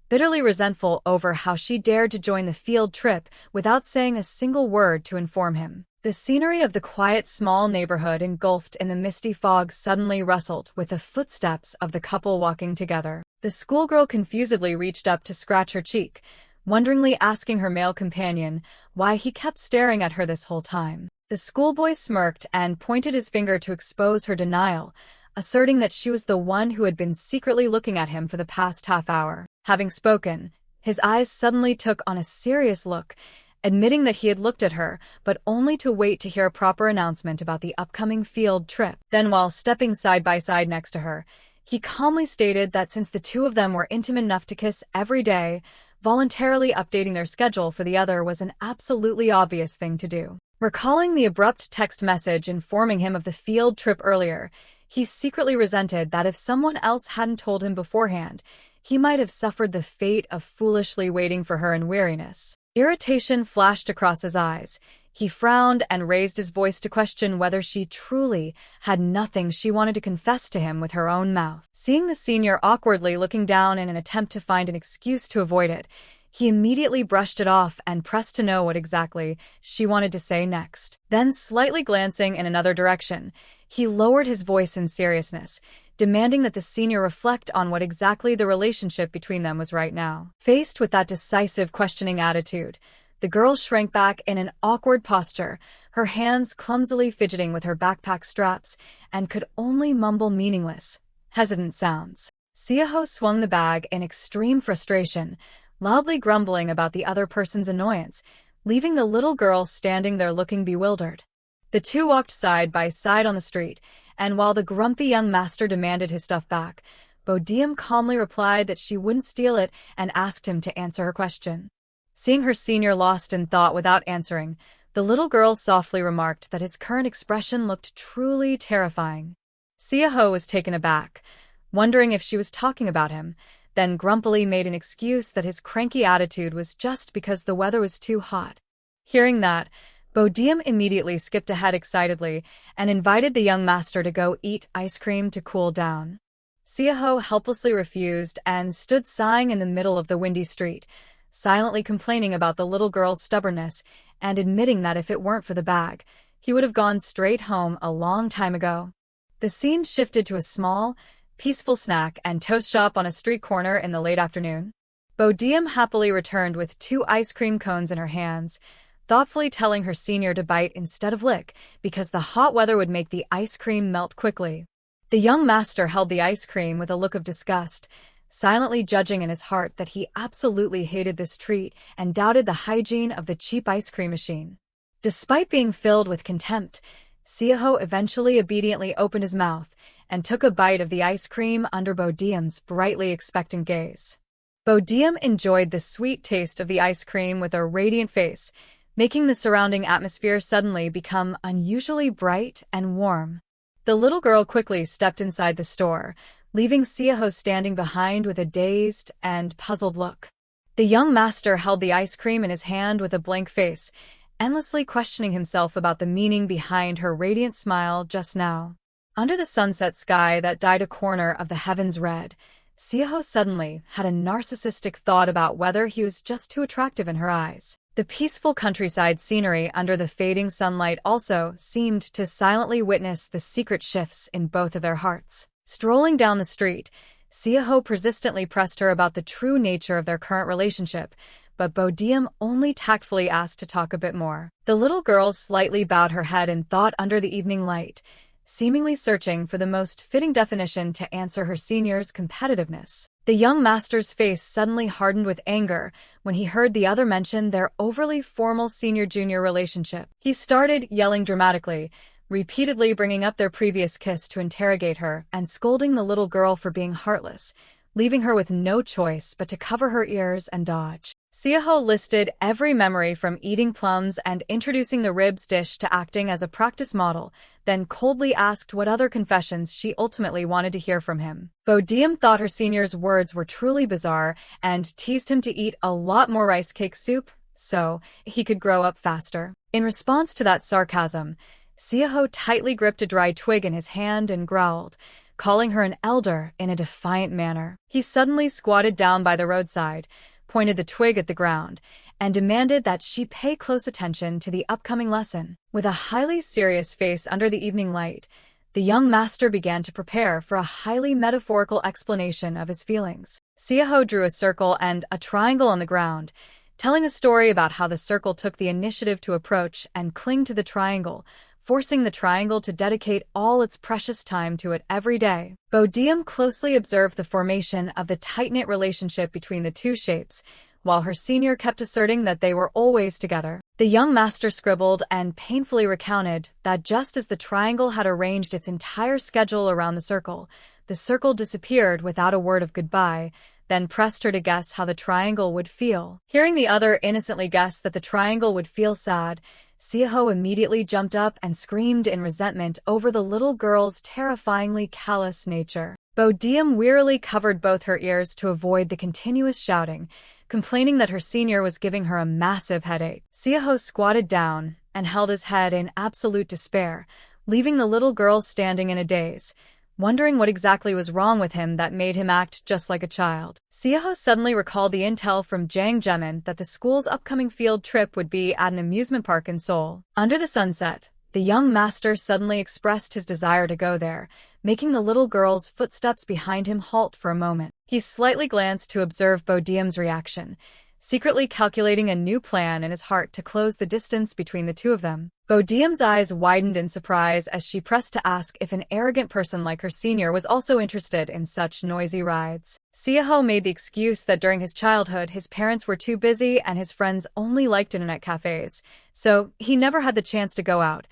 bitterly resentful over how she dared to join the field trip without saying a single word to inform him. The scenery of the quiet small neighborhood engulfed in the misty fog suddenly rustled with the footsteps of the couple walking together. The schoolgirl confusedly reached up to scratch her cheek, wonderingly asking her male companion why he kept staring at her this whole time. The schoolboy smirked and pointed his finger to expose her denial, asserting that she was the one who had been secretly looking at him for the past half hour. Having spoken, his eyes suddenly took on a serious look, admitting that he had looked at her, but only to wait to hear a proper announcement about the upcoming field trip. Then, while stepping side by side next to her, he calmly stated that since the two of them were intimate enough to kiss every day, voluntarily updating their schedule for the other was an absolutely obvious thing to do. Recalling the abrupt text message informing him of the field trip earlier, he secretly resented that if someone else hadn't told him beforehand, he might have suffered the fate of foolishly waiting for her in weariness. Irritation flashed across his eyes. He frowned and raised his voice to question whether she truly had nothing she wanted to confess to him with her own mouth. Seeing the senior awkwardly looking down in an attempt to find an excuse to avoid it, he immediately brushed it off and pressed to know what exactly she wanted to say next. Then, slightly glancing in another direction, he lowered his voice in seriousness, demanding that the senior reflect on what exactly the relationship between them was right now. Faced with that decisive, questioning attitude, the girl shrank back in an awkward posture, her hands clumsily fidgeting with her backpack straps, and could only mumble meaningless, hesitant sounds. Seoho swung the bag in extreme frustration, loudly grumbling about the other person's annoyance, leaving the little girl standing there looking bewildered. The two walked side by side on the street, and while the grumpy young master demanded his stuff back, Bodeum calmly replied that she wouldn't steal it and asked him to answer her question. Seeing her senior lost in thought without answering, the little girl softly remarked that his current expression looked truly terrifying. Seoho was taken aback, wondering if she was talking about him, then grumpily made an excuse that his cranky attitude was just because the weather was too hot. Hearing that, Bodeum immediately skipped ahead excitedly and invited the young master to go eat ice cream to cool down. Seoho helplessly refused and stood sighing in the middle of the windy street, silently complaining about the little girl's stubbornness and admitting that if it weren't for the bag, he would have gone straight home a long time ago. The scene shifted to a small, peaceful snack and toast shop on a street corner in the late afternoon. Bodeum happily returned with 2 ice cream cones in her hands, thoughtfully telling her senior to bite instead of lick because the hot weather would make the ice cream melt quickly. The young master held the ice cream with a look of disgust, silently judging in his heart that he absolutely hated this treat and doubted the hygiene of the cheap ice cream machine. Despite being filled with contempt, Seoho eventually obediently opened his mouth and took a bite of the ice cream under Bodeum's brightly expectant gaze. Bodeum enjoyed the sweet taste of the ice cream with a radiant face, making the surrounding atmosphere suddenly become unusually bright and warm. The little girl quickly stepped inside the store, leaving Seoho standing behind with a dazed and puzzled look. The young master held the ice cream in his hand with a blank face, endlessly questioning himself about the meaning behind her radiant smile just now. Under the sunset sky that dyed a corner of the heavens red, Seoho suddenly had a narcissistic thought about whether he was just too attractive in her eyes. The peaceful countryside scenery under the fading sunlight also seemed to silently witness the secret shifts in both of their hearts. Strolling down the street, Seoho persistently pressed her about the true nature of their current relationship, but Bodeum only tactfully asked to talk a bit more. The little girl slightly bowed her head in thought under the evening light, seemingly searching for the most fitting definition to answer her senior's competitiveness. The young master's face suddenly hardened with anger when he heard the other mention their overly formal senior-junior relationship. He started yelling dramatically, repeatedly bringing up their previous kiss to interrogate her and scolding the little girl for being heartless, leaving her with no choice but to cover her ears and dodge. Seoho listed every memory from eating plums and introducing the ribs dish to acting as a practice model, then coldly asked what other confessions she ultimately wanted to hear from him. Bodeum thought her senior's words were truly bizarre and teased him to eat a lot more rice cake soup so he could grow up faster. In response to that sarcasm, Seoho tightly gripped a dry twig in his hand and growled, calling her an elder in a defiant manner. He suddenly squatted down by the roadside, pointed the twig at the ground, and demanded that she pay close attention to the upcoming lesson. With a highly serious face under the evening light, the young master began to prepare for a highly metaphorical explanation of his feelings. Seoho drew a circle and a triangle on the ground, telling a story about how the circle took the initiative to approach and cling to the triangle, forcing the triangle to dedicate all its precious time to it every day. Bodeum closely observed the formation of the tight-knit relationship between the two shapes, while her senior kept asserting that they were always together. The young master scribbled and painfully recounted that just as the triangle had arranged its entire schedule around the circle disappeared without a word of goodbye, then pressed her to guess how the triangle would feel. Hearing the other innocently guess that the triangle would feel sad, Seoho immediately jumped up and screamed in resentment over the little girl's terrifyingly callous nature. Bodeum wearily covered both her ears to avoid the continuous shouting, complaining that her senior was giving her a massive headache. Seoho squatted down and held his head in absolute despair, leaving the little girl standing in a daze, wondering what exactly was wrong with him that made him act just like a child. Seoho suddenly recalled the intel from Jang Jaemin that the school's upcoming field trip would be at an amusement park in Seoul. Under the sunset, the young master suddenly expressed his desire to go there, making the little girl's footsteps behind him halt for a moment. He slightly glanced to observe Bodeum's reaction, secretly calculating a new plan in his heart to close the distance between the two of them. Bodeum's eyes widened in surprise as she pressed to ask if an arrogant person like her senior was also interested in such noisy rides. Seoho made the excuse that during his childhood his parents were too busy and his friends only liked internet cafes, so he never had the chance to go out,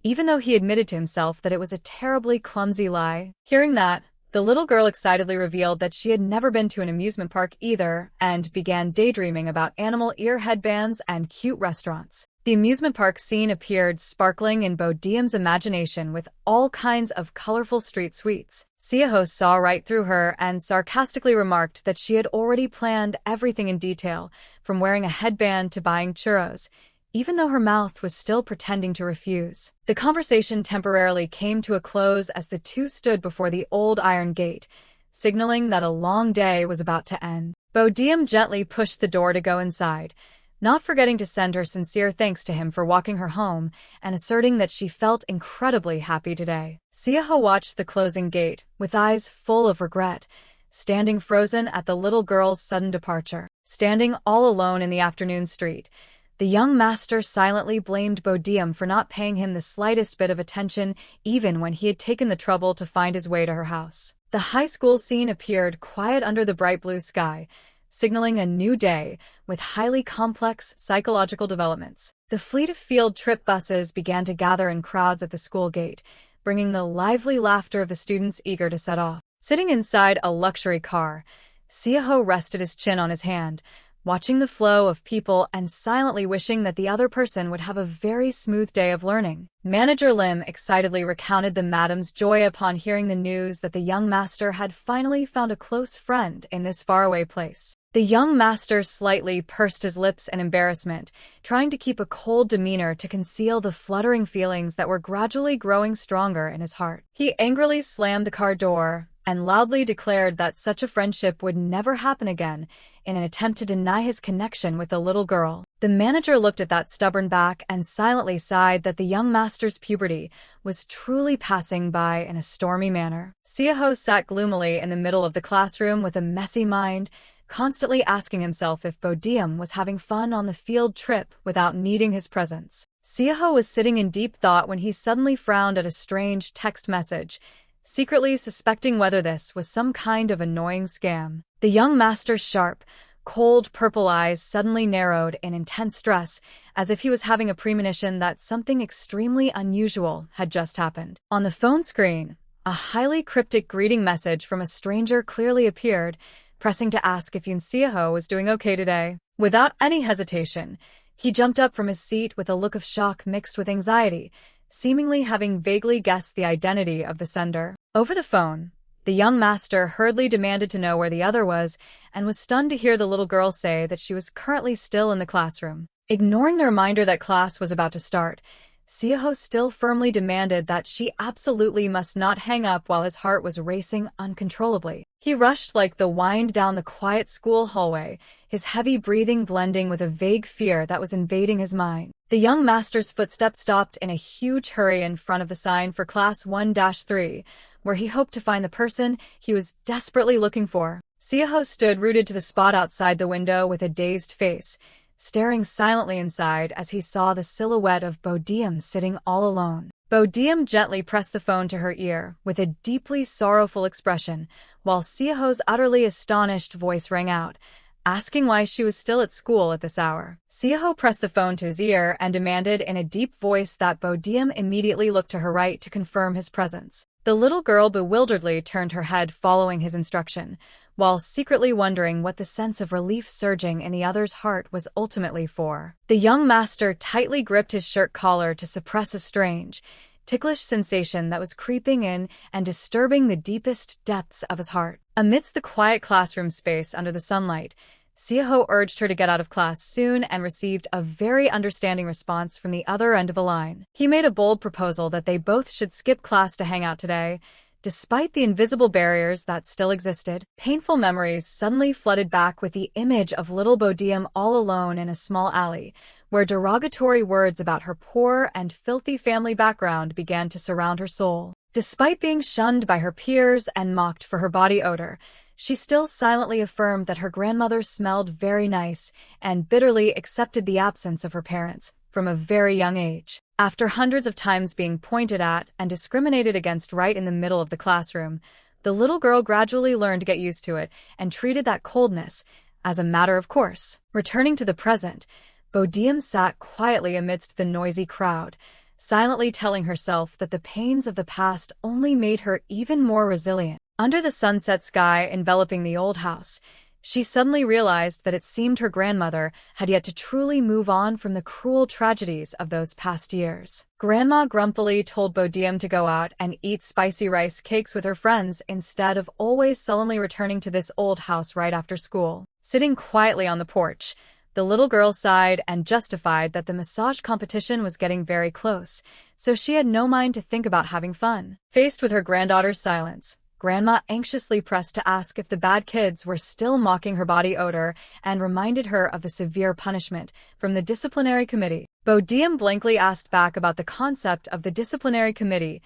even though he admitted to himself that it was a terribly clumsy lie. Hearing that, the little girl excitedly revealed that she had never been to an amusement park either and began daydreaming about animal ear headbands and cute restaurants. The amusement park scene appeared sparkling in Bodeum's imagination with all kinds of colorful street sweets. Seoho saw right through her and sarcastically remarked that she had already planned everything in detail, from wearing a headband to buying churros, even though her mouth was still pretending to refuse. The conversation temporarily came to a close as the two stood before the old iron gate, signaling that a long day was about to end. Bodeum gently pushed the door to go inside, not forgetting to send her sincere thanks to him for walking her home and asserting that she felt incredibly happy today. Seoho watched the closing gate, with eyes full of regret, standing frozen at the little girl's sudden departure. Standing all alone in the afternoon street, the young master silently blamed Bodeum for not paying him the slightest bit of attention even when he had taken the trouble to find his way to her house. The high school scene appeared quiet under the bright blue sky, signaling a new day with highly complex psychological developments. The fleet of field trip buses began to gather in crowds at the school gate, bringing the lively laughter of the students eager to set off. Sitting inside a luxury car, Seoho rested his chin on his hand, watching the flow of people and silently wishing that the other person would have a very smooth day of learning. Manager Lim excitedly recounted the madam's joy upon hearing the news that the young master had finally found a close friend in this faraway place. The young master slightly pursed his lips in embarrassment, trying to keep a cold demeanor to conceal the fluttering feelings that were gradually growing stronger in his heart. He angrily slammed the car door and loudly declared that such a friendship would never happen again, in an attempt to deny his connection with the little girl. The manager looked at that stubborn back and silently sighed that the young master's puberty was truly passing by in a stormy manner. Seoho sat gloomily in the middle of the classroom with a messy mind, constantly asking himself if Bodeum was having fun on the field trip without needing his presence. Seoho was sitting in deep thought when he suddenly frowned at a strange text message, secretly suspecting whether this was some kind of annoying scam. The young master's sharp, cold purple eyes suddenly narrowed in intense stress, as if he was having a premonition that something extremely unusual had just happened. On the phone screen, a highly cryptic greeting message from a stranger clearly appeared, pressing to ask if Yoon Seoho was doing okay today. Without any hesitation, he jumped up from his seat with a look of shock mixed with anxiety, seemingly having vaguely guessed the identity of the sender. Over the phone, the young master hurriedly demanded to know where the other was and was stunned to hear the little girl say that she was currently still in the classroom. Ignoring the reminder that class was about to start, Seoho still firmly demanded that she absolutely must not hang up while his heart was racing uncontrollably. He rushed like the wind down the quiet school hallway, his heavy breathing blending with a vague fear that was invading his mind. The young master's footsteps stopped in a huge hurry in front of the sign for Class 1-3, where he hoped to find the person he was desperately looking for. Seoho stood rooted to the spot outside the window with a dazed face, staring silently inside as he saw the silhouette of Bodeum sitting all alone. Bodeum gently pressed the phone to her ear with a deeply sorrowful expression, while Seoho's utterly astonished voice rang out, asking why she was still at school at this hour. Seoho pressed the phone to his ear and demanded in a deep voice that Bodeum immediately look to her right to confirm his presence. The little girl bewilderedly turned her head following his instruction, while secretly wondering what the sense of relief surging in the other's heart was ultimately for. The young master tightly gripped his shirt collar to suppress a strange, ticklish sensation that was creeping in and disturbing the deepest depths of his heart. Amidst the quiet classroom space under the sunlight, Seoho urged her to get out of class soon and received a very understanding response from the other end of the line. He made a bold proposal that they both should skip class to hang out today, despite the invisible barriers that still existed. Painful memories suddenly flooded back with the image of little Bodeum all alone in a small alley, where derogatory words about her poor and filthy family background began to surround her soul. Despite being shunned by her peers and mocked for her body odor, she still silently affirmed that her grandmother smelled very nice and bitterly accepted the absence of her parents from a very young age. After hundreds of times being pointed at and discriminated against right in the middle of the classroom, the little girl gradually learned to get used to it and treated that coldness as a matter of course. Returning to the present, Bodeum sat quietly amidst the noisy crowd, silently telling herself that the pains of the past only made her even more resilient. Under the sunset sky enveloping the old house, she suddenly realized that it seemed her grandmother had yet to truly move on from the cruel tragedies of those past years. Grandma grumpily told Bodeum to go out and eat spicy rice cakes with her friends instead of always sullenly returning to this old house right after school. Sitting quietly on the porch, the little girl sighed and justified that the massage competition was getting very close, so she had no mind to think about having fun. Faced with her granddaughter's silence, Grandma anxiously pressed to ask if the bad kids were still mocking her body odor and reminded her of the severe punishment from the disciplinary committee. Bodeum blankly asked back about the concept of the disciplinary committee,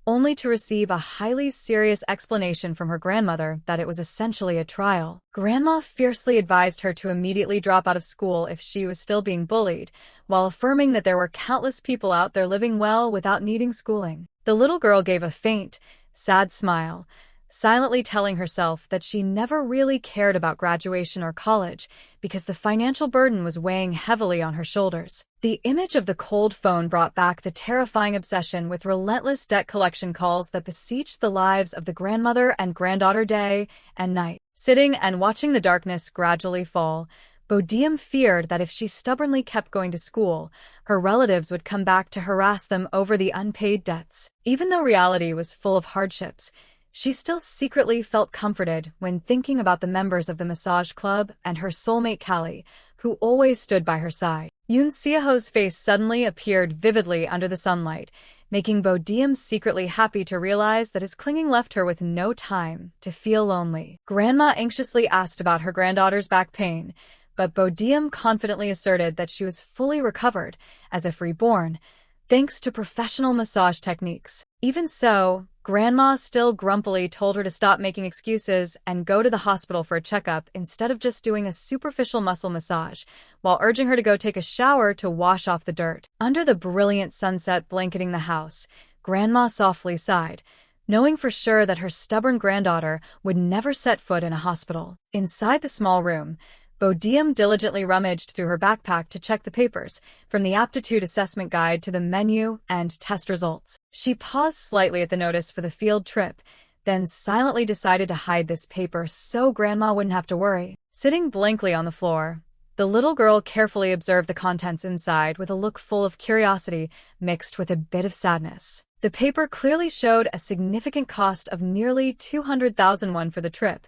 only to receive a highly serious explanation from her grandmother that it was essentially a trial. Grandma fiercely advised her to immediately drop out of school if she was still being bullied, while affirming that there were countless people out there living well without needing schooling. The little girl gave a faint, sad smile, silently telling herself that she never really cared about graduation or college because the financial burden was weighing heavily on her shoulders. The image of the cold phone brought back the terrifying obsession with relentless debt collection calls that besieged the lives of the grandmother and granddaughter day and night. Sitting and watching the darkness gradually fall, Bodeum feared that if she stubbornly kept going to school, her relatives would come back to harass them over the unpaid debts. Even though reality was full of hardships, she still secretly felt comforted when thinking about the members of the massage club and her soulmate Callie, who always stood by her side. Yoon Seoho's face suddenly appeared vividly under the sunlight, making Bodeum secretly happy to realize that his clinging left her with no time to feel lonely. Grandma anxiously asked about her granddaughter's back pain, but Bodeum confidently asserted that she was fully recovered, as if reborn, thanks to professional massage techniques. Even so, Grandma still grumpily told her to stop making excuses and go to the hospital for a checkup instead of just doing a superficial muscle massage, while urging her to go take a shower to wash off the dirt. Under the brilliant sunset blanketing the house, Grandma softly sighed, knowing for sure that her stubborn granddaughter would never set foot in a hospital. Inside the small room, Bodeum diligently rummaged through her backpack to check the papers, from the aptitude assessment guide to the menu and test results. She paused slightly at the notice for the field trip, then silently decided to hide this paper so Grandma wouldn't have to worry. Sitting blankly on the floor, the little girl carefully observed the contents inside with a look full of curiosity mixed with a bit of sadness. The paper clearly showed a significant cost of nearly 200,000 won for the trip,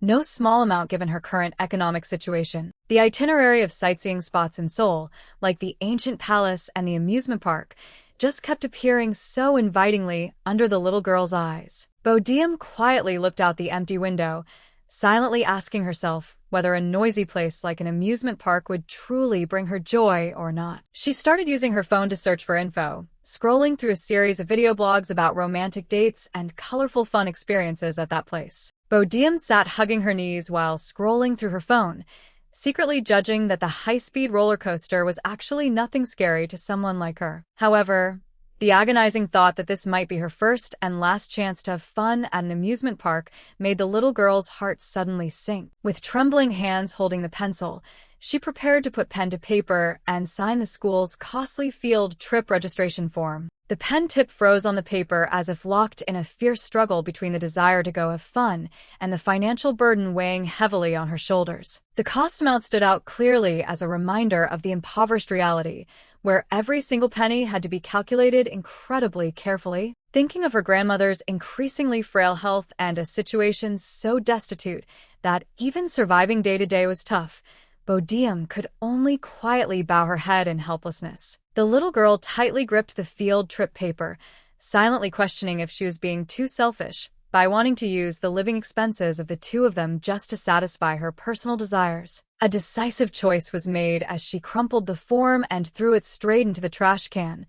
no small amount given her current economic situation. The itinerary of sightseeing spots in Seoul, like the ancient palace and the amusement park, just kept appearing so invitingly under the little girl's eyes. Bodeum quietly looked out the empty window, silently asking herself whether a noisy place like an amusement park would truly bring her joy or not. She started using her phone to search for info, scrolling through a series of video blogs about romantic dates and colorful fun experiences at that place. Bodeum sat hugging her knees while scrolling through her phone, secretly judging that the high-speed roller coaster was actually nothing scary to someone like her. However, the agonizing thought that this might be her first and last chance to have fun at an amusement park made the little girl's heart suddenly sink. With trembling hands holding the pencil, she prepared to put pen to paper and sign the school's costly field trip registration form. The pen tip froze on the paper as if locked in a fierce struggle between the desire to go have fun and the financial burden weighing heavily on her shoulders. The cost amount stood out clearly as a reminder of the impoverished reality, where every single penny had to be calculated incredibly carefully. Thinking of her grandmother's increasingly frail health and a situation so destitute that even surviving day-to-day was tough, Bodeum could only quietly bow her head in helplessness. The little girl tightly gripped the field trip paper, silently questioning if she was being too selfish by wanting to use the living expenses of the two of them just to satisfy her personal desires. A decisive choice was made as she crumpled the form and threw it straight into the trash can,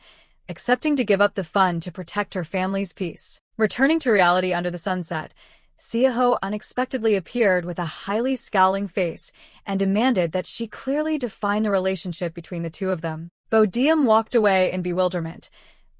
accepting to give up the fun to protect her family's peace. Returning to reality under the sunset, Seoho unexpectedly appeared with a highly scowling face and demanded that she clearly define the relationship between the two of them. Bodeum walked away in bewilderment,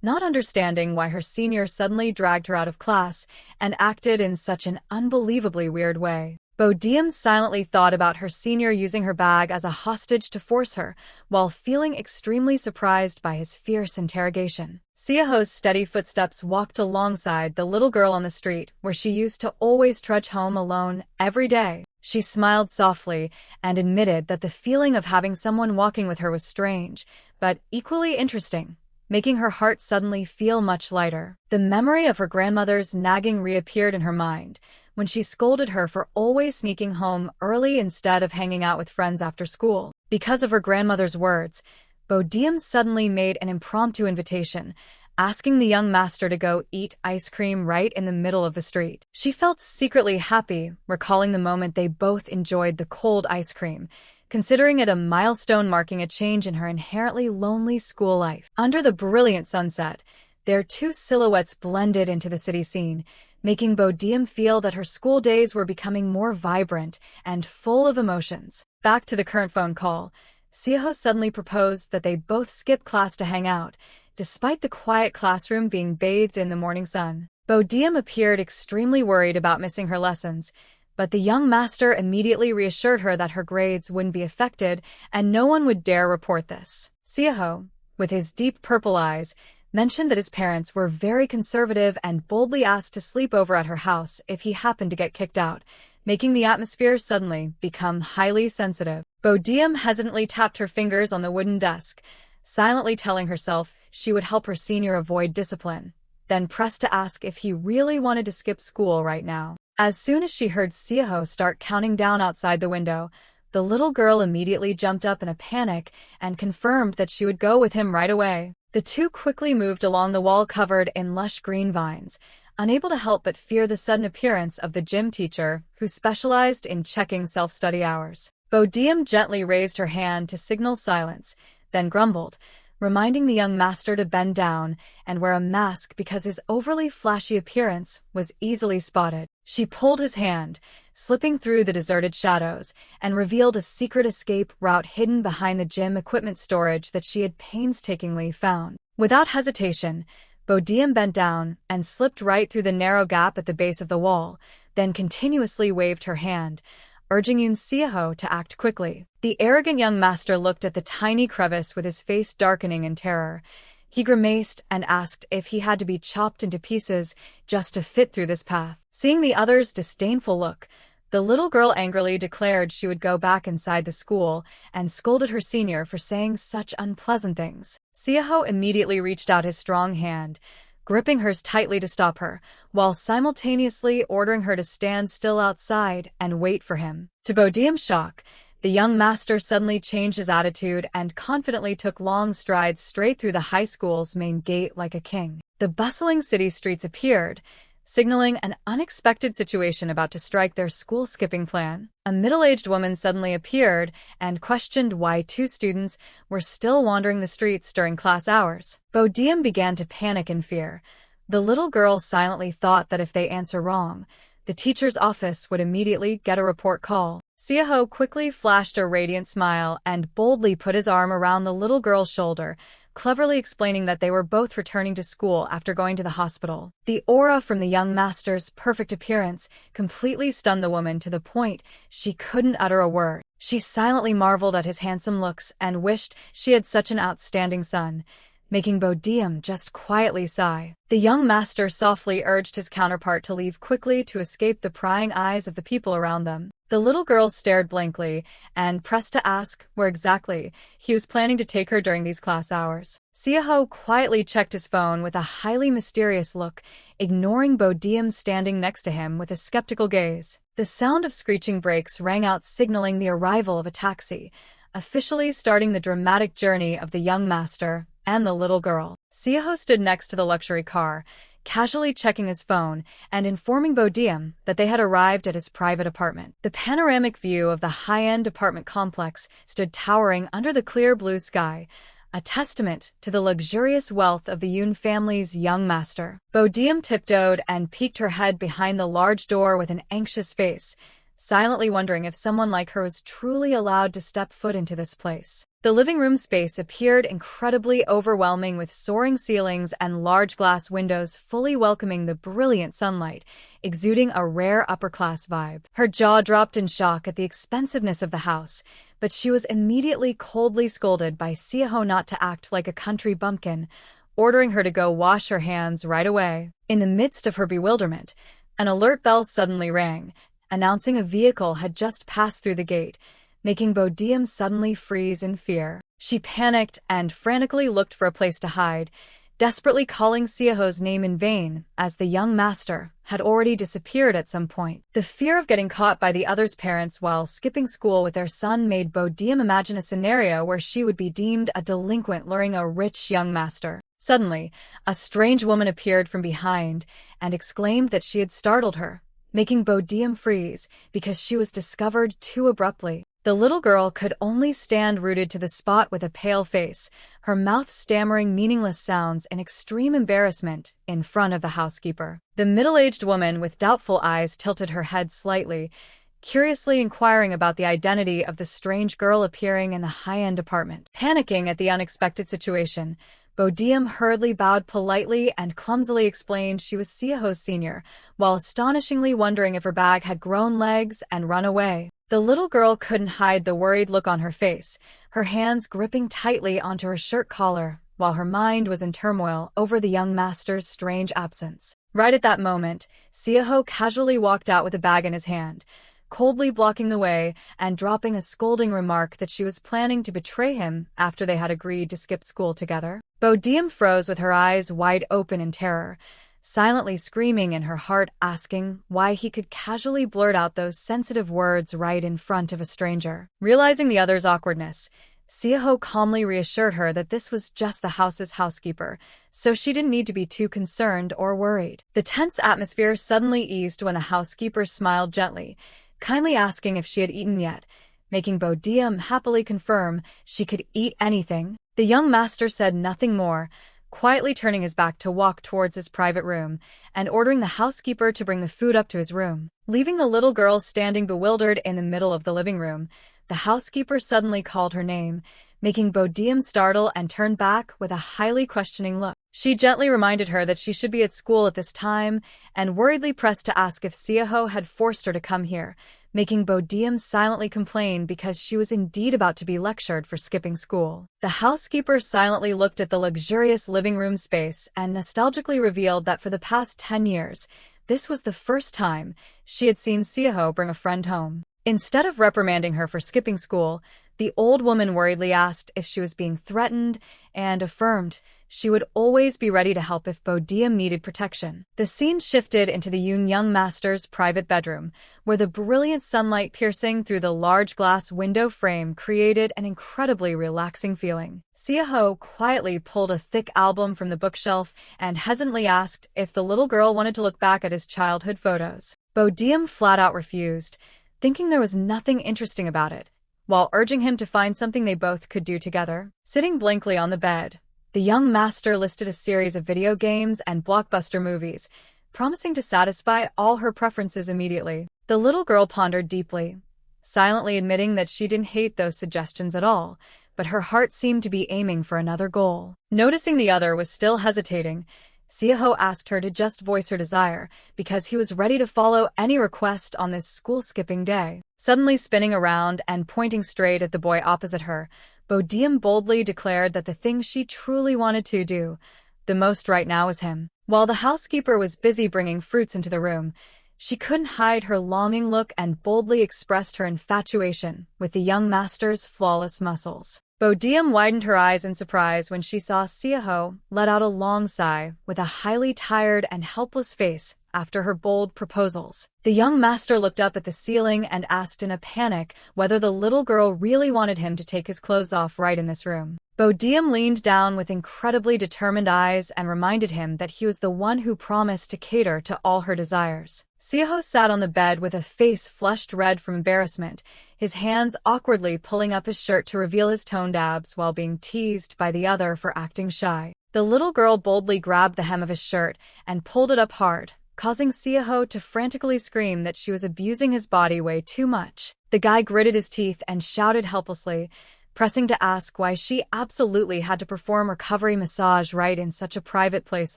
not understanding why her senior suddenly dragged her out of class and acted in such an unbelievably weird way. Bodeum silently thought about her senior using her bag as a hostage to force her, while feeling extremely surprised by his fierce interrogation. Seoho's steady footsteps walked alongside the little girl on the street where she used to always trudge home alone every day. She smiled softly and admitted that the feeling of having someone walking with her was strange, but equally interesting, making her heart suddenly feel much lighter. The memory of her grandmother's nagging reappeared in her mind, when she scolded her for always sneaking home early instead of hanging out with friends after school. Because of her grandmother's words, Bodeum suddenly made an impromptu invitation, asking the young master to go eat ice cream right in the middle of the street. She felt secretly happy, recalling the moment they both enjoyed the cold ice cream, considering it a milestone marking a change in her inherently lonely school life. Under the brilliant sunset, their two silhouettes blended into the city scene, making Bodeum feel that her school days were becoming more vibrant and full of emotions. Back to the current phone call, Seoho suddenly proposed that they both skip class to hang out, despite the quiet classroom being bathed in the morning sun. Bodeum appeared extremely worried about missing her lessons, but the young master immediately reassured her that her grades wouldn't be affected and no one would dare report this. Seoho, with his deep purple eyes, mentioned that his parents were very conservative and boldly asked to sleep over at her house if he happened to get kicked out, making the atmosphere suddenly become highly sensitive. Bodeum hesitantly tapped her fingers on the wooden desk, silently telling herself she would help her senior avoid discipline, then pressed to ask if he really wanted to skip school right now. As soon as she heard Seoho start counting down outside the window, the little girl immediately jumped up in a panic and confirmed that she would go with him right away. The two quickly moved along the wall covered in lush green vines, unable to help but fear the sudden appearance of the gym teacher, who specialized in checking self-study hours. Bodeum gently raised her hand to signal silence, then grumbled, reminding the young master to bend down and wear a mask because his overly flashy appearance was easily spotted. She pulled his hand, slipping through the deserted shadows, and revealed a secret escape route hidden behind the gym equipment storage that she had painstakingly found. Without hesitation, Bodeum bent down and slipped right through the narrow gap at the base of the wall, then continuously waved her hand, urging Yoon Seoho to act quickly. The arrogant young master looked at the tiny crevice with his face darkening in terror. He grimaced and asked if he had to be chopped into pieces just to fit through this path. Seeing the other's disdainful look, the little girl angrily declared she would go back inside the school and scolded her senior for saying such unpleasant things. Seoho immediately reached out his strong hand, gripping hers tightly to stop her, while simultaneously ordering her to stand still outside and wait for him. To Bodeum's shock, the young master suddenly changed his attitude and confidently took long strides straight through the high school's main gate like a king. The bustling city streets appeared, signaling an unexpected situation about to strike their school-skipping plan. A middle-aged woman suddenly appeared and questioned why two students were still wandering the streets during class hours. Bodeum began to panic in fear. The little girl silently thought that if they answer wrong, the teacher's office would immediately get a report call. Seoho quickly flashed a radiant smile and boldly put his arm around the little girl's shoulder, cleverly explaining that they were both returning to school after going to the hospital. The aura from the young master's perfect appearance completely stunned the woman to the point she couldn't utter a word. She silently marveled at his handsome looks and wished she had such an outstanding son, making Bodeum just quietly sigh. The young master softly urged his counterpart to leave quickly to escape the prying eyes of the people around them. The little girl stared blankly and pressed to ask where exactly he was planning to take her during these class hours. Seoho quietly checked his phone with a highly mysterious look, ignoring Bodeum standing next to him with a skeptical gaze. The sound of screeching brakes rang out, signaling the arrival of a taxi, officially starting the dramatic journey of the young master and the little girl. Seoho stood next to the luxury car, casually checking his phone and informing Bodeum that they had arrived at his private apartment. The panoramic view of the high-end apartment complex stood towering under the clear blue sky, a testament to the luxurious wealth of the Yoon family's young master. Bodeum tiptoed and peeked her head behind the large door with an anxious face, silently wondering if someone like her was truly allowed to step foot into this place. The living room space appeared incredibly overwhelming, with soaring ceilings and large glass windows fully welcoming the brilliant sunlight, exuding a rare upper-class vibe. Her jaw dropped in shock at the expensiveness of the house, but she was immediately coldly scolded by Seoho not to act like a country bumpkin, ordering her to go wash her hands right away. In the midst of her bewilderment, an alert bell suddenly rang, announcing a vehicle had just passed through the gate, making Bodeum suddenly freeze in fear. She panicked and frantically looked for a place to hide, desperately calling Seoho's name in vain, as the young master had already disappeared at some point. The fear of getting caught by the other's parents while skipping school with their son made Bodeum imagine a scenario where she would be deemed a delinquent luring a rich young master. Suddenly, a strange woman appeared from behind and exclaimed that she had startled her, making Bodeum freeze because she was discovered too abruptly. The little girl could only stand rooted to the spot with a pale face, her mouth stammering meaningless sounds in extreme embarrassment in front of the housekeeper. The middle-aged woman with doubtful eyes tilted her head slightly, curiously inquiring about the identity of the strange girl appearing in the high-end apartment. Panicking at the unexpected situation, Bodeum hurriedly bowed politely and clumsily explained she was Seoho Sr., while astonishingly wondering if her bag had grown legs and run away. The little girl couldn't hide the worried look on her face, her hands gripping tightly onto her shirt collar, while her mind was in turmoil over the young master's strange absence. Right at that moment, Seoho casually walked out with a bag in his hand, coldly blocking the way and dropping a scolding remark that she was planning to betray him after they had agreed to skip school together. Bodeum froze with her eyes wide open in terror, silently screaming in her heart, asking why he could casually blurt out those sensitive words right in front of a stranger. Realizing the other's awkwardness, Seoho calmly reassured her that this was just the house's housekeeper, so she didn't need to be too concerned or worried. The tense atmosphere suddenly eased when the housekeeper smiled gently, kindly asking if she had eaten yet, making Bodeum happily confirm she could eat anything. The young master said nothing more, quietly turning his back to walk towards his private room and ordering the housekeeper to bring the food up to his room. Leaving the little girl standing bewildered in the middle of the living room, the housekeeper suddenly called her name, making Bodeum startle and turn back with a highly questioning look. She gently reminded her that she should be at school at this time and worriedly pressed to ask if Seoho had forced her to come here, making Bodeum silently complain because she was indeed about to be lectured for skipping school. The housekeeper silently looked at the luxurious living room space and nostalgically revealed that for the past 10 years, this was the first time she had seen Seoho bring a friend home. Instead of reprimanding her for skipping school, the old woman worriedly asked if she was being threatened and affirmed she would always be ready to help if Bodeum needed protection. The scene shifted into the young master's private bedroom, where the brilliant sunlight piercing through the large glass window frame created an incredibly relaxing feeling. Seoho quietly pulled a thick album from the bookshelf and hesitantly asked if the little girl wanted to look back at his childhood photos. Bodeum flat out refused, thinking there was nothing interesting about it, while urging him to find something they both could do together. Sitting blankly on the bed, the young master listed a series of video games and blockbuster movies, promising to satisfy all her preferences immediately. The little girl pondered deeply, silently admitting that she didn't hate those suggestions at all, but her heart seemed to be aiming for another goal. Noticing the other was still hesitating, Seoho asked her to just voice her desire, because he was ready to follow any request on this school-skipping day. Suddenly spinning around and pointing straight at the boy opposite her, Bodeum boldly declared that the thing she truly wanted to do the most right now was him. While the housekeeper was busy bringing fruits into the room, she couldn't hide her longing look and boldly expressed her infatuation with the young master's flawless muscles. Bodeum widened her eyes in surprise when she saw Seoho let out a long sigh with a highly tired and helpless face after her bold proposals. The young master looked up at the ceiling and asked in a panic whether the little girl really wanted him to take his clothes off right in this room. Bodeum leaned down with incredibly determined eyes and reminded him that he was the one who promised to cater to all her desires. Seoho sat on the bed with a face flushed red from embarrassment, his hands awkwardly pulling up his shirt to reveal his toned abs while being teased by the other for acting shy. The little girl boldly grabbed the hem of his shirt and pulled it up hard, causing Seoho to frantically scream that she was abusing his body way too much. The guy gritted his teeth and shouted helplessly, pressing to ask why she absolutely had to perform recovery massage right in such a private place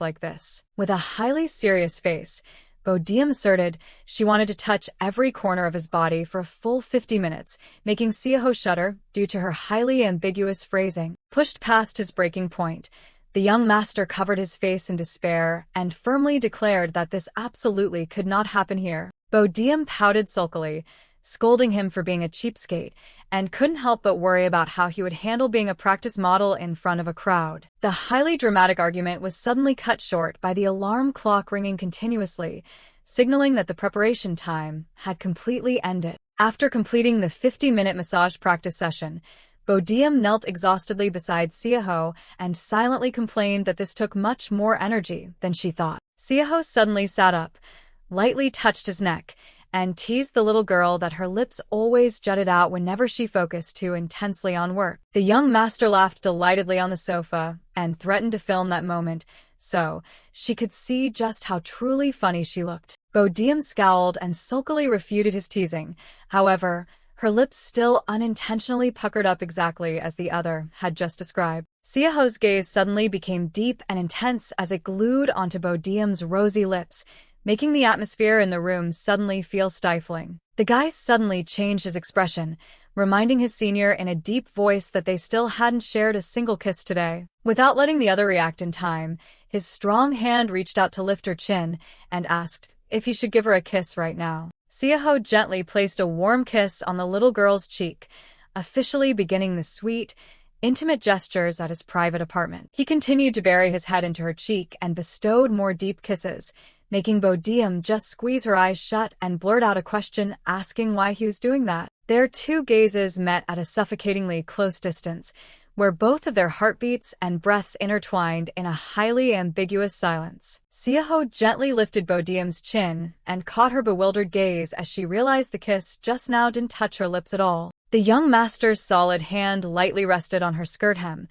like this. With a highly serious face, Bodeum asserted she wanted to touch every corner of his body for a full 50 minutes, making Seoho shudder due to her highly ambiguous phrasing. Pushed past his breaking point, the young master covered his face in despair and firmly declared that this absolutely could not happen here. Bodeum pouted sulkily, scolding him for being a cheapskate, and couldn't help but worry about how he would handle being a practice model in front of a crowd. The highly dramatic argument was suddenly cut short by the alarm clock ringing continuously, signaling that the preparation time had completely ended. After completing the 50-minute massage practice session, Bodeum knelt exhaustedly beside Seoho and silently complained that this took much more energy than she thought. Seoho suddenly sat up, lightly touched his neck, and teased the little girl that her lips always jutted out whenever she focused too intensely on work. The young master laughed delightedly on the sofa and threatened to film that moment so she could see just how truly funny she looked. Bodeum scowled and sulkily refuted his teasing. However, her lips still unintentionally puckered up exactly as the other had just described. Seoho's gaze suddenly became deep and intense as it glued onto Bodeum's rosy lips, making the atmosphere in the room suddenly feel stifling. The guy suddenly changed his expression, reminding his senior in a deep voice that they still hadn't shared a single kiss today. Without letting the other react in time, his strong hand reached out to lift her chin and asked if he should give her a kiss right now. Seoho gently placed a warm kiss on the little girl's cheek, officially beginning the sweet, intimate gestures at his private apartment. He continued to bury his head into her cheek and bestowed more deep kisses, making Bodeum just squeeze her eyes shut and blurt out a question asking why he was doing that. Their two gazes met at a suffocatingly close distance, where both of their heartbeats and breaths intertwined in a highly ambiguous silence. Seoho gently lifted Bodeum's chin and caught her bewildered gaze as she realized the kiss just now didn't touch her lips at all. The young master's solid hand lightly rested on her skirt hem,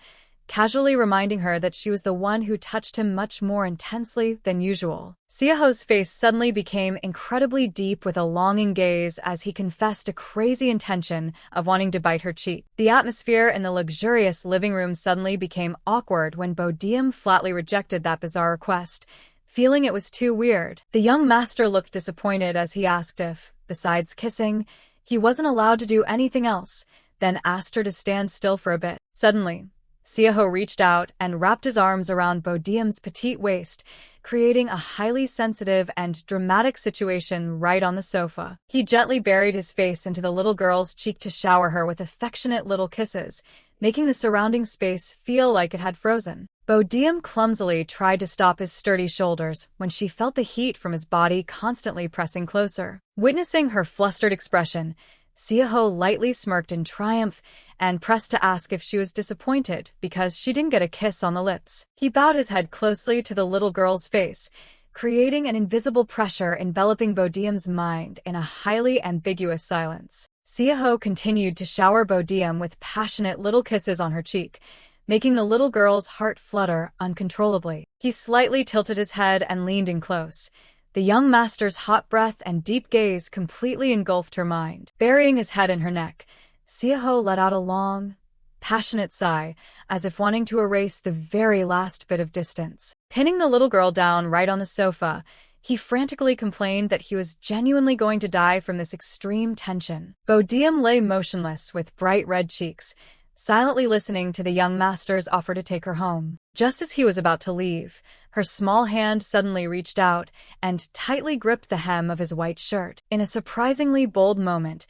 casually reminding her that she was the one who touched him much more intensely than usual. Seoho's face suddenly became incredibly deep with a longing gaze as he confessed a crazy intention of wanting to bite her cheek. The atmosphere in the luxurious living room suddenly became awkward when Bodeum flatly rejected that bizarre request, feeling it was too weird. The young master looked disappointed as he asked if, besides kissing, he wasn't allowed to do anything else, then asked her to stand still for a bit. Suddenly, Seoho reached out and wrapped his arms around Bodeum's petite waist, creating a highly sensitive and dramatic situation right on the sofa. He gently buried his face into the little girl's cheek to shower her with affectionate little kisses, making the surrounding space feel like it had frozen. Bodeum clumsily tried to stop his sturdy shoulders when she felt the heat from his body constantly pressing closer. Witnessing her flustered expression, Seoho lightly smirked in triumph and pressed to ask if she was disappointed because she didn't get a kiss on the lips. He bowed his head closely to the little girl's face, creating an invisible pressure enveloping Bodeum's mind in a highly ambiguous silence. Seoho continued to shower Bodeum with passionate little kisses on her cheek, making the little girl's heart flutter uncontrollably. He slightly tilted his head and leaned in close. The young master's hot breath and deep gaze completely engulfed her mind. Burying his head in her neck, Seoho let out a long, passionate sigh, as if wanting to erase the very last bit of distance. Pinning the little girl down right on the sofa, he frantically complained that he was genuinely going to die from this extreme tension. Bodeum lay motionless with bright red cheeks, silently listening to the young master's offer to take her home. Just as he was about to leave, her small hand suddenly reached out and tightly gripped the hem of his white shirt. In a surprisingly bold moment,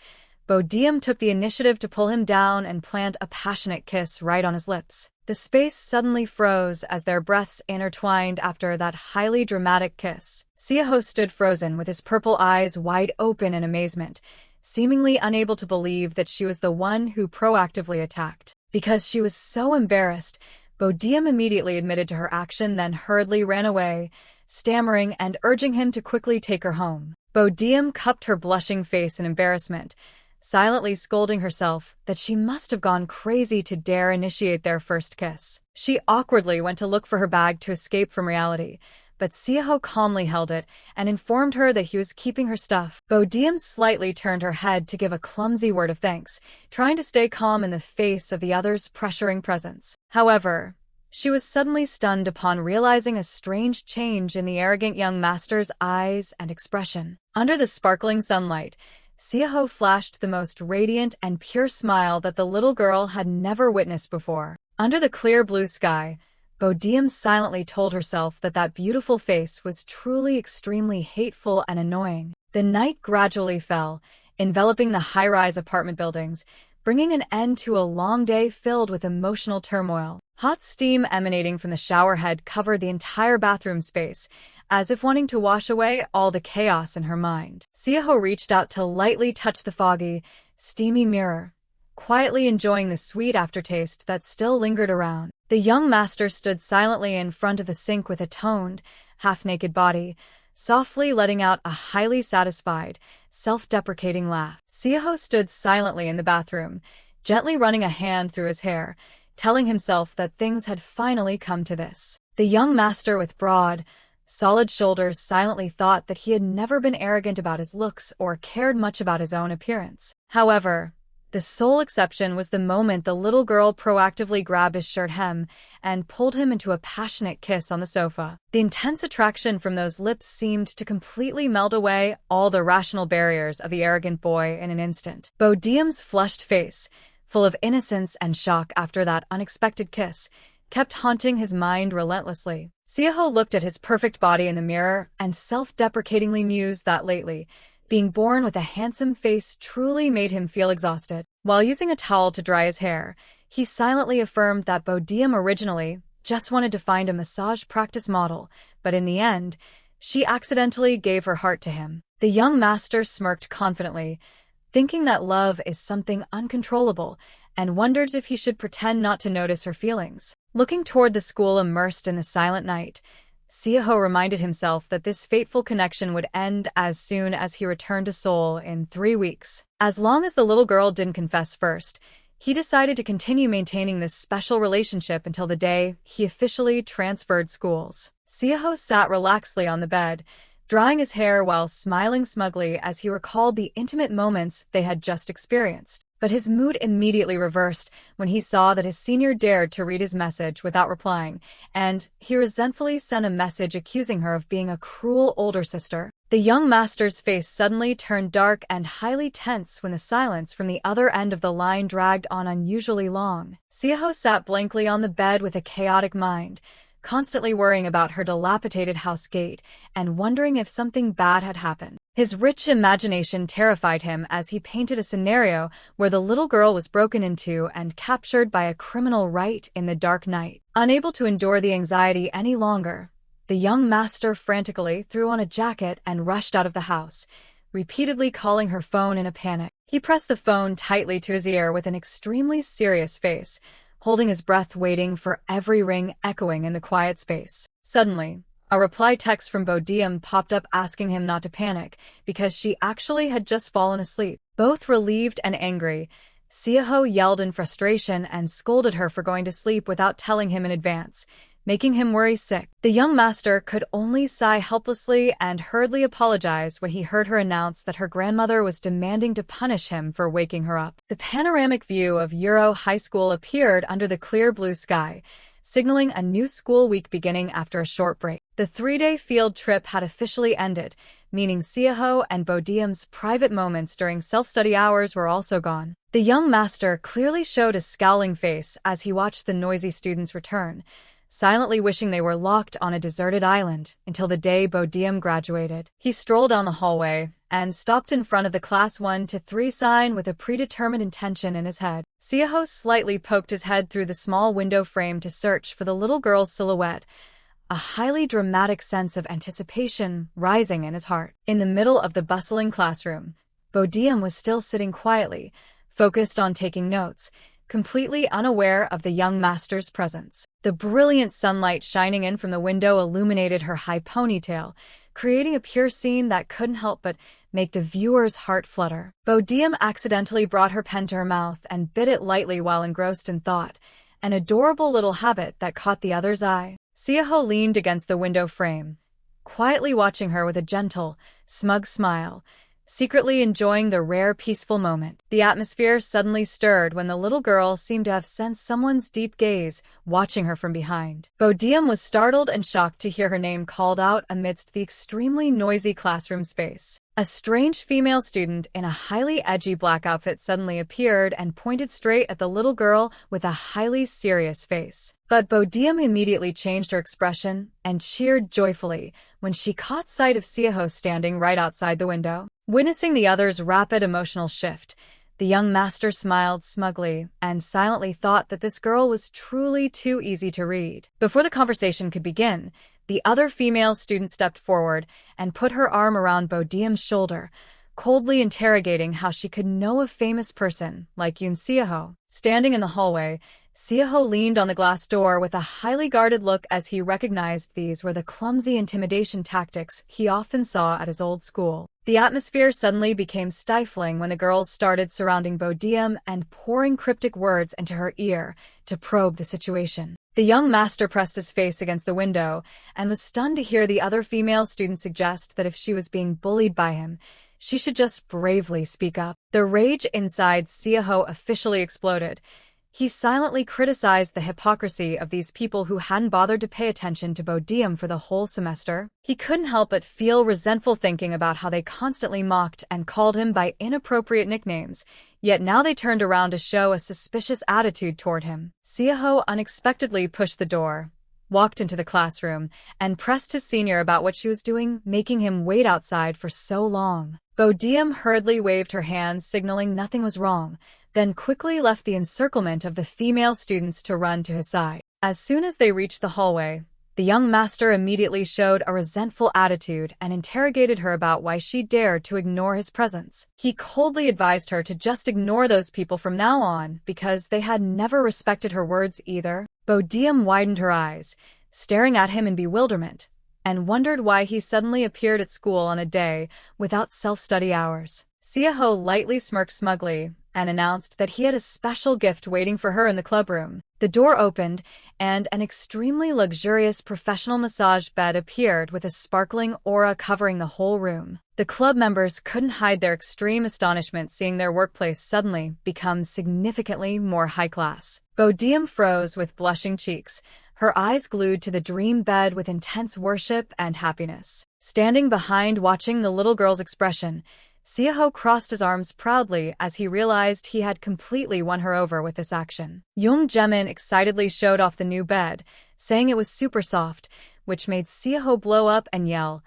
Bodeum took the initiative to pull him down and plant a passionate kiss right on his lips. The space suddenly froze as their breaths intertwined after that highly dramatic kiss. Seoho stood frozen with his purple eyes wide open in amazement, seemingly unable to believe that she was the one who proactively attacked. Because she was so embarrassed, Bodeum immediately admitted to her action, then hurriedly ran away, stammering and urging him to quickly take her home. Bodeum cupped her blushing face in embarrassment, silently scolding herself that she must have gone crazy to dare initiate their first kiss. She awkwardly went to look for her bag to escape from reality, but Seoho calmly held it and informed her that he was keeping her stuff. Bodeum slightly turned her head to give a clumsy word of thanks, trying to stay calm in the face of the other's pressuring presence. However, she was suddenly stunned upon realizing a strange change in the arrogant young master's eyes and expression. Under the sparkling sunlight, Seoho flashed the most radiant and pure smile that the little girl had never witnessed before. Under the clear blue sky, Bodeum silently told herself that that beautiful face was truly extremely hateful and annoying. The night gradually fell, enveloping the high-rise apartment buildings, bringing an end to a long day filled with emotional turmoil. Hot steam emanating from the shower head covered the entire bathroom space, as if wanting to wash away all the chaos in her mind. Seoho reached out to lightly touch the foggy, steamy mirror, quietly enjoying the sweet aftertaste that still lingered around. The young master stood silently in front of the sink with a toned, half-naked body, softly letting out a highly satisfied, self-deprecating laugh. Seoho stood silently in the bathroom, gently running a hand through his hair, telling himself that things had finally come to this. The young master with broad, solid shoulders silently thought that he had never been arrogant about his looks or cared much about his own appearance. However, the sole exception was the moment the little girl proactively grabbed his shirt hem and pulled him into a passionate kiss on the sofa. The intense attraction from those lips seemed to completely melt away all the rational barriers of the arrogant boy in an instant. Bodeum's flushed face, full of innocence and shock after that unexpected kiss, kept haunting his mind relentlessly. Seoho looked at his perfect body in the mirror and self-deprecatingly mused that lately, being born with a handsome face truly made him feel exhausted. While using a towel to dry his hair, he silently affirmed that Bodeum originally just wanted to find a massage practice model, but in the end, she accidentally gave her heart to him. The young master smirked confidently, thinking that love is something uncontrollable, and wondered if he should pretend not to notice her feelings. Looking toward the school immersed in the silent night, Seoho reminded himself that this fateful connection would end as soon as he returned to Seoul in 3 weeks. As long as the little girl didn't confess first, he decided to continue maintaining this special relationship until the day he officially transferred schools. Seoho sat relaxedly on the bed, drying his hair while smiling smugly as he recalled the intimate moments they had just experienced. But his mood immediately reversed when he saw that his senior dared to read his message without replying, and he resentfully sent a message accusing her of being a cruel older sister. The young master's face suddenly turned dark and highly tense when the silence from the other end of the line dragged on unusually long. Seoho sat blankly on the bed with a chaotic mind, constantly worrying about her dilapidated house gate and wondering if something bad had happened. His rich imagination terrified him as he painted a scenario where the little girl was broken into and captured by a criminal right in the dark night. Unable to endure the anxiety any longer, the young master frantically threw on a jacket and rushed out of the house, repeatedly calling her phone in a panic. He pressed the phone tightly to his ear with an extremely serious face, holding his breath waiting for every ring echoing in the quiet space. Suddenly, a reply text from Bodeum popped up asking him not to panic because she actually had just fallen asleep. Both relieved and angry, Seoho yelled in frustration and scolded her for going to sleep without telling him in advance, making him worry sick. The young master could only sigh helplessly and hurriedly apologize when he heard her announce that her grandmother was demanding to punish him for waking her up. The panoramic view of Euro High School appeared under the clear blue sky, signaling a new school week beginning after a short break. The 3-day field trip had officially ended, meaning Seoho and Bodeum's private moments during self-study hours were also gone. The young master clearly showed a scowling face as he watched the noisy students return, silently wishing they were locked on a deserted island until the day Bodeum graduated. He strolled down the hallway and stopped in front of the Class 1 to 3 sign with a predetermined intention in his head. Seoho slightly poked his head through the small window frame to search for the little girl's silhouette, a highly dramatic sense of anticipation rising in his heart. In the middle of the bustling classroom, Bodeum was still sitting quietly, focused on taking notes, completely unaware of the young master's presence. The brilliant sunlight shining in from the window illuminated her high ponytail, creating a pure scene that couldn't help but make the viewer's heart flutter. Bodeum accidentally brought her pen to her mouth and bit it lightly while engrossed in thought, an adorable little habit that caught the other's eye. Seoho leaned against the window frame, quietly watching her with a gentle, smug smile, secretly enjoying the rare peaceful moment. The atmosphere suddenly stirred when the little girl seemed to have sensed someone's deep gaze, watching her from behind. Bodeum was startled and shocked to hear her name called out amidst the extremely noisy classroom space. A strange female student in a highly edgy black outfit suddenly appeared and pointed straight at the little girl with a highly serious face. But Bodeum immediately changed her expression and cheered joyfully when she caught sight of Seoho standing right outside the window. Witnessing the other's rapid emotional shift, the young master smiled smugly and silently thought that this girl was truly too easy to read. Before the conversation could begin, the other female student stepped forward and put her arm around Bodeum's shoulder, coldly interrogating how she could know a famous person like Yoon Seoho. Standing in the hallway, Seoho leaned on the glass door with a highly guarded look as he recognized these were the clumsy intimidation tactics he often saw at his old school. The atmosphere suddenly became stifling when the girls started surrounding Bodeum and pouring cryptic words into her ear to probe the situation. The young master pressed his face against the window and was stunned to hear the other female students suggest that if she was being bullied by him, she should just bravely speak up. The rage inside Seoho officially exploded. He silently criticized the hypocrisy of these people who hadn't bothered to pay attention to Bodeum for the whole semester. He couldn't help but feel resentful thinking about how they constantly mocked and called him by inappropriate nicknames, yet now they turned around to show a suspicious attitude toward him. Seoho unexpectedly pushed the door, walked into the classroom, and pressed his senior about what she was doing, making him wait outside for so long. Bodeum hurriedly waved her hands, signaling nothing was wrong, then quickly left the encirclement of the female students to run to his side. As soon as they reached the hallway, the young master immediately showed a resentful attitude and interrogated her about why she dared to ignore his presence. He coldly advised her to just ignore those people from now on because they had never respected her words either. Bodeum widened her eyes, staring at him in bewilderment, and wondered why he suddenly appeared at school on a day without self-study hours. Seoho lightly smirked smugly and announced that he had a special gift waiting for her in the clubroom. The door opened, and an extremely luxurious professional massage bed appeared with a sparkling aura covering the whole room. The club members couldn't hide their extreme astonishment seeing their workplace suddenly become significantly more high-class. Bodeum froze with blushing cheeks, her eyes glued to the dream bed with intense worship and happiness. Standing behind watching the little girl's expression, Seoho crossed his arms proudly as he realized he had completely won her over with this action. Yoon Jaemin excitedly showed off the new bed, saying it was super soft, which made Seoho blow up and yell,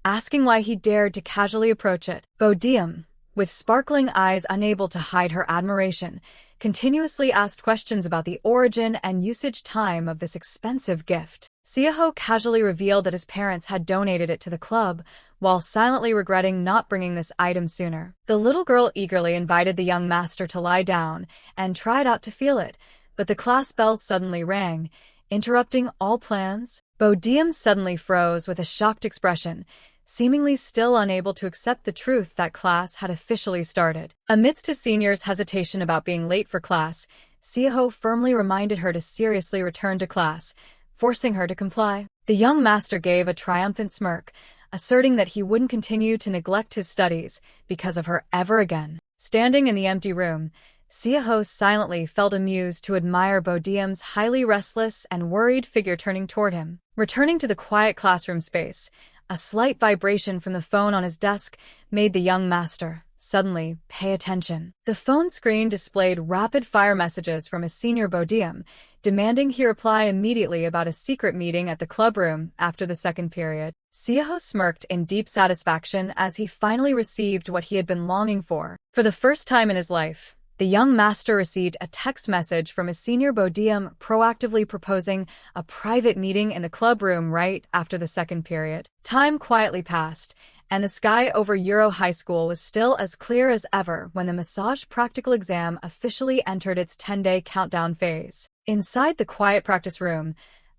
asking why he dared to casually approach it. Bodeum, with sparkling eyes unable to hide her admiration, continuously asked questions about the origin and usage time of this expensive gift. Seoho casually revealed that his parents had donated it to the club, while silently regretting not bringing this item sooner. The little girl eagerly invited the young master to lie down and tried out to feel it, but the class bell suddenly rang, interrupting all plans. Bodeum suddenly froze with a shocked expression, seemingly still unable to accept the truth that class had officially started. Amidst his senior's hesitation about being late for class, Seoho firmly reminded her to seriously return to class, forcing her to comply. The young master gave a triumphant smirk, asserting that he wouldn't continue to neglect his studies because of her ever again. Standing in the empty room, Seoho silently felt amused to admire Bodeum's highly restless and worried figure turning toward him. Returning to the quiet classroom space, a slight vibration from the phone on his desk made the young master suddenly pay attention. The phone screen displayed rapid-fire messages from his senior Bodeum, demanding he reply immediately about a secret meeting at the clubroom after the second period. Seoho smirked in deep satisfaction as he finally received what he had been longing for. For the first time in his life, the young master received a text message from his senior Bodeum proactively proposing a private meeting in the clubroom right after the second period. Time quietly passed, and the sky over Euro High School was still as clear as ever when the massage practical exam officially entered its 10-day countdown phase. Inside the quiet practice room,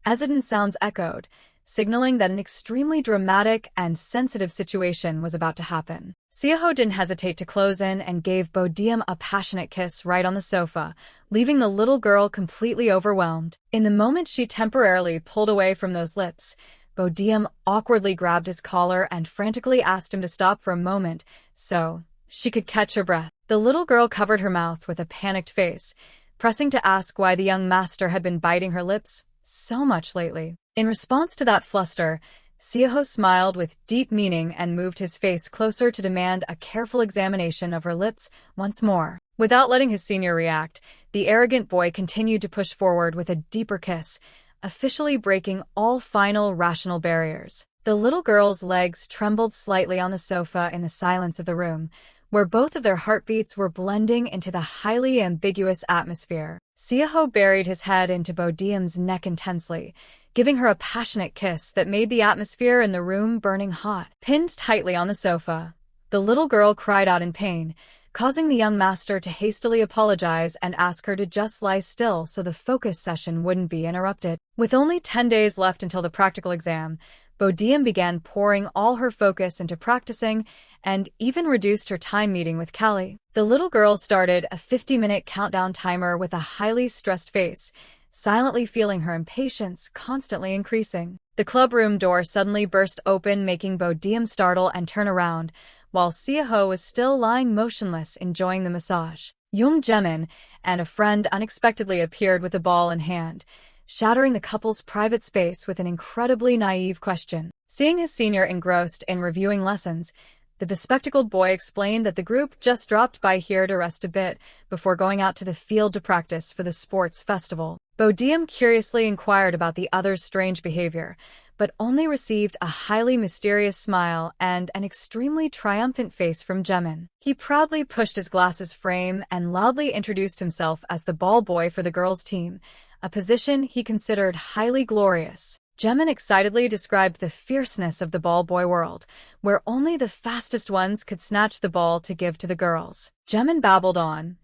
Azadin sounds echoed, signaling that an extremely dramatic and sensitive situation was about to happen. Seoho didn't hesitate to close in and gave Bodeum a passionate kiss right on the sofa, leaving the little girl completely overwhelmed. In the moment she temporarily pulled away from those lips, Bodeum awkwardly grabbed his collar and frantically asked him to stop for a moment so she could catch her breath. The little girl covered her mouth with a panicked face, pressing to ask why the young master had been biting her lips so much lately. In response to that fluster, Seoho smiled with deep meaning and moved his face closer to demand a careful examination of her lips once more. Without letting his senior react, the arrogant boy continued to push forward with a deeper kiss, officially breaking all final rational barriers. The little girl's legs trembled slightly on the sofa in the silence of the room, where both of their heartbeats were blending into the highly ambiguous atmosphere. Seoho buried his head into Bodeum's neck intensely, giving her a passionate kiss that made the atmosphere in the room burning hot. Pinned tightly on the sofa, The little girl cried out in pain, causing the young master to hastily apologize and ask her to just lie still so the focus session wouldn't be interrupted. With only 10 days left until the practical exam, Bodeum began pouring all her focus into practicing and even reduced her time meeting with Callie. The little girl started a 50-minute countdown timer with a highly stressed face, silently feeling her impatience constantly increasing. The clubroom door suddenly burst open, making Bodeum startle and turn around, while Seoho was still lying motionless enjoying the massage. Yoon Jaemin and a friend unexpectedly appeared with a ball in hand, shattering the couple's private space with an incredibly naive question. Seeing his senior engrossed in reviewing lessons, the bespectacled boy explained that the group just dropped by here to rest a bit before going out to the field to practice for the sports festival. Bodeum curiously inquired about the other's strange behavior, but only received a highly mysterious smile and an extremely triumphant face from Jaemin. He proudly pushed his glasses frame and loudly introduced himself as the ball boy for the girls' team, a position he considered highly glorious. Jaemin excitedly described the fierceness of the ball boy world, where only the fastest ones could snatch the ball to give to the girls. Jaemin babbled on,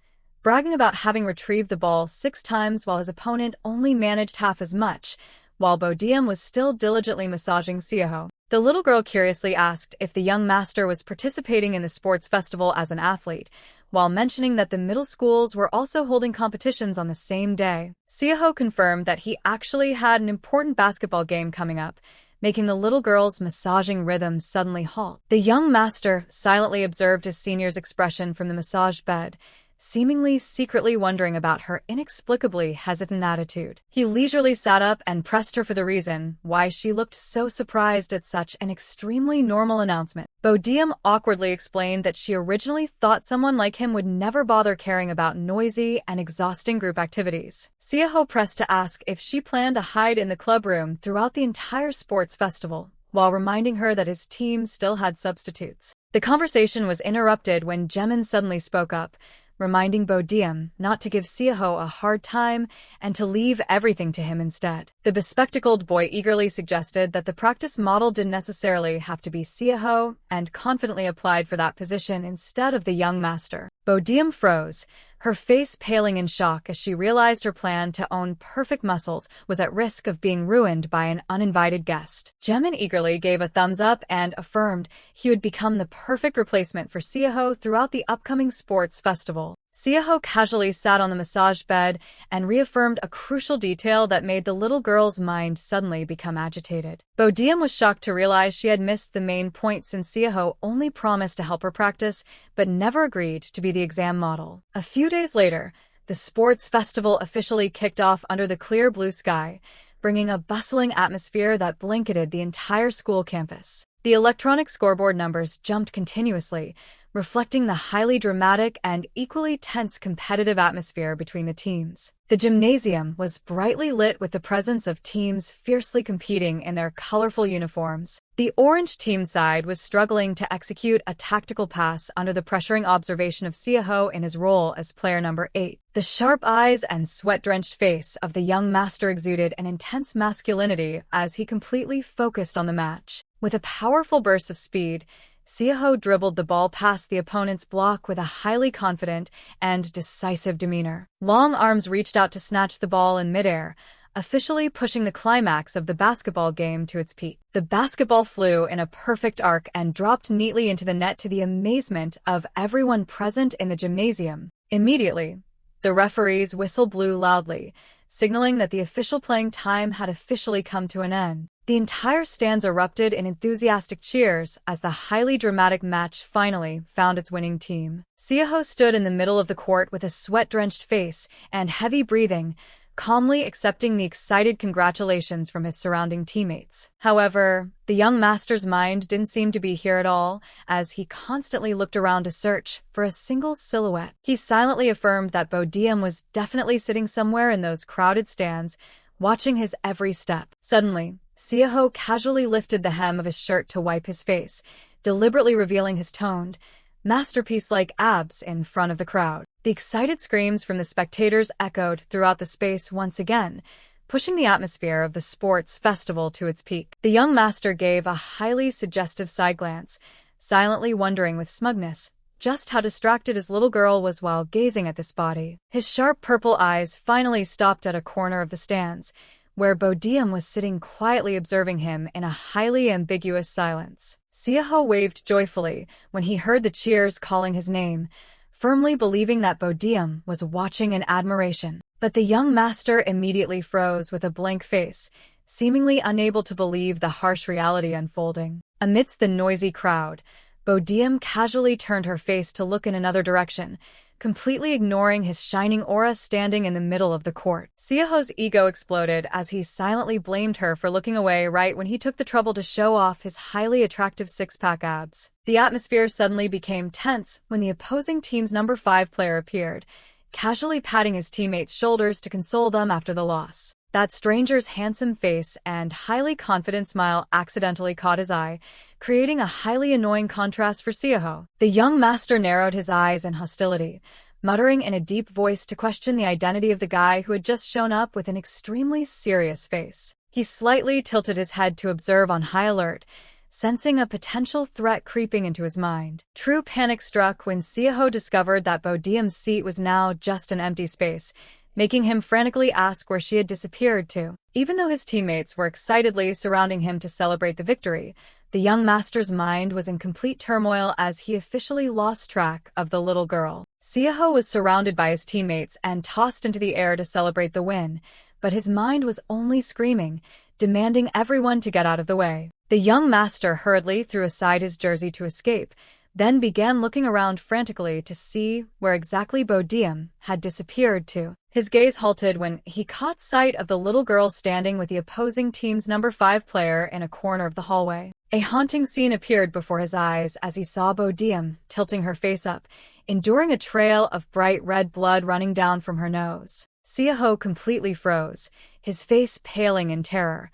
bragging about having retrieved the ball 6 times while his opponent only managed half as much, while Bodeum was still diligently massaging Seoho. The little girl curiously asked if the young master was participating in the sports festival as an athlete, while mentioning that the middle schools were also holding competitions on the same day. Seoho confirmed that he actually had an important basketball game coming up, making the little girl's massaging rhythm suddenly halt. The young master silently observed his senior's expression from the massage bed, seemingly secretly wondering about her inexplicably hesitant attitude. He leisurely sat up and pressed her for the reason why she looked so surprised at such an extremely normal announcement. Bodeum awkwardly explained that she originally thought someone like him would never bother caring about noisy and exhausting group activities. Seoho pressed to ask if she planned to hide in the clubroom throughout the entire sports festival, while reminding her that his team still had substitutes. The conversation was interrupted when Jaemin suddenly spoke up, reminding Bodeum not to give Seoho a hard time and to leave everything to him instead. The bespectacled boy eagerly suggested that the practice model didn't necessarily have to be Seoho and confidently applied for that position instead of the young master. Bodeum froze, her face paling in shock as she realized her plan to own perfect muscles was at risk of being ruined by an uninvited guest. Jaemin eagerly gave a thumbs up and affirmed he would become the perfect replacement for Seoho throughout the upcoming sports festival. Seoho casually sat on the massage bed and reaffirmed a crucial detail that made the little girl's mind suddenly become agitated. Bodeum was shocked to realize she had missed the main point since Seoho only promised to help her practice, but never agreed to be the exam model. A few days later, the sports festival officially kicked off under the clear blue sky, bringing a bustling atmosphere that blanketed the entire school campus. The electronic scoreboard numbers jumped continuously, reflecting the highly dramatic and equally tense competitive atmosphere between the teams. The gymnasium was brightly lit with the presence of teams fiercely competing in their colorful uniforms. The orange team side was struggling to execute a tactical pass under the pressuring observation of Seoho in his role as player number 8. The sharp eyes and sweat-drenched face of the young master exuded an intense masculinity as he completely focused on the match. With a powerful burst of speed, Seoho dribbled the ball past the opponent's block with a highly confident and decisive demeanor. Long arms reached out to snatch the ball in midair, officially pushing the climax of the basketball game to its peak. The basketball flew in a perfect arc and dropped neatly into the net to the amazement of everyone present in the gymnasium. Immediately, the referee's whistle blew loudly, signaling that the official playing time had officially come to an end. The entire stands erupted in enthusiastic cheers as the highly dramatic match finally found its winning team. Seoho stood in the middle of the court with a sweat-drenched face and heavy breathing, calmly accepting the excited congratulations from his surrounding teammates. However, the young master's mind didn't seem to be here at all, as he constantly looked around to search for a single silhouette. He silently affirmed that Bodeum was definitely sitting somewhere in those crowded stands, watching his every step. Suddenly, Seoho casually lifted the hem of his shirt to wipe his face, deliberately revealing his toned, masterpiece-like abs in front of the crowd. The excited screams from the spectators echoed throughout the space once again, pushing the atmosphere of the sports festival to its peak. The young master gave a highly suggestive side glance, silently wondering with smugness just how distracted his little girl was while gazing at this body. His sharp purple eyes finally stopped at a corner of the stands, where Bodeum was sitting quietly observing him in a highly ambiguous silence. Seoho waved joyfully when he heard the cheers calling his name, firmly believing that Bodeum was watching in admiration. But the young master immediately froze with a blank face, seemingly unable to believe the harsh reality unfolding. Amidst the noisy crowd, Bodeum casually turned her face to look in another direction, completely ignoring his shining aura standing in the middle of the court. Seoho's ego exploded as he silently blamed her for looking away right when he took the trouble to show off his highly attractive six-pack abs. The atmosphere suddenly became tense when the opposing team's number 5 player appeared, casually patting his teammates' shoulders to console them after the loss. That stranger's handsome face and highly confident smile accidentally caught his eye, creating a highly annoying contrast for Seoho. The young master narrowed his eyes in hostility, muttering in a deep voice to question the identity of the guy who had just shown up with an extremely serious face. He slightly tilted his head to observe on high alert, sensing a potential threat creeping into his mind. True panic struck when Seoho discovered that Bodeum's seat was now just an empty space, making him frantically ask where she had disappeared to. Even though his teammates were excitedly surrounding him to celebrate the victory, the young master's mind was in complete turmoil as he officially lost track of the little girl. Seoho was surrounded by his teammates and tossed into the air to celebrate the win, but his mind was only screaming, demanding everyone to get out of the way. The young master hurriedly threw aside his jersey to escape, then began looking around frantically to see where exactly Bodeum had disappeared to. His gaze halted when he caught sight of the little girl standing with the opposing team's number 5 player in a corner of the hallway. A haunting scene appeared before his eyes as he saw Bodeum tilting her face up, enduring a trail of bright red blood running down from her nose. Seoho completely froze, his face paling in terror.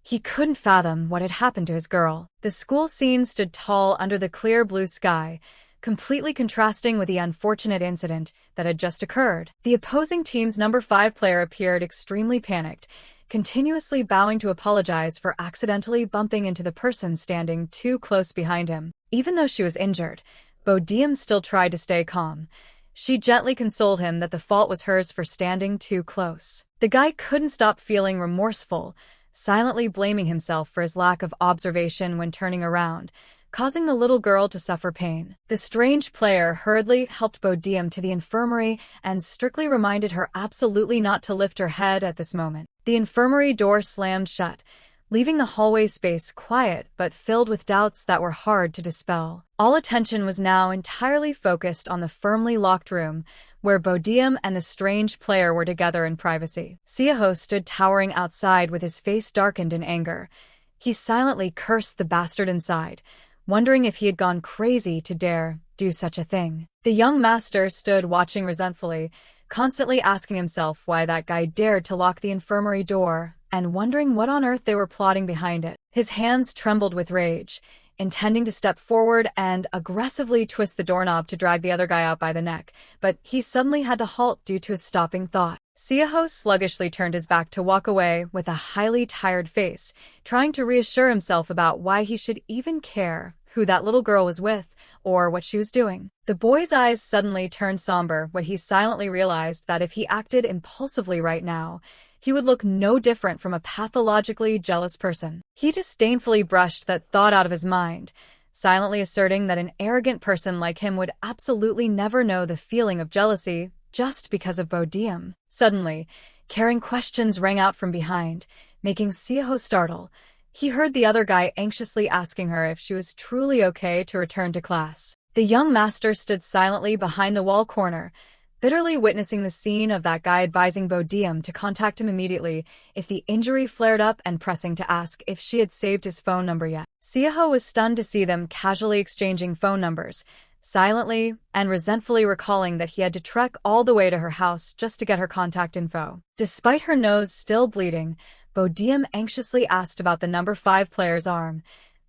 He couldn't fathom what had happened to his girl. The school scene stood tall under the clear blue sky, completely contrasting with the unfortunate incident that had just occurred. The opposing team's number 5 player appeared extremely panicked, continuously bowing to apologize for accidentally bumping into the person standing too close behind him. Even though she was injured, Bodeum still tried to stay calm. She gently consoled him that the fault was hers for standing too close. The guy couldn't stop feeling remorseful, silently blaming himself for his lack of observation when turning around, causing the little girl to suffer pain. The strange player hurriedly helped Bodeum to the infirmary and strictly reminded her absolutely not to lift her head at this moment. The infirmary door slammed shut, leaving the hallway space quiet but filled with doubts that were hard to dispel. All attention was now entirely focused on the firmly locked room, where Bodeum and the strange player were together in privacy. Seoho stood towering outside with his face darkened in anger. He silently cursed the bastard inside, wondering if he had gone crazy to dare do such a thing. The young master stood watching resentfully, constantly asking himself why that guy dared to lock the infirmary door, and wondering what on earth they were plotting behind it. His hands trembled with rage, intending to step forward and aggressively twist the doorknob to drag the other guy out by the neck, but he suddenly had to halt due to a stopping thought. Seoho sluggishly turned his back to walk away with a highly tired face, trying to reassure himself about why he should even care who that little girl was with or what she was doing. The boy's eyes suddenly turned somber when he silently realized that if he acted impulsively right now, he would look no different from a pathologically jealous person. He disdainfully brushed that thought out of his mind, silently asserting that an arrogant person like him would absolutely never know the feeling of jealousy just because of Bodeum. Suddenly, caring questions rang out from behind, making Seoho startle. He heard the other guy anxiously asking her if she was truly okay to return to class. The young master stood silently behind the wall corner, bitterly witnessing the scene of that guy advising Bodeum to contact him immediately if the injury flared up and pressing to ask if she had saved his phone number yet. Seoho was stunned to see them casually exchanging phone numbers, silently and resentfully recalling that he had to trek all the way to her house just to get her contact info. Despite her nose still bleeding, Bodeum anxiously asked about the number 5 player's arm,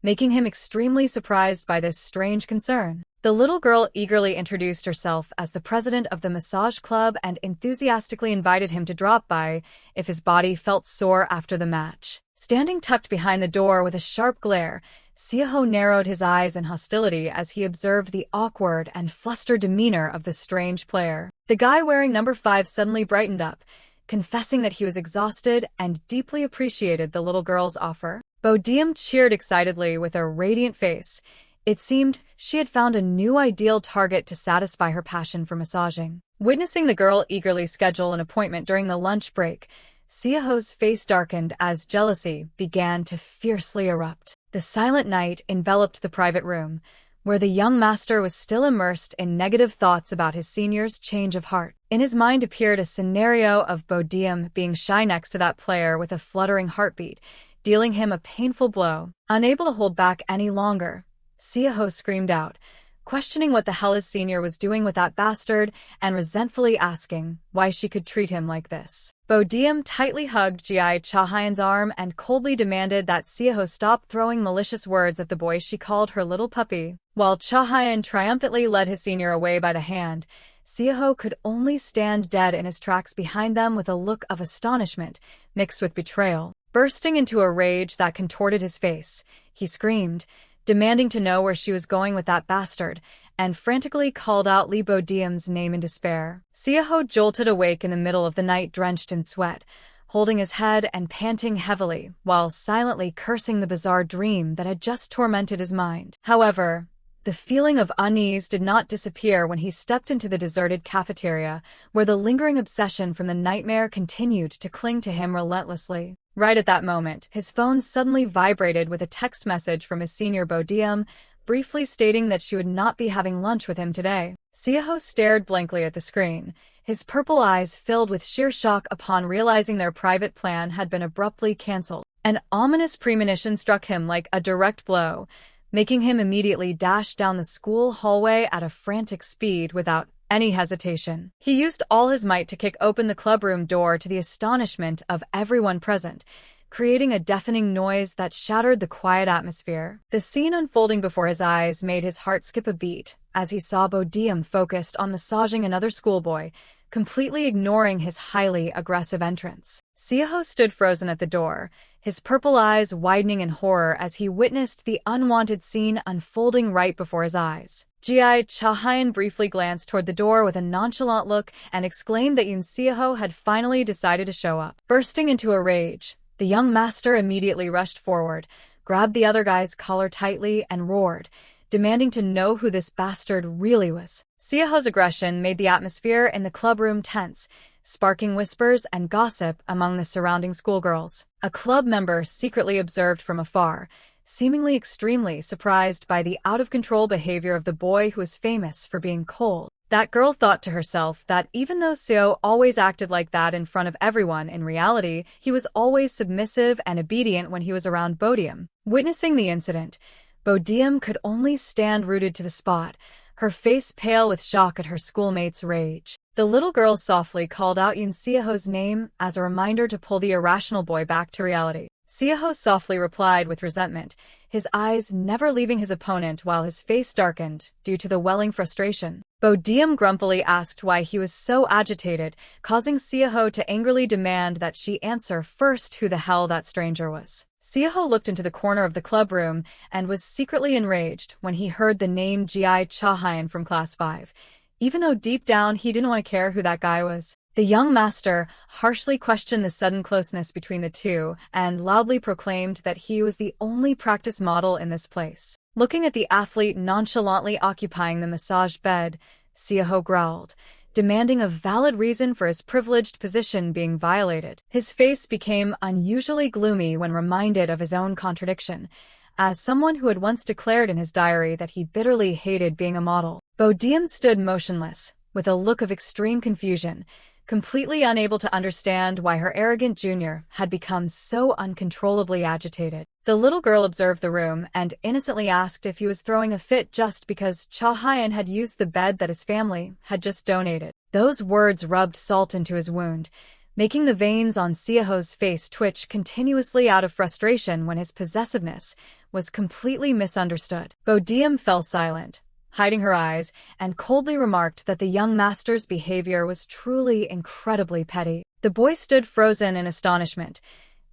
making him extremely surprised by this strange concern. The little girl eagerly introduced herself as the president of the massage club and enthusiastically invited him to drop by if his body felt sore after the match. Standing tucked behind the door with a sharp glare, Seoho narrowed his eyes in hostility as he observed the awkward and flustered demeanor of the strange player. The guy wearing number 5 suddenly brightened up, confessing that he was exhausted and deeply appreciated the little girl's offer. Bodeum cheered excitedly with a radiant face. It seemed she had found a new ideal target to satisfy her passion for massaging. Witnessing the girl eagerly schedule an appointment during the lunch break, Seoho's face darkened as jealousy began to fiercely erupt. The silent night enveloped the private room, where the young master was still immersed in negative thoughts about his senior's change of heart. In his mind appeared a scenario of Bodeum being shy next to that player with a fluttering heartbeat, dealing him a painful blow. Unable to hold back any longer, Seoho screamed out, questioning what the hell his senior was doing with that bastard and resentfully asking why she could treat him like this. Bodeum tightly hugged Ji Chahyun's arm and coldly demanded that Seoho stop throwing malicious words at the boy she called her little puppy. While Chahyun triumphantly led his senior away by the hand, Seoho could only stand dead in his tracks behind them with a look of astonishment mixed with betrayal. Bursting into a rage that contorted his face, he screamed, demanding to know where she was going with that bastard, and frantically called out Lee Bodeum's name in despair. Seoho jolted awake in the middle of the night drenched in sweat, holding his head and panting heavily, while silently cursing the bizarre dream that had just tormented his mind. However, the feeling of unease did not disappear when he stepped into the deserted cafeteria, where the lingering obsession from the nightmare continued to cling to him relentlessly. Right at that moment, his phone suddenly vibrated with a text message from his senior Bodeum, briefly stating that she would not be having lunch with him today. Seoho stared blankly at the screen, his purple eyes filled with sheer shock upon realizing their private plan had been abruptly cancelled. An ominous premonition struck him like a direct blow, making him immediately dash down the school hallway at a frantic speed without any hesitation. He used all his might to kick open the clubroom door to the astonishment of everyone present, creating a deafening noise that shattered the quiet atmosphere. The scene unfolding before his eyes made his heart skip a beat as he saw Bodeum focused on massaging another schoolboy, completely ignoring his highly aggressive entrance. Seoho stood frozen at the door, his purple eyes widening in horror as he witnessed the unwanted scene unfolding right before his eyes. Ji Chahyun briefly glanced toward the door with a nonchalant look and exclaimed that Yoon Seoho had finally decided to show up. Bursting into a rage, the young master immediately rushed forward, grabbed the other guy's collar tightly, and roared, demanding to know who this bastard really was. Seoho's aggression made the atmosphere in the clubroom tense, sparking whispers and gossip among the surrounding schoolgirls. A club member secretly observed from afar, seemingly extremely surprised by the out-of-control behavior of the boy who was famous for being cold. That girl thought to herself that even though Seo always acted like that in front of everyone, in reality, he was always submissive and obedient when he was around Bodeum. Witnessing the incident, Bodeum could only stand rooted to the spot, her face pale with shock at her schoolmate's rage. The little girl softly called out Yoon Seoho's name as a reminder to pull the irrational boy back to reality. Seoho softly replied with resentment, his eyes never leaving his opponent while his face darkened due to the welling frustration. Bodeum grumpily asked why he was so agitated, causing Seoho to angrily demand that she answer first who the hell that stranger was. Seoho looked into the corner of the clubroom and was secretly enraged when he heard the name Ji Chahyun from Class 5, even though deep down he didn't want to care who that guy was. The young master harshly questioned the sudden closeness between the two and loudly proclaimed that he was the only practice model in this place. Looking at the athlete nonchalantly occupying the massage bed, Seoho growled, demanding a valid reason for his privileged position being violated. His face became unusually gloomy when reminded of his own contradiction, as someone who had once declared in his diary that he bitterly hated being a model. Bodeum stood motionless, with a look of extreme confusion, completely unable to understand why her arrogant junior had become so uncontrollably agitated. The little girl observed the room and innocently asked if he was throwing a fit just because Chahyun had used the bed that his family had just donated. Those words rubbed salt into his wound, making the veins on Seoho's face twitch continuously out of frustration when his possessiveness was completely misunderstood. Bodeum fell silent, hiding her eyes, and coldly remarked that the young master's behavior was truly incredibly petty. The boy stood frozen in astonishment.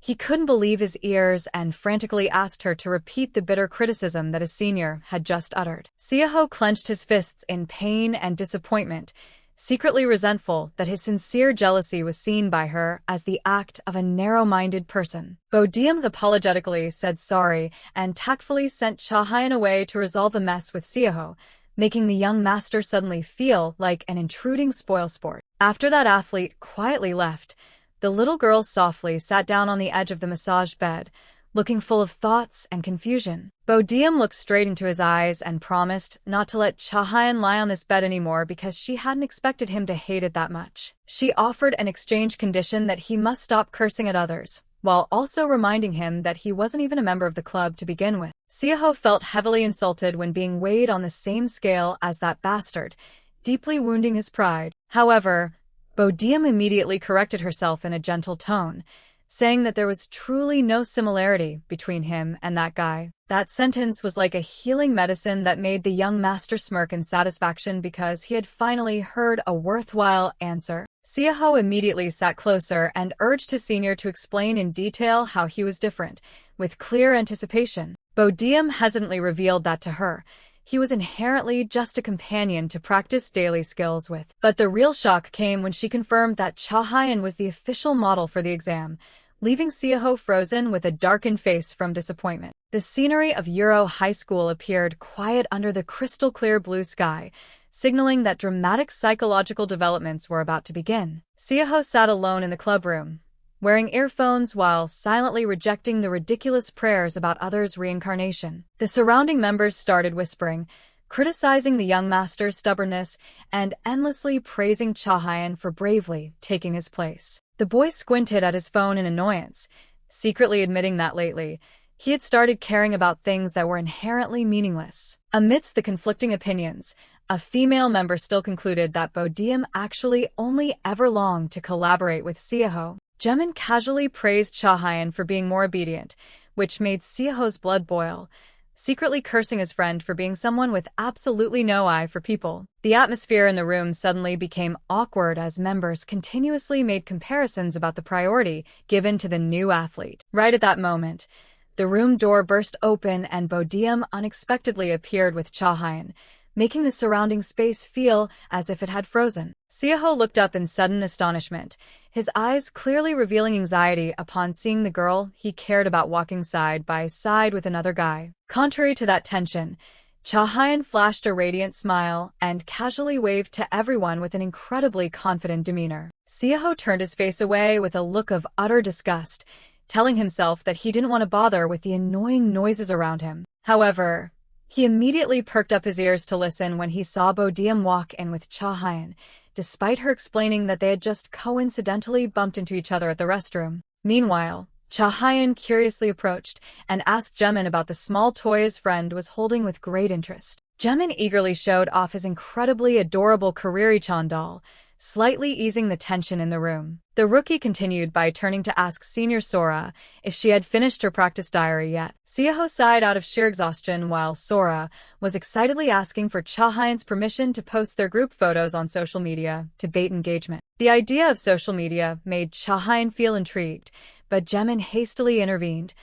He couldn't believe his ears and frantically asked her to repeat the bitter criticism that his senior had just uttered. Seoho clenched his fists in pain and disappointment, secretly resentful that his sincere jealousy was seen by her as the act of a narrow-minded person. Bodeum apologetically said sorry and tactfully sent Chahyun away to resolve the mess with Seoho, making the young master suddenly feel like an intruding spoilsport. After that athlete quietly left, the little girl softly sat down on the edge of the massage bed, looking full of thoughts and confusion. Bodeum looked straight into his eyes and promised not to let Chahyun lie on this bed anymore because she hadn't expected him to hate it that much. She offered an exchange condition that he must stop cursing at others, while also reminding him that he wasn't even a member of the club to begin with. Seoho felt heavily insulted when being weighed on the same scale as that bastard, deeply wounding his pride. However, Bodeum immediately corrected herself in a gentle tone, saying that there was truly no similarity between him and that guy. That sentence was like a healing medicine that made the young master smirk in satisfaction because he had finally heard a worthwhile answer. Seoho immediately sat closer and urged his senior to explain in detail how he was different, with clear anticipation. Bodeum hesitantly revealed that to her. He was inherently just a companion to practice daily skills with. But the real shock came when she confirmed that Chahyun was the official model for the exam, leaving Seoho frozen with a darkened face from disappointment. The scenery of Euro High School appeared quiet under the crystal-clear blue sky, signaling that dramatic psychological developments were about to begin. Seoho sat alone in the clubroom, wearing earphones while silently rejecting the ridiculous prayers about others' reincarnation. The surrounding members started whispering, criticizing the young master's stubbornness and endlessly praising Chahyun for bravely taking his place. The boy squinted at his phone in annoyance, secretly admitting that lately, he had started caring about things that were inherently meaningless. Amidst the conflicting opinions, a female member still concluded that Bodeum actually only ever longed to collaborate with Seoho. Jaemin casually praised Chahyun for being more obedient, which made Seoho's blood boil, secretly cursing his friend for being someone with absolutely no eye for people. The atmosphere in the room suddenly became awkward as members continuously made comparisons about the priority given to the new athlete. Right at that moment, the room door burst open and Bodeum unexpectedly appeared with Chahyun, making the surrounding space feel as if it had frozen. Seoho looked up in sudden astonishment, his eyes clearly revealing anxiety upon seeing the girl he cared about walking side by side with another guy. Contrary to that tension, Chahyun flashed a radiant smile and casually waved to everyone with an incredibly confident demeanor. Seoho turned his face away with a look of utter disgust, telling himself that he didn't want to bother with the annoying noises around him. However, he immediately perked up his ears to listen when he saw Bodeum walk in with Chahyun, despite her explaining that they had just coincidentally bumped into each other at the restroom. Meanwhile, Chahyun curiously approached and asked Jaemin about the small toy his friend was holding with great interest. Jaemin eagerly showed off his incredibly adorable Kariri-chan doll, slightly easing the tension in the room. The rookie continued by turning to ask Senior Sora if she had finished her practice diary yet. Seoho sighed out of sheer exhaustion while Sora was excitedly asking for Chahyun's permission to post their group photos on social media to bait engagement. The idea of social media made Chahyun feel intrigued, but Jaemin hastily intervened,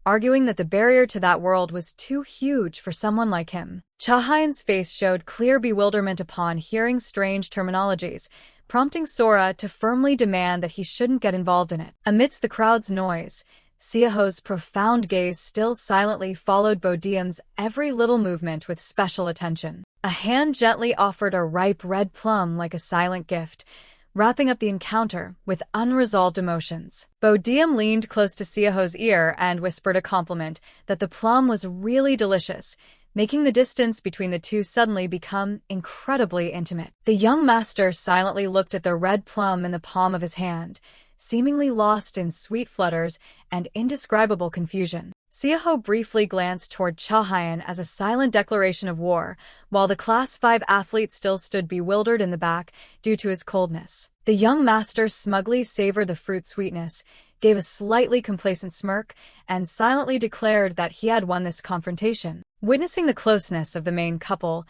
arguing that the barrier to that world was too huge for someone like him. Chahyun's face showed clear bewilderment upon hearing strange terminologies, prompting Sora to firmly demand that he shouldn't get involved in it. Amidst the crowd's noise, Seoho's profound gaze still silently followed Bodeum's every little movement with special attention. A hand gently offered a ripe red plum like a silent gift, wrapping up the encounter with unresolved emotions. Bodeum leaned close to Seoho's ear and whispered a compliment that the plum was really delicious, making the distance between the two suddenly become incredibly intimate. The young master silently looked at the red plum in the palm of his hand, seemingly lost in sweet flutters and indescribable confusion. Seoho briefly glanced toward Chahyun as a silent declaration of war, while the Class 5 athlete still stood bewildered in the back due to his coldness. The young master smugly savored the fruit sweetness, gave a slightly complacent smirk, and silently declared that he had won this confrontation. Witnessing the closeness of the main couple,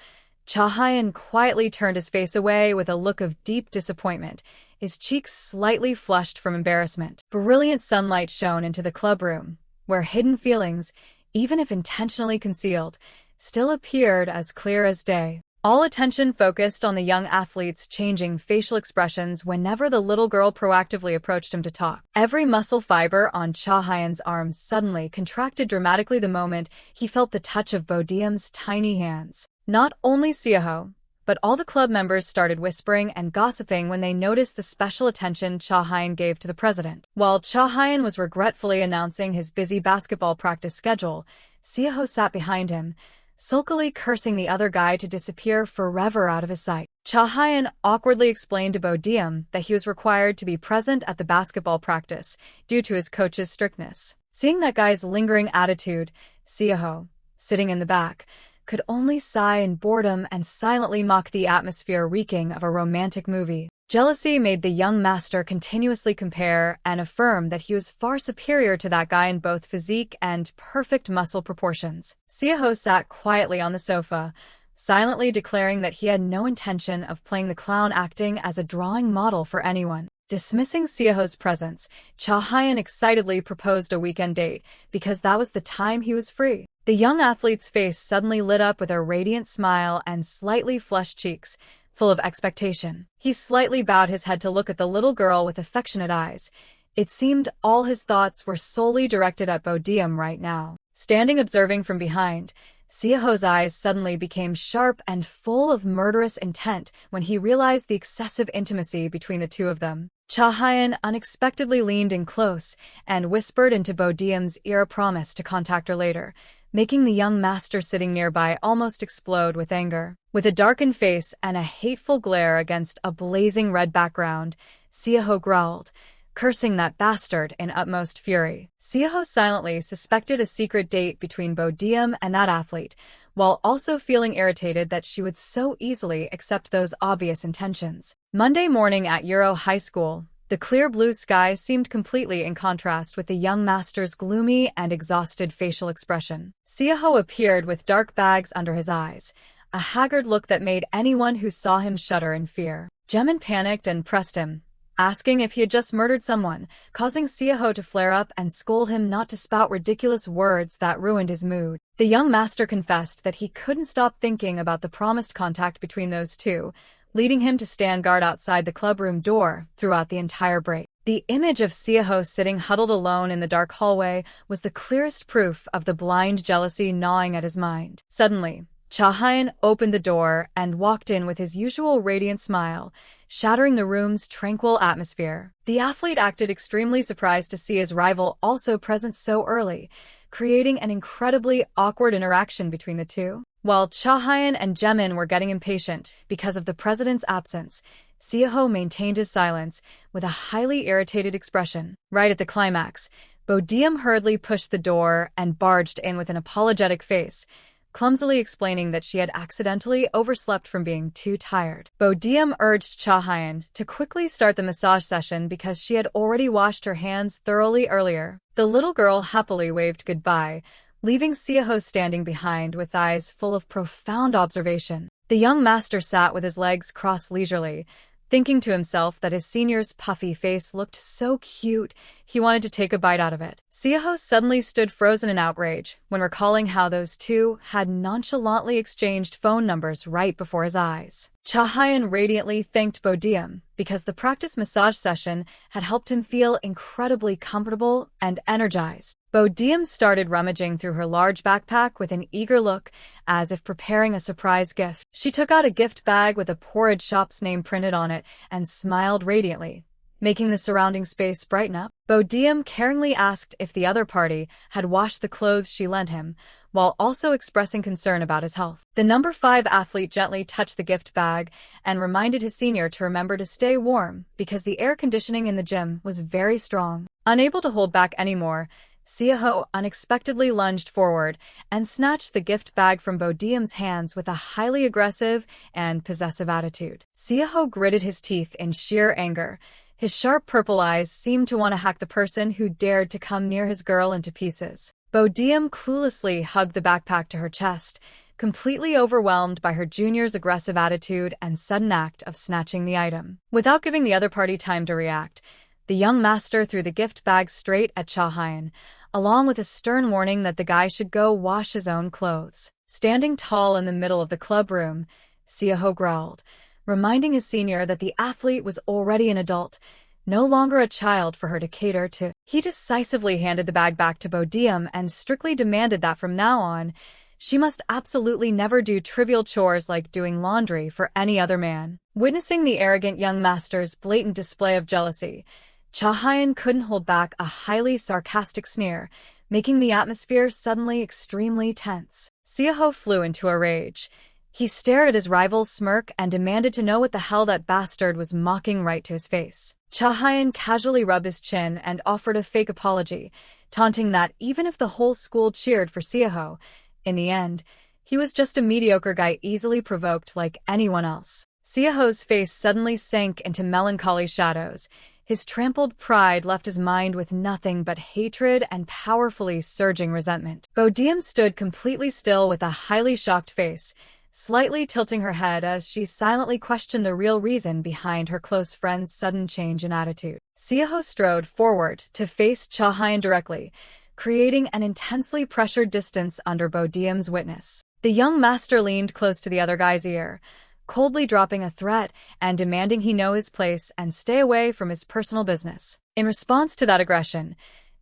Chahyun quietly turned his face away with a look of deep disappointment, his cheeks slightly flushed from embarrassment. Brilliant sunlight shone into the clubroom, where hidden feelings, even if intentionally concealed, still appeared as clear as day. All attention focused on the young athlete's changing facial expressions whenever the little girl proactively approached him to talk. Every muscle fiber on Cha Hyan's arm suddenly contracted dramatically the moment he felt the touch of Bodeum's tiny hands. Not only Seoho, but all the club members started whispering and gossiping when they noticed the special attention Cha Hyan gave to the president. While Cha Hyan was regretfully announcing his busy basketball practice schedule, Seoho sat behind him, sulkily cursing the other guy to disappear forever out of his sight. Cha Hyan awkwardly explained to Bodeum that he was required to be present at the basketball practice due to his coach's strictness. Seeing that guy's lingering attitude, Seoho, sitting in the back, could only sigh in boredom and silently mock the atmosphere reeking of a romantic movie. Jealousy made the young master continuously compare and affirm that he was far superior to that guy in both physique and perfect muscle proportions. Seoho sat quietly on the sofa, silently declaring that he had no intention of playing the clown acting as a drawing model for anyone. Dismissing Seoho's presence, Cha Hyan excitedly proposed a weekend date because that was the time he was free. The young athlete's face suddenly lit up with a radiant smile and slightly flushed cheeks, full of expectation. He slightly bowed his head to look at the little girl with affectionate eyes. It seemed all his thoughts were solely directed at Bodeum right now. Standing observing from behind, Seoho's eyes suddenly became sharp and full of murderous intent when he realized the excessive intimacy between the two of them. Cha Hyan unexpectedly leaned in close and whispered into Bodeum's ear a promise to contact her later, making the young master sitting nearby almost explode with anger. With a darkened face and a hateful glare against a blazing red background, Seoho growled, cursing that bastard in utmost fury. Seoho silently suspected a secret date between Bodeum and that athlete, while also feeling irritated that she would so easily accept those obvious intentions. Monday morning at Euro High School, the clear blue sky seemed completely in contrast with the young master's gloomy and exhausted facial expression. Seoho appeared with dark bags under his eyes, a haggard look that made anyone who saw him shudder in fear. Jaemin panicked and pressed him, asking if he had just murdered someone, causing Seoho to flare up and scold him not to spout ridiculous words that ruined his mood. The young master confessed that he couldn't stop thinking about the promised contact between those two, leading him to stand guard outside the clubroom door throughout the entire break. The image of Seoho sitting huddled alone in the dark hallway was the clearest proof of the blind jealousy gnawing at his mind. Suddenly, Cha Hyan opened the door and walked in with his usual radiant smile, shattering the room's tranquil atmosphere. The athlete acted extremely surprised to see his rival also present so early, creating an incredibly awkward interaction between the two. While Cha Hyan and Jaemin were getting impatient because of the president's absence, Seoho maintained his silence with a highly irritated expression. Right at the climax, Bodeum hurriedly pushed the door and barged in with an apologetic face, clumsily explaining that she had accidentally overslept from being too tired. Bodeum urged Cha Hyan to quickly start the massage session because she had already washed her hands thoroughly earlier. The little girl happily waved goodbye, leaving Seoho standing behind with eyes full of profound observation. The young master sat with his legs crossed leisurely, thinking to himself that his senior's puffy face looked so cute he wanted to take a bite out of it. Seoho suddenly stood frozen in outrage when recalling how those two had nonchalantly exchanged phone numbers right before his eyes. Cha Hyan radiantly thanked Bodeum because the practice massage session had helped him feel incredibly comfortable and energized. Bodeum started rummaging through her large backpack with an eager look, as if preparing a surprise gift. She took out a gift bag with a porridge shop's name printed on it and smiled radiantly, making the surrounding space brighten up. Bodeum caringly asked if the other party had washed the clothes she lent him, while also expressing concern about his health. The number 5 athlete gently touched the gift bag and reminded his senior to remember to stay warm because the air conditioning in the gym was very strong. Unable to hold back anymore, Seoho unexpectedly lunged forward and snatched the gift bag from Bodeum's hands with a highly aggressive and possessive attitude. Seoho gritted his teeth in sheer anger. His sharp purple eyes seemed to want to hack the person who dared to come near his girl into pieces. Bodeum cluelessly hugged the backpack to her chest, completely overwhelmed by her junior's aggressive attitude and sudden act of snatching the item. Without giving the other party time to react, the young master threw the gift bag straight at Cha Hyun, along with a stern warning that the guy should go wash his own clothes. Standing tall in the middle of the club room, Seoho growled, reminding his senior that the athlete was already an adult, no longer a child for her to cater to. He decisively handed the bag back to Bodeum and strictly demanded that from now on, she must absolutely never do trivial chores like doing laundry for any other man. Witnessing the arrogant young master's blatant display of jealousy, Cha Hyun couldn't hold back a highly sarcastic sneer, making the atmosphere suddenly extremely tense. Seoho flew into a rage. He stared at his rival's smirk and demanded to know what the hell that bastard was mocking right to his face. Cha Hyun casually rubbed his chin and offered a fake apology, taunting that even if the whole school cheered for Seoho, in the end, he was just a mediocre guy easily provoked like anyone else. Seoho's face suddenly sank into melancholy shadows. His trampled pride left his mind with nothing but hatred and powerfully surging resentment. Bodeum stood completely still with a highly shocked face, slightly tilting her head as she silently questioned the real reason behind her close friend's sudden change in attitude. Seoho strode forward to face Cha Hyun directly, creating an intensely pressured distance under Bodeum's witness. The young master leaned close to the other guy's ear, coldly dropping a threat and demanding he know his place and stay away from his personal business. In response to that aggression,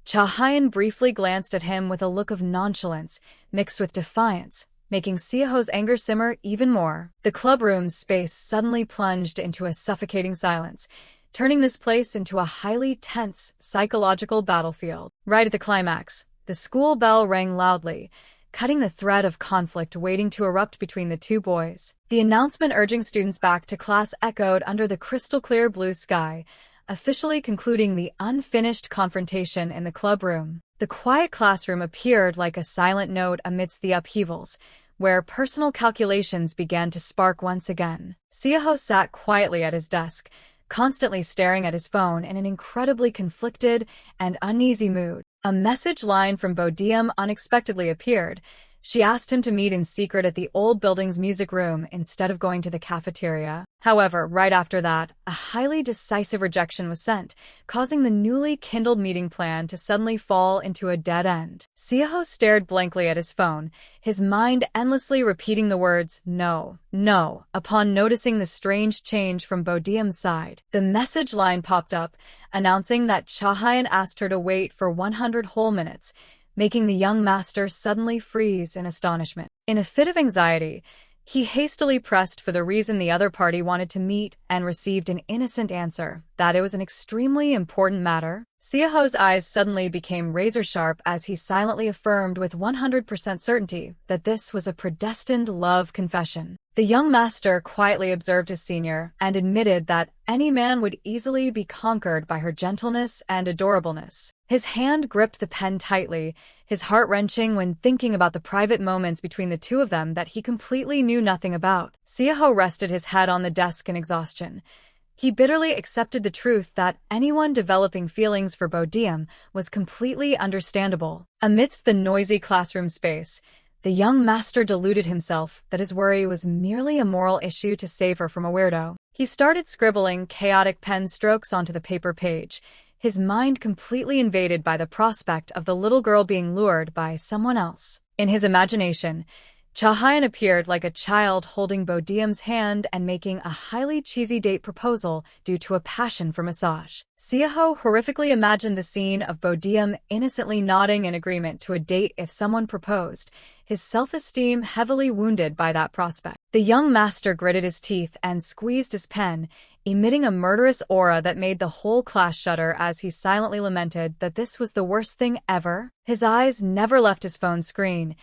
Cha Hyun briefly glanced at him with a look of nonchalance mixed with defiance, making Seoho's anger simmer even more. The clubroom's space suddenly plunged into a suffocating silence, turning this place into a highly tense psychological battlefield. Right at the climax, the school bell rang loudly, cutting the thread of conflict waiting to erupt between the two boys. The announcement urging students back to class echoed under the crystal-clear blue sky, officially concluding the unfinished confrontation in the clubroom. The quiet classroom appeared like a silent note amidst the upheavals, where personal calculations began to spark once again. Seoho sat quietly at his desk, constantly staring at his phone in an incredibly conflicted and uneasy mood. A message line from Bodeum unexpectedly appeared. She asked him to meet in secret at the old building's music room instead of going to the cafeteria. However, right after that, a highly decisive rejection was sent, causing the newly kindled meeting plan to suddenly fall into a dead end. Seoho stared blankly at his phone, his mind endlessly repeating the words, "No, no," upon noticing the strange change from Bodeum's side. The message line popped up, announcing that Cha Hyun asked her to wait for 100 whole minutes, making the young master suddenly freeze in astonishment. In a fit of anxiety, he hastily pressed for the reason the other party wanted to meet and received an innocent answer, that it was an extremely important matter. Seoho's eyes suddenly became razor-sharp as he silently affirmed with 100% certainty that this was a predestined love confession. The young master quietly observed his senior and admitted that any man would easily be conquered by her gentleness and adorableness. His hand gripped the pen tightly, his heart wrenching when thinking about the private moments between the two of them that he completely knew nothing about. Seoho rested his head on the desk in exhaustion. He bitterly accepted the truth that anyone developing feelings for Bodeum was completely understandable. Amidst the noisy classroom space, the young master deluded himself that his worry was merely a moral issue to save her from a weirdo. He started scribbling chaotic pen strokes onto the paper page, his mind completely invaded by the prospect of the little girl being lured by someone else. In his imagination, Cha Hyun appeared like a child holding Bodeum's hand and making a highly cheesy date proposal due to a passion for massage. Seoho horrifically imagined the scene of Bodeum innocently nodding in agreement to a date if someone proposed, his self-esteem heavily wounded by that prospect. The young master gritted his teeth and squeezed his pen, emitting a murderous aura that made the whole class shudder as he silently lamented that this was the worst thing ever. His eyes never left his phone screen,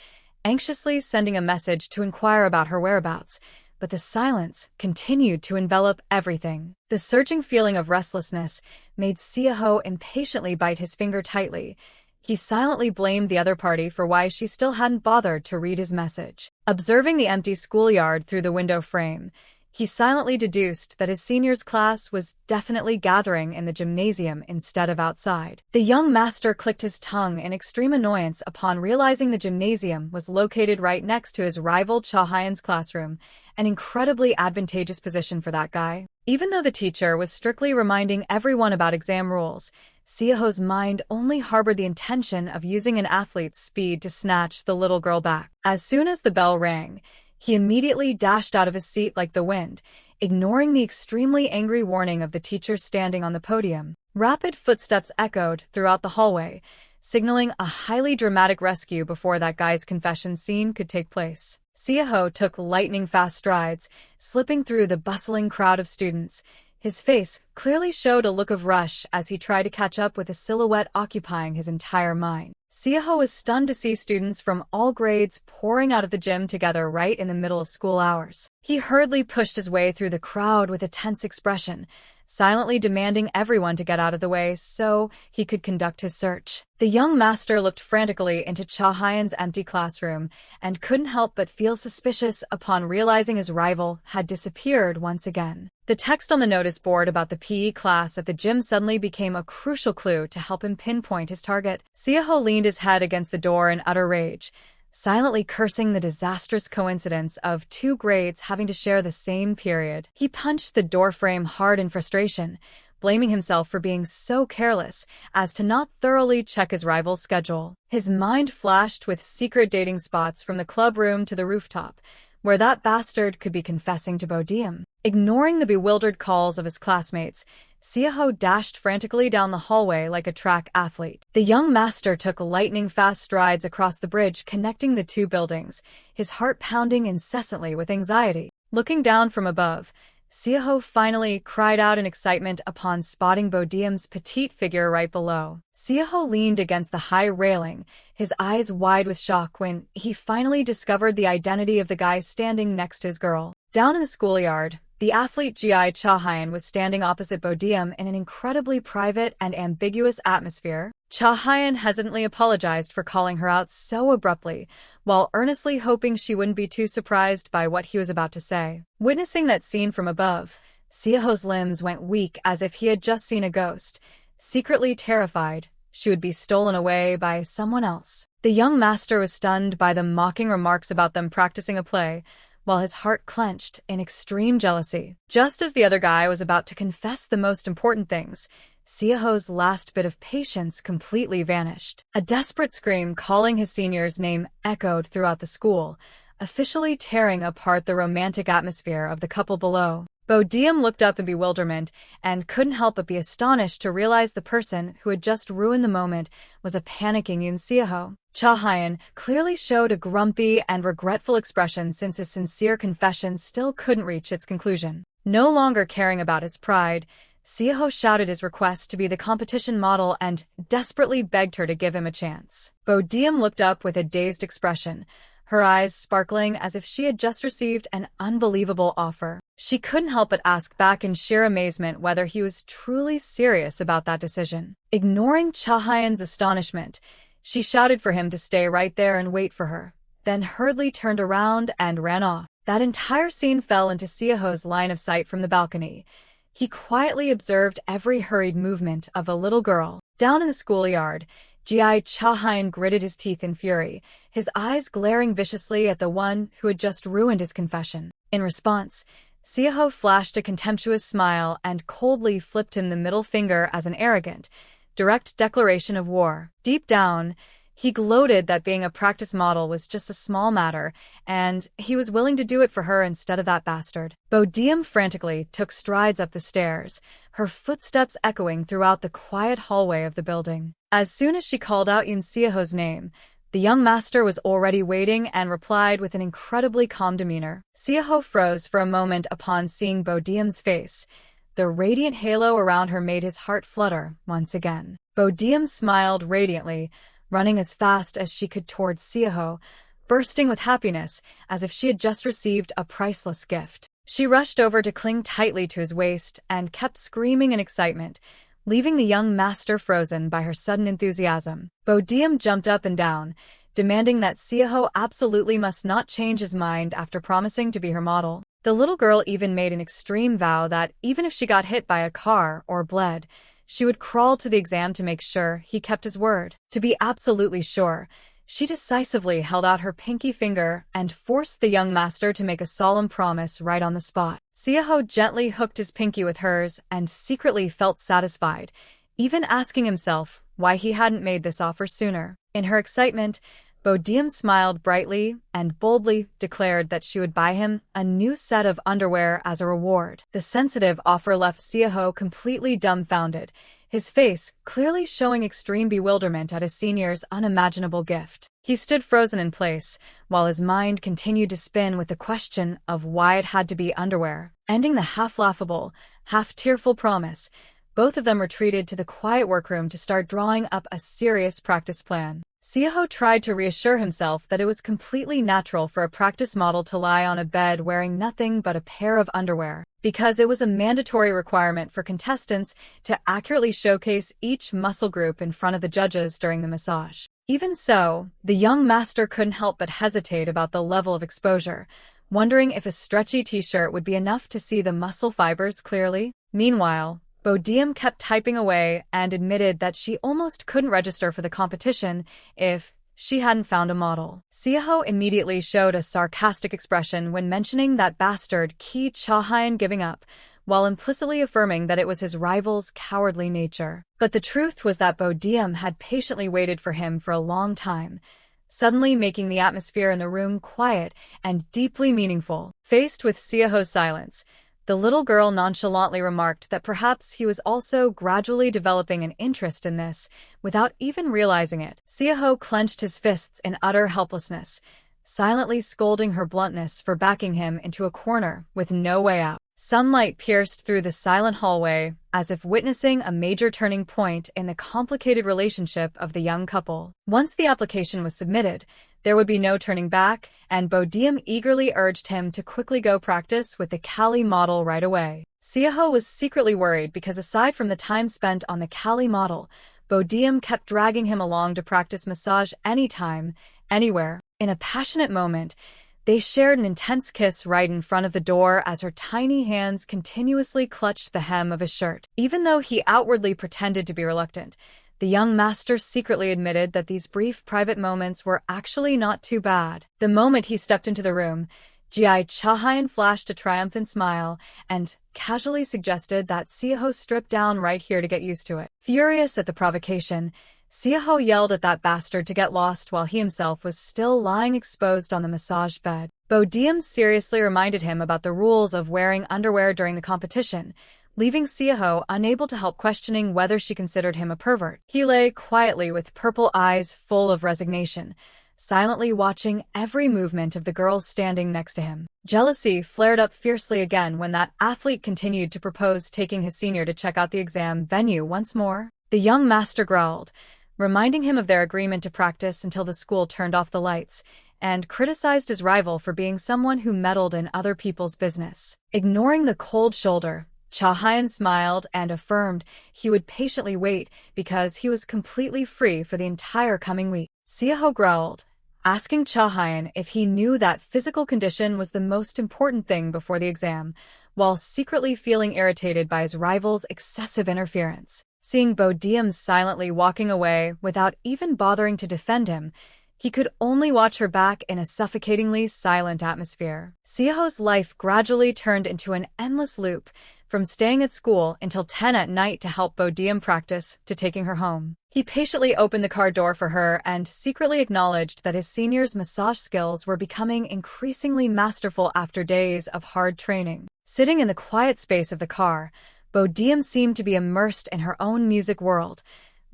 anxiously sending a message to inquire about her whereabouts, but the silence continued to envelop everything. The surging feeling of restlessness made Seoho impatiently bite his finger tightly. He silently blamed the other party for why she still hadn't bothered to read his message. Observing the empty schoolyard through the window frame, he silently deduced that his senior's class was definitely gathering in the gymnasium instead of outside. The young master clicked his tongue in extreme annoyance upon realizing the gymnasium was located right next to his rival Cha Hyan's classroom, an incredibly advantageous position for that guy. Even though the teacher was strictly reminding everyone about exam rules, Seoho's mind only harbored the intention of using an athlete's speed to snatch the little girl back. As soon as the bell rang, he immediately dashed out of his seat like the wind, ignoring the extremely angry warning of the teacher standing on the podium. Rapid footsteps echoed throughout the hallway, signaling a highly dramatic rescue before that guy's confession scene could take place. Seoho took lightning-fast strides, slipping through the bustling crowd of students. His face clearly showed a look of rush as he tried to catch up with a silhouette occupying his entire mind. Seoho was stunned to see students from all grades pouring out of the gym together right in the middle of school hours. He hurriedly pushed his way through the crowd with a tense expression, silently demanding everyone to get out of the way so he could conduct his search. The young master looked frantically into Cha Hyan's empty classroom and couldn't help but feel suspicious upon realizing his rival had disappeared once again. The text on the notice board about the PE class at the gym suddenly became a crucial clue to help him pinpoint his target. Seoho leaned his head against the door in utter rage, silently cursing the disastrous coincidence of two grades having to share the same period. He punched the doorframe hard in frustration, blaming himself for being so careless as to not thoroughly check his rival's schedule. His mind flashed with secret dating spots from the club room to the rooftop, where that bastard could be confessing to Bodeum. Ignoring the bewildered calls of his classmates, Seoho dashed frantically down the hallway like a track athlete. The young master took lightning-fast strides across the bridge connecting the two buildings, his heart pounding incessantly with anxiety. Looking down from above, Seoho finally cried out in excitement upon spotting Bodeum's petite figure right below. Seoho leaned against the high railing, his eyes wide with shock when he finally discovered the identity of the guy standing next to his girl. Down in the schoolyard, the athlete Cha Hyan was standing opposite Bodeum in an incredibly private and ambiguous atmosphere. Cha Hyan hesitantly apologized for calling her out so abruptly, while earnestly hoping she wouldn't be too surprised by what he was about to say. Witnessing that scene from above, Seoho's limbs went weak as if he had just seen a ghost, secretly terrified she would be stolen away by someone else. The young master was stunned by the mocking remarks about them practicing a play, while his heart clenched in extreme jealousy. Just as the other guy was about to confess the most important things, Seoho's last bit of patience completely vanished. A desperate scream calling his senior's name echoed throughout the school, officially tearing apart the romantic atmosphere of the couple below. Bodeum looked up in bewilderment and couldn't help but be astonished to realize the person who had just ruined the moment was a panicking Yoon Seoho. Cha Hyan clearly showed a grumpy and regretful expression since his sincere confession still couldn't reach its conclusion. No longer caring about his pride, Seoho shouted his request to be the competition model and desperately begged her to give him a chance. Bodeum looked up with a dazed expression, her eyes sparkling as if she had just received an unbelievable offer. She couldn't help but ask back in sheer amazement whether he was truly serious about that decision. Ignoring Cha Hyan's astonishment, she shouted for him to stay right there and wait for her, then hurriedly turned around and ran off. That entire scene fell into Seoho's line of sight from the balcony. He quietly observed every hurried movement of the little girl. Down in the schoolyard, Cha Hyan gritted his teeth in fury, his eyes glaring viciously at the one who had just ruined his confession. In response, Seoho flashed a contemptuous smile and coldly flipped him the middle finger as an arrogant, direct declaration of war. Deep down, he gloated that being a practice model was just a small matter, and he was willing to do it for her instead of that bastard. Bodeum frantically took strides up the stairs, her footsteps echoing throughout the quiet hallway of the building. As soon as she called out Yoon Seoho's name, the young master was already waiting and replied with an incredibly calm demeanor. Seoho froze for a moment upon seeing Bodeum's face. The radiant halo around her made his heart flutter once again. Bodeum smiled radiantly, running as fast as she could towards Seoho, bursting with happiness as if she had just received a priceless gift. She rushed over to cling tightly to his waist and kept screaming in excitement, leaving the young master frozen by her sudden enthusiasm. Bodeum jumped up and down, demanding that Seoho absolutely must not change his mind after promising to be her model. The little girl even made an extreme vow that even if she got hit by a car or bled, she would crawl to the exam to make sure he kept his word. To be absolutely sure, she decisively held out her pinky finger and forced the young master to make a solemn promise right on the spot. Seoho gently hooked his pinky with hers and secretly felt satisfied, even asking himself why he hadn't made this offer sooner. In her excitement, Bodeum smiled brightly and boldly declared that she would buy him a new set of underwear as a reward. The sensitive offer left Seoho completely dumbfounded, his face clearly showing extreme bewilderment at his senior's unimaginable gift. He stood frozen in place, while his mind continued to spin with the question of why it had to be underwear. Ending the half-laughable, half-tearful promise, both of them retreated to the quiet workroom to start drawing up a serious practice plan. Seoho tried to reassure himself that it was completely natural for a practice model to lie on a bed wearing nothing but a pair of underwear, because it was a mandatory requirement for contestants to accurately showcase each muscle group in front of the judges during the massage. Even so, the young master couldn't help but hesitate about the level of exposure, wondering if a stretchy t-shirt would be enough to see the muscle fibers clearly. Meanwhile, Bodeum kept typing away and admitted that she almost couldn't register for the competition if she hadn't found a model. Seoho immediately showed a sarcastic expression when mentioning that bastard Ki Cha-hyun giving up, while implicitly affirming that it was his rival's cowardly nature. But the truth was that Bodeum had patiently waited for him for a long time, suddenly making the atmosphere in the room quiet and deeply meaningful. Faced with Seoho's silence, the little girl nonchalantly remarked that perhaps he was also gradually developing an interest in this, without even realizing it. Seoho clenched his fists in utter helplessness, silently scolding her bluntness for backing him into a corner with no way out. Sunlight pierced through the silent hallway, as if witnessing a major turning point in the complicated relationship of the young couple. Once the application was submitted, there would be no turning back, and Bodeum eagerly urged him to quickly go practice with the Kali model right away. Seoho was secretly worried because aside from the time spent on the Kali model, Bodeum kept dragging him along to practice massage anytime, anywhere. In a passionate moment, they shared an intense kiss right in front of the door as her tiny hands continuously clutched the hem of his shirt. Even though he outwardly pretended to be reluctant, the young master secretly admitted that these brief private moments were actually not too bad. The moment he stepped into the room, Gi Cha-hyun flashed a triumphant smile and casually suggested that Seoho strip down right here to get used to it. Furious at the provocation, Seoho yelled at that bastard to get lost while he himself was still lying exposed on the massage bed. Bodeum seriously reminded him about the rules of wearing underwear during the competition, leaving Seoho unable to help questioning whether she considered him a pervert. He lay quietly with purple eyes full of resignation, silently watching every movement of the girls standing next to him. Jealousy flared up fiercely again when that athlete continued to propose taking his senior to check out the exam venue once more. The young master growled, reminding him of their agreement to practice until the school turned off the lights, and criticized his rival for being someone who meddled in other people's business. Ignoring the cold shoulder, Cha-hyun smiled and affirmed he would patiently wait because he was completely free for the entire coming week. Seoho growled, asking Cha-hyun if he knew that physical condition was the most important thing before the exam, while secretly feeling irritated by his rival's excessive interference. Seeing Bodeum silently walking away without even bothering to defend him, he could only watch her back in a suffocatingly silent atmosphere. Seoho's life gradually turned into an endless loop, from staying at school until 10 at night to help Bodeum practice to taking her home. He patiently opened the car door for her and secretly acknowledged that his senior's massage skills were becoming increasingly masterful after days of hard training. Sitting in the quiet space of the car, Bodeum seemed to be immersed in her own music world,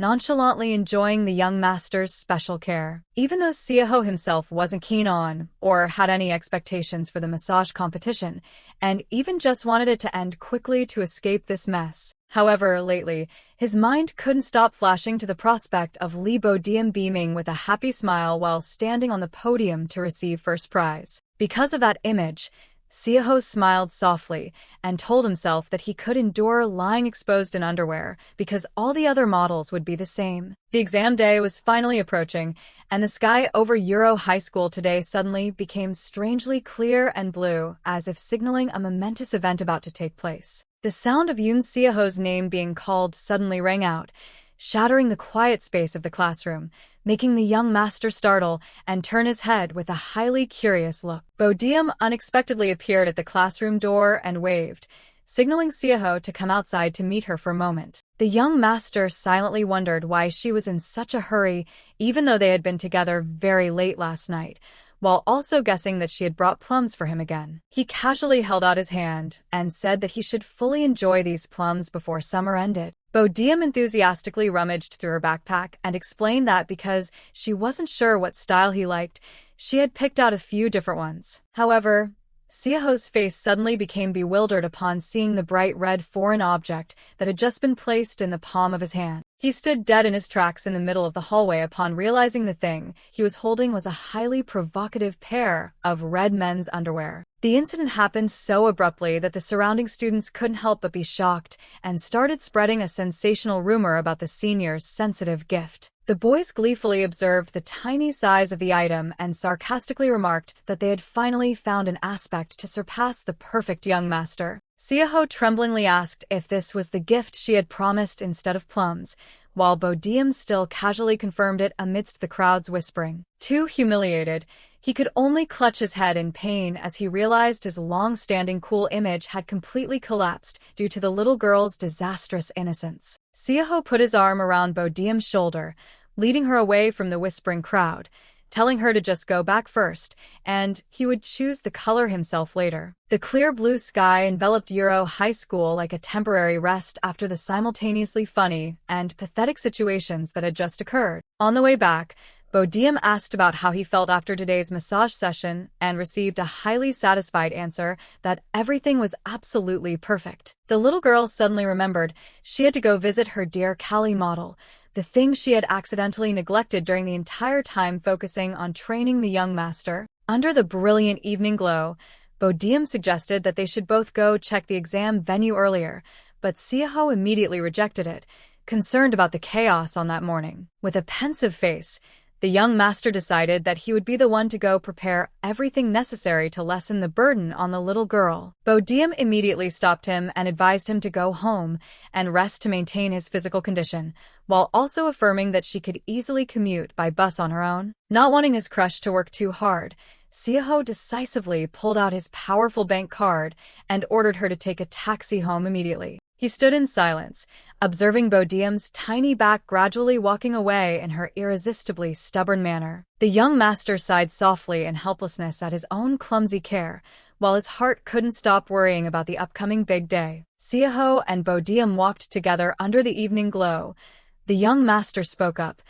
nonchalantly enjoying the young master's special care. Even though Seoho himself wasn't keen on or had any expectations for the massage competition, and even just wanted it to end quickly to escape this mess. However, lately, his mind couldn't stop flashing to the prospect of Lee Bodeum beaming with a happy smile while standing on the podium to receive first prize. Because of that image, Seoho smiled softly and told himself that he could endure lying exposed in underwear because all the other models would be the same. The exam day was finally approaching, and the sky over Euro High School today suddenly became strangely clear and blue, as if signaling a momentous event about to take place. The sound of Yoon Seoho's name being called suddenly rang out, shattering the quiet space of the classroom, making the young master startle and turn his head with a highly curious look. Bodeum unexpectedly appeared at the classroom door and waved, signaling Seoho to come outside to meet her for a moment. The young master silently wondered why she was in such a hurry, even though they had been together very late last night, while also guessing that she had brought plums for him again. He casually held out his hand and said that he should fully enjoy these plums before summer ended. Bodeum enthusiastically rummaged through her backpack and explained that because she wasn't sure what style he liked, she had picked out a few different ones. However, Seoho's face suddenly became bewildered upon seeing the bright red foreign object that had just been placed in the palm of his hand. He stood dead in his tracks in the middle of the hallway upon realizing the thing he was holding was a highly provocative pair of red men's underwear. The incident happened so abruptly that the surrounding students couldn't help but be shocked and started spreading a sensational rumor about the senior's sensitive gift. The boys gleefully observed the tiny size of the item and sarcastically remarked that they had finally found an aspect to surpass the perfect young master. Seoho tremblingly asked if this was the gift she had promised instead of plums, while Bodeum still casually confirmed it amidst the crowd's whispering. Too humiliated, he could only clutch his head in pain as he realized his long-standing cool image had completely collapsed due to the little girl's disastrous innocence. Seoho put his arm around Bodeum's shoulder, leading her away from the whispering crowd, telling her to just go back first, and he would choose the color himself later. The clear blue sky enveloped Euro High School like a temporary rest after the simultaneously funny and pathetic situations that had just occurred. On the way back, Bodeum asked about how he felt after today's massage session and received a highly satisfied answer that everything was absolutely perfect. The little girl suddenly remembered she had to go visit her dear Cali model, the thing she had accidentally neglected during the entire time focusing on training the young master. Under the brilliant evening glow, Bodeum suggested that they should both go check the exam venue earlier, but Seoho immediately rejected it, concerned about the chaos on that morning. With a pensive face, the young master decided that he would be the one to go prepare everything necessary to lessen the burden on the little girl. Bodeum immediately stopped him and advised him to go home and rest to maintain his physical condition, while also affirming that she could easily commute by bus on her own. Not wanting his crush to work too hard, Seoho decisively pulled out his powerful bank card and ordered her to take a taxi home immediately. He stood in silence, observing Bodeum's tiny back gradually walking away in her irresistibly stubborn manner. The young master sighed softly in helplessness at his own clumsy care, while his heart couldn't stop worrying about the upcoming big day. Seoho and Bodeum walked together under the evening glow. The young master spoke up,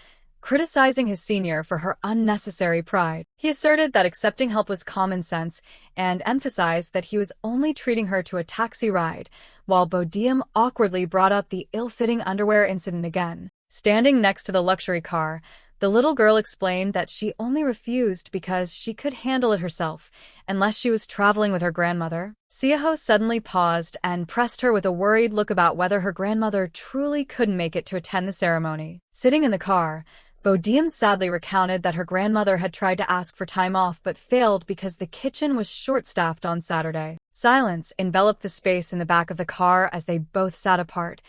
criticizing his senior for her unnecessary pride. He asserted that accepting help was common sense and emphasized that he was only treating her to a taxi ride, while Bodeum awkwardly brought up the ill-fitting underwear incident again. Standing next to the luxury car, the little girl explained that she only refused because she could handle it herself, unless she was traveling with her grandmother. Seoho suddenly paused and pressed her with a worried look about whether her grandmother truly couldn't make it to attend the ceremony. Sitting in the car, Bodeum sadly recounted that her grandmother had tried to ask for time off but failed because the kitchen was short-staffed on Saturday. Silence enveloped the space in the back of the car as they both sat apart,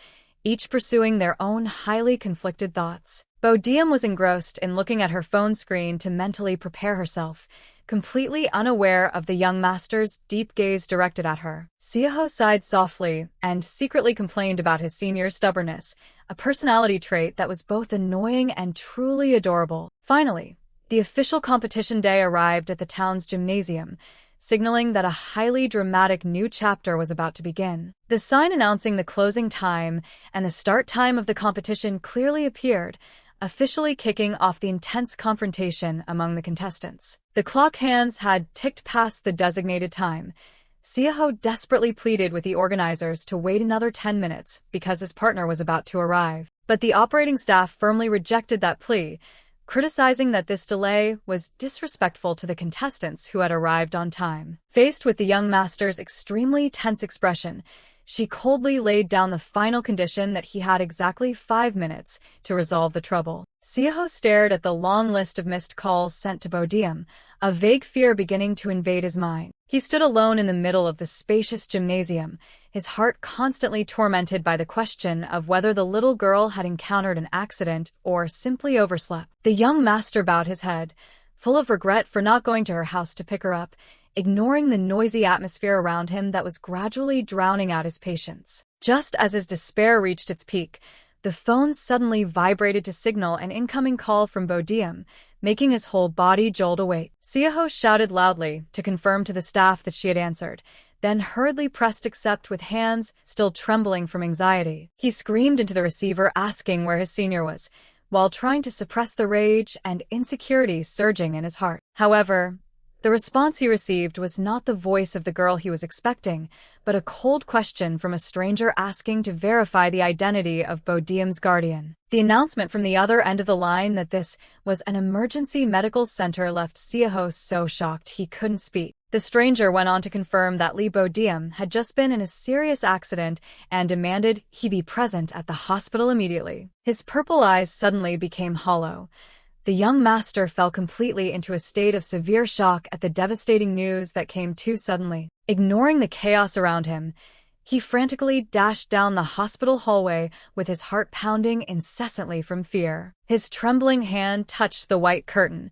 each pursuing their own highly conflicted thoughts. Bodeum was engrossed in looking at her phone screen to mentally prepare herself, completely unaware of the young master's deep gaze directed at her. Seoho sighed softly and secretly complained about his senior's stubbornness, a personality trait that was both annoying and truly adorable. Finally, the official competition day arrived at the town's gymnasium, signaling that a highly dramatic new chapter was about to begin. The sign announcing the closing time and the start time of the competition clearly appeared, officially kicking off the intense confrontation among the contestants. The clock hands had ticked past the designated time. Seoho desperately pleaded with the organizers to wait another 10 minutes because his partner was about to arrive. But the operating staff firmly rejected that plea, criticizing that this delay was disrespectful to the contestants who had arrived on time. Faced with the young master's extremely tense expression, she coldly laid down the final condition that he had exactly 5 minutes to resolve the trouble. Seoho stared at the long list of missed calls sent to Bodeum, a vague fear beginning to invade his mind. He stood alone in the middle of the spacious gymnasium, his heart constantly tormented by the question of whether the little girl had encountered an accident or simply overslept. The young master bowed his head, full of regret for not going to her house to pick her up, ignoring the noisy atmosphere around him that was gradually drowning out his patience. Just as his despair reached its peak, the phone suddenly vibrated to signal an incoming call from Bodeum, making his whole body jolt awake. Seoho shouted loudly to confirm to the staff that she had answered, then hurriedly pressed accept with hands still trembling from anxiety. He screamed into the receiver asking where his senior was, while trying to suppress the rage and insecurity surging in his heart. However, the response he received was not the voice of the girl he was expecting, but a cold question from a stranger asking to verify the identity of Bodeum's guardian. The announcement from the other end of the line that this was an emergency medical center left Seoho so shocked he couldn't speak. The stranger went on to confirm that Lee Bodeum had just been in a serious accident and demanded he be present at the hospital immediately. His purple eyes suddenly became hollow. The young master fell completely into a state of severe shock at the devastating news that came too suddenly. Ignoring the chaos around him, he frantically dashed down the hospital hallway with his heart pounding incessantly from fear. His trembling hand touched the white curtain.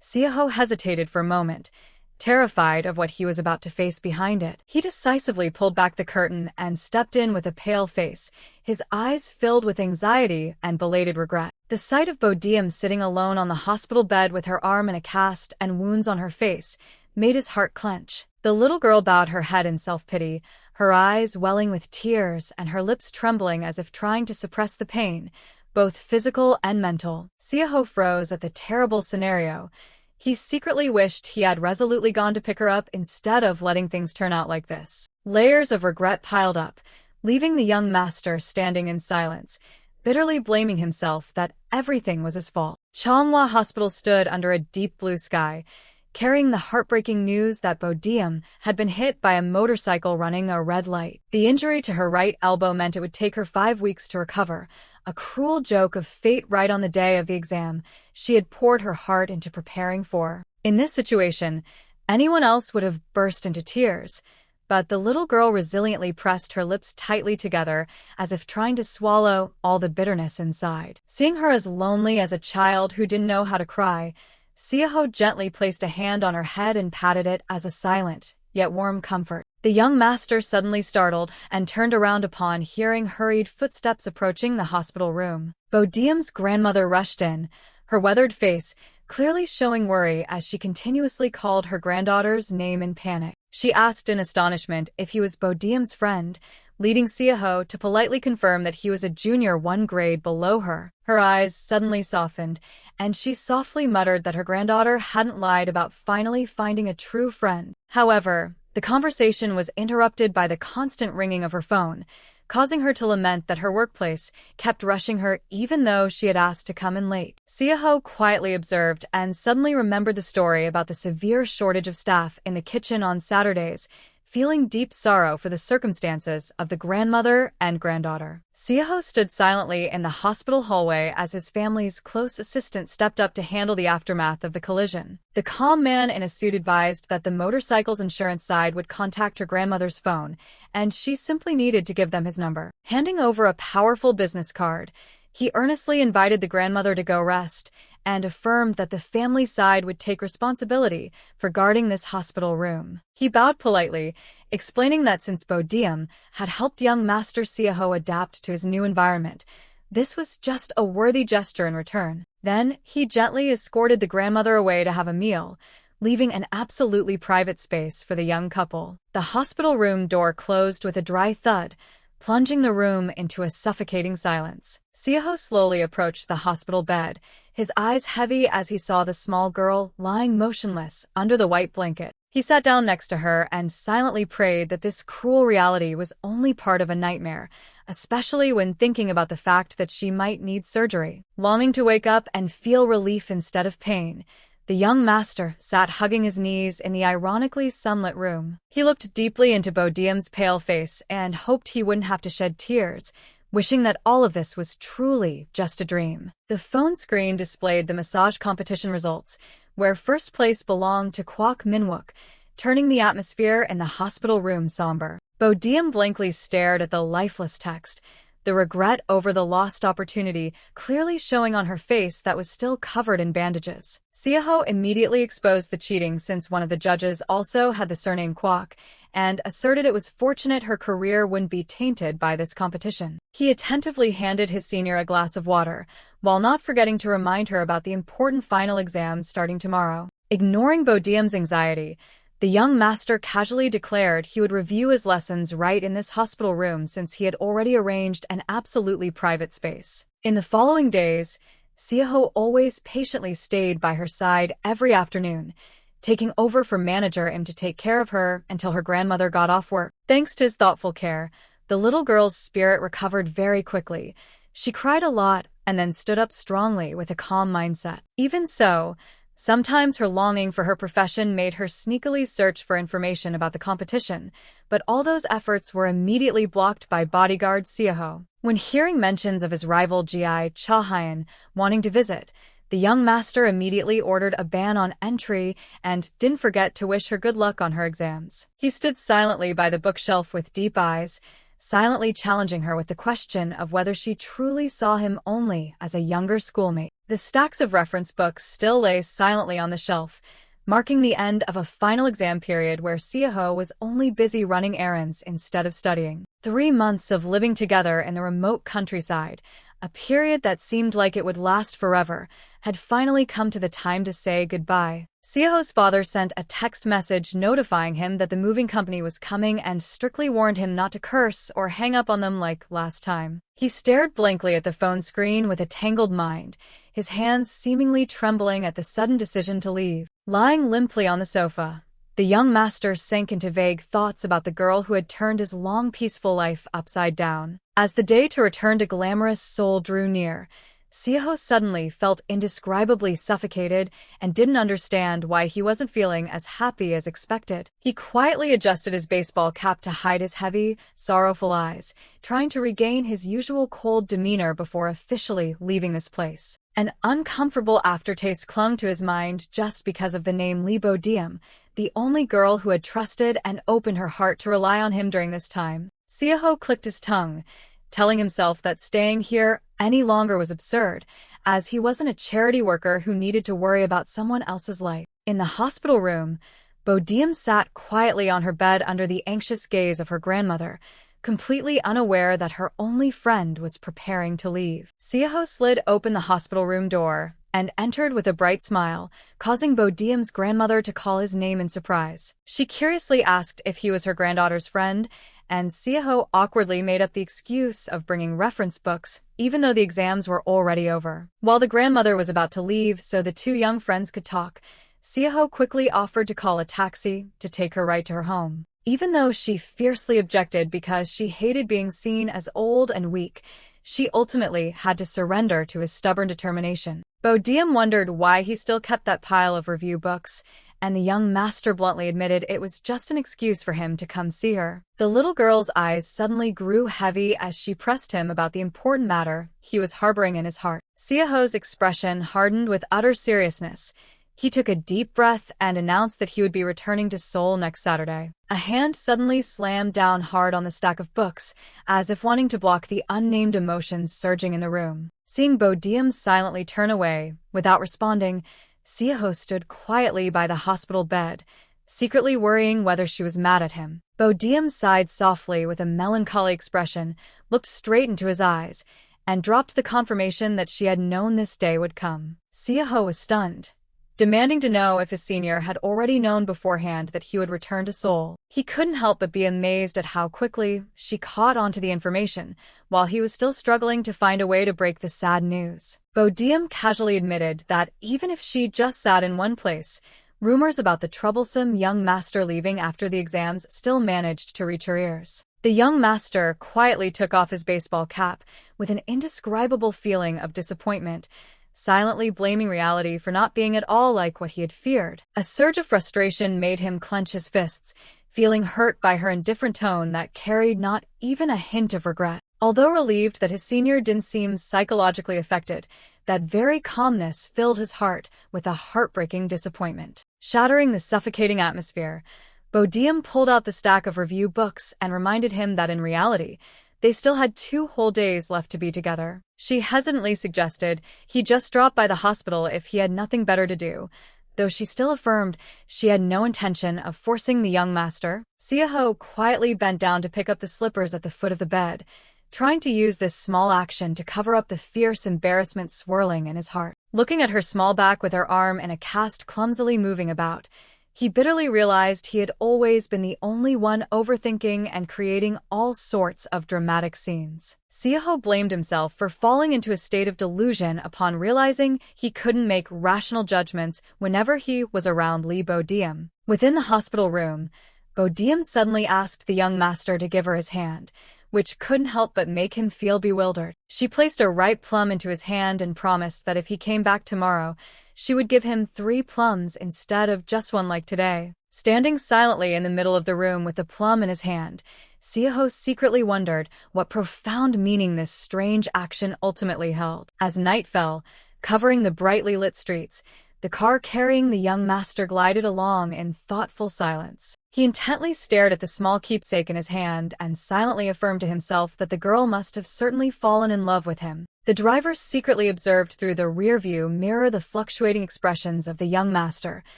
Seoho hesitated for a moment, terrified of what he was about to face behind it. He decisively pulled back the curtain and stepped in with a pale face, his eyes filled with anxiety and belated regret. The sight of Bodeum sitting alone on the hospital bed with her arm in a cast and wounds on her face made his heart clench. The little girl bowed her head in self-pity, her eyes welling with tears and her lips trembling as if trying to suppress the pain, both physical and mental. Seoho froze at the terrible scenario. He secretly wished he had resolutely gone to pick her up instead of letting things turn out like this. Layers of regret piled up, leaving the young master standing in silence, bitterly blaming himself that everything was his fault. Manhwa Hospital stood under a deep blue sky, carrying the heartbreaking news that Bodeum had been hit by a motorcycle running a red light. The injury to her right elbow meant it would take her 5 weeks to recover, a cruel joke of fate right on the day of the exam she had poured her heart into preparing for. In this situation, anyone else would have burst into tears, but the little girl resiliently pressed her lips tightly together as if trying to swallow all the bitterness inside. Seeing her as lonely as a child who didn't know how to cry, Seoho gently placed a hand on her head and patted it as a silent, yet warm comfort. The young master suddenly startled and turned around upon hearing hurried footsteps approaching the hospital room. Bodeum's grandmother rushed in, her weathered face clearly showing worry as she continuously called her granddaughter's name in panic. She asked in astonishment if he was Bodeum's friend, leading Seoho to politely confirm that he was a junior 1 grade below her. Her eyes suddenly softened, and she softly muttered that her granddaughter hadn't lied about finally finding a true friend. However, the conversation was interrupted by the constant ringing of her phone, causing her to lament that her workplace kept rushing her even though she had asked to come in late. Seoho quietly observed and suddenly remembered the story about the severe shortage of staff in the kitchen on Saturdays, feeling deep sorrow for the circumstances of the grandmother and granddaughter. Seoho stood silently in the hospital hallway as his family's close assistant stepped up to handle the aftermath of the collision. The calm man in a suit advised that the motorcycle's insurance side would contact her grandmother's phone, and she simply needed to give them his number. Handing over a powerful business card, he earnestly invited the grandmother to go rest, and affirmed that the family side would take responsibility for guarding this hospital room. He bowed politely, explaining that since Bodeum had helped young Master Seoho adapt to his new environment, this was just a worthy gesture in return. Then, he gently escorted the grandmother away to have a meal, leaving an absolutely private space for the young couple. The hospital room door closed with a dry thud, plunging the room into a suffocating silence. Seoho slowly approached the hospital bed, his eyes heavy as he saw the small girl lying motionless under the white blanket. He sat down next to her and silently prayed that this cruel reality was only part of a nightmare, especially when thinking about the fact that she might need surgery. Longing to wake up and feel relief instead of pain, the young master sat hugging his knees in the ironically sunlit room. He looked deeply into Bodeum's pale face and hoped he wouldn't have to shed tears, wishing that all of this was truly just a dream. The phone screen displayed the massage competition results, where first place belonged to Kwok Minwook, turning the atmosphere in the hospital room somber. Bodeum blankly stared at the lifeless text, the regret over the lost opportunity clearly showing on her face that was still covered in bandages. Seoho immediately exposed the cheating since one of the judges also had the surname Kwok, and asserted it was fortunate her career wouldn't be tainted by this competition. He attentively handed his senior a glass of water, while not forgetting to remind her about the important final exams starting tomorrow. Ignoring Bodeum's anxiety, the young master casually declared he would review his lessons right in this hospital room since he had already arranged an absolutely private space. In the following days, Seoho always patiently stayed by her side every afternoon, taking over for manager Im to take care of her until her grandmother got off work. Thanks to his thoughtful care, the little girl's spirit recovered very quickly. She cried a lot and then stood up strongly with a calm mindset. Even so, sometimes her longing for her profession made her sneakily search for information about the competition, but all those efforts were immediately blocked by bodyguard Seoho. When hearing mentions of his rival GI Cha Hyun wanting to visit, the young master immediately ordered a ban on entry and didn't forget to wish her good luck on her exams. He stood silently by the bookshelf with deep eyes, silently challenging her with the question of whether she truly saw him only as a younger schoolmate. The stacks of reference books still lay silently on the shelf, marking the end of a final exam period where Seoho was only busy running errands instead of studying. 3 months of living together in the remote countryside, a period that seemed like it would last forever, had finally come to the time to say goodbye. Seoho's father sent a text message notifying him that the moving company was coming and strictly warned him not to curse or hang up on them like last time. He stared blankly at the phone screen with a tangled mind, his hands seemingly trembling at the sudden decision to leave. Lying limply on the sofa, the young master sank into vague thoughts about the girl who had turned his long peaceful life upside down. As the day to return to glamorous Seoul drew near, Seoho suddenly felt indescribably suffocated and didn't understand why he wasn't feeling as happy as expected. He quietly adjusted his baseball cap to hide his heavy, sorrowful eyes, trying to regain his usual cold demeanor before officially leaving this place. An uncomfortable aftertaste clung to his mind just because of the name Lee Bodeum, the only girl who had trusted and opened her heart to rely on him during this time. Seoho clicked his tongue, telling himself that staying here any longer was absurd, as he wasn't a charity worker who needed to worry about someone else's life. In the hospital room, Bodeum sat quietly on her bed under the anxious gaze of her grandmother, completely unaware that her only friend was preparing to leave. Seoho slid open the hospital room door and entered with a bright smile, causing Bodeum's grandmother to call his name in surprise. She curiously asked if he was her granddaughter's friend, and Seoho awkwardly made up the excuse of bringing reference books, even though the exams were already over. While the grandmother was about to leave so the two young friends could talk, Seoho quickly offered to call a taxi to take her right to her home. Even though she fiercely objected because she hated being seen as old and weak, she ultimately had to surrender to his stubborn determination. Bodeum wondered why he still kept that pile of review books, and the young master bluntly admitted it was just an excuse for him to come see her. The little girl's eyes suddenly grew heavy as she pressed him about the important matter he was harboring in his heart. Seoho's expression hardened with utter seriousness. He took a deep breath and announced that he would be returning to Seoul next Saturday. A hand suddenly slammed down hard on the stack of books, as if wanting to block the unnamed emotions surging in the room. Seeing Bodeum silently turn away, without responding, Seoho stood quietly by the hospital bed, secretly worrying whether she was mad at him. Bodeum sighed softly with a melancholy expression, looked straight into his eyes, and dropped the confirmation that she had known this day would come. Seoho was stunned, demanding to know if his senior had already known beforehand that he would return to Seoul. He couldn't help but be amazed at how quickly she caught on to the information, while he was still struggling to find a way to break the sad news. Bodeum casually admitted that even if she just sat in one place, rumors about the troublesome young master leaving after the exams still managed to reach her ears. The young master quietly took off his baseball cap with an indescribable feeling of disappointment, silently blaming reality for not being at all like what he had feared. A surge of frustration made him clench his fists, feeling hurt by her indifferent tone that carried not even a hint of regret. Although relieved that his senior didn't seem psychologically affected, that very calmness filled his heart with a heartbreaking disappointment. Shattering the suffocating atmosphere, Bodeum pulled out the stack of review books and reminded him that in reality, they still had 2 whole days left to be together. She hesitantly suggested he just drop by the hospital if he had nothing better to do, though she still affirmed she had no intention of forcing the young master. Seoho quietly bent down to pick up the slippers at the foot of the bed, trying to use this small action to cover up the fierce embarrassment swirling in his heart. Looking at her small back with her arm in a cast clumsily moving about, he bitterly realized he had always been the only one overthinking and creating all sorts of dramatic scenes. Seoho blamed himself for falling into a state of delusion upon realizing he couldn't make rational judgments whenever he was around Lee Bodeum. Within the hospital room, Bodeum suddenly asked the young master to give her his hand, which couldn't help but make him feel bewildered. She placed a ripe plum into his hand and promised that if he came back tomorrow, she would give him 3 plums instead of just 1 like today. Standing silently in the middle of the room with the plum in his hand, Seoho secretly wondered what profound meaning this strange action ultimately held. As night fell, covering the brightly lit streets, the car carrying the young master glided along in thoughtful silence. He intently stared at the small keepsake in his hand and silently affirmed to himself that the girl must have certainly fallen in love with him. The driver secretly observed through the rearview mirror the fluctuating expressions of the young master,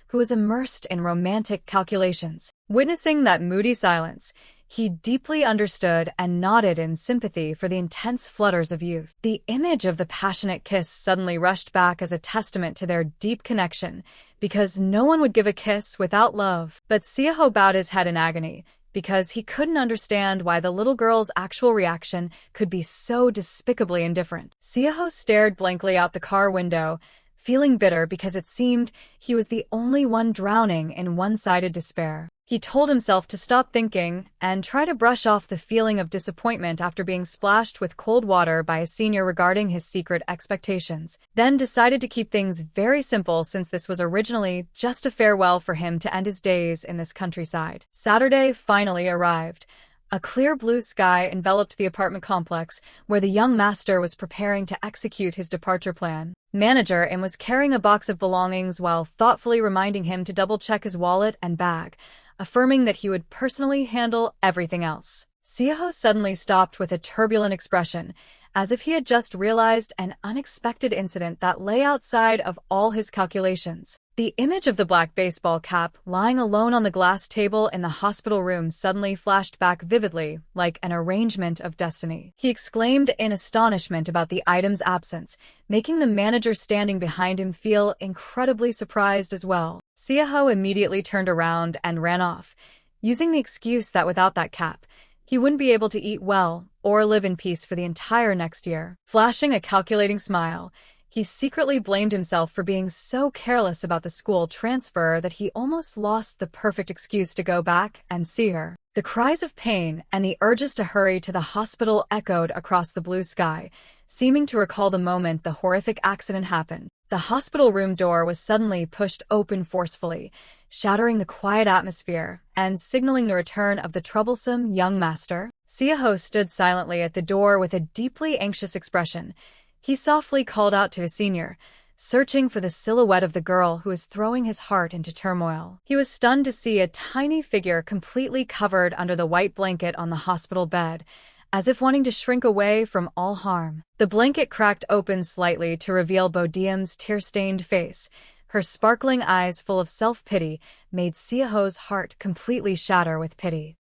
who was immersed in romantic calculations. Witnessing that moody silence, he deeply understood and nodded in sympathy for the intense flutters of youth. The image of the passionate kiss suddenly rushed back as a testament to their deep connection, because no one would give a kiss without love. But Seoho bowed his head in agony, because he couldn't understand why the little girl's actual reaction could be so despicably indifferent. Seoho stared blankly out the car window, feeling bitter because it seemed he was the only one drowning in one-sided despair. He told himself to stop thinking and try to brush off the feeling of disappointment after being splashed with cold water by a senior regarding his secret expectations, then decided to keep things very simple since this was originally just a farewell for him to end his days in this countryside. Saturday finally arrived. A clear blue sky enveloped the apartment complex where the young master was preparing to execute his departure plan. Manager Im was carrying a box of belongings while thoughtfully reminding him to double-check his wallet and bag, affirming that he would personally handle everything else. Seoho suddenly stopped with a turbulent expression, as if he had just realized an unexpected incident that lay outside of all his calculations. The image of the black baseball cap lying alone on the glass table in the hospital room suddenly flashed back vividly, like an arrangement of destiny. He exclaimed in astonishment about the item's absence, making the manager standing behind him feel incredibly surprised as well. Seoho immediately turned around and ran off, using the excuse that without that cap, he wouldn't be able to eat well or live in peace for the entire next year. Flashing a calculating smile, he secretly blamed himself for being so careless about the school transfer that he almost lost the perfect excuse to go back and see her. The cries of pain and the urges to hurry to the hospital echoed across the blue sky, seeming to recall the moment the horrific accident happened. The hospital room door was suddenly pushed open forcefully, shattering the quiet atmosphere and signaling the return of the troublesome young master. Seoho stood silently at the door with a deeply anxious expression. He softly called out to his senior, searching for the silhouette of the girl who was throwing his heart into turmoil. He was stunned to see a tiny figure completely covered under the white blanket on the hospital bed, as if wanting to shrink away from all harm. The blanket cracked open slightly to reveal Bodeum's tear-stained face. Her sparkling eyes full of self-pity made Seoho's heart completely shatter with pity.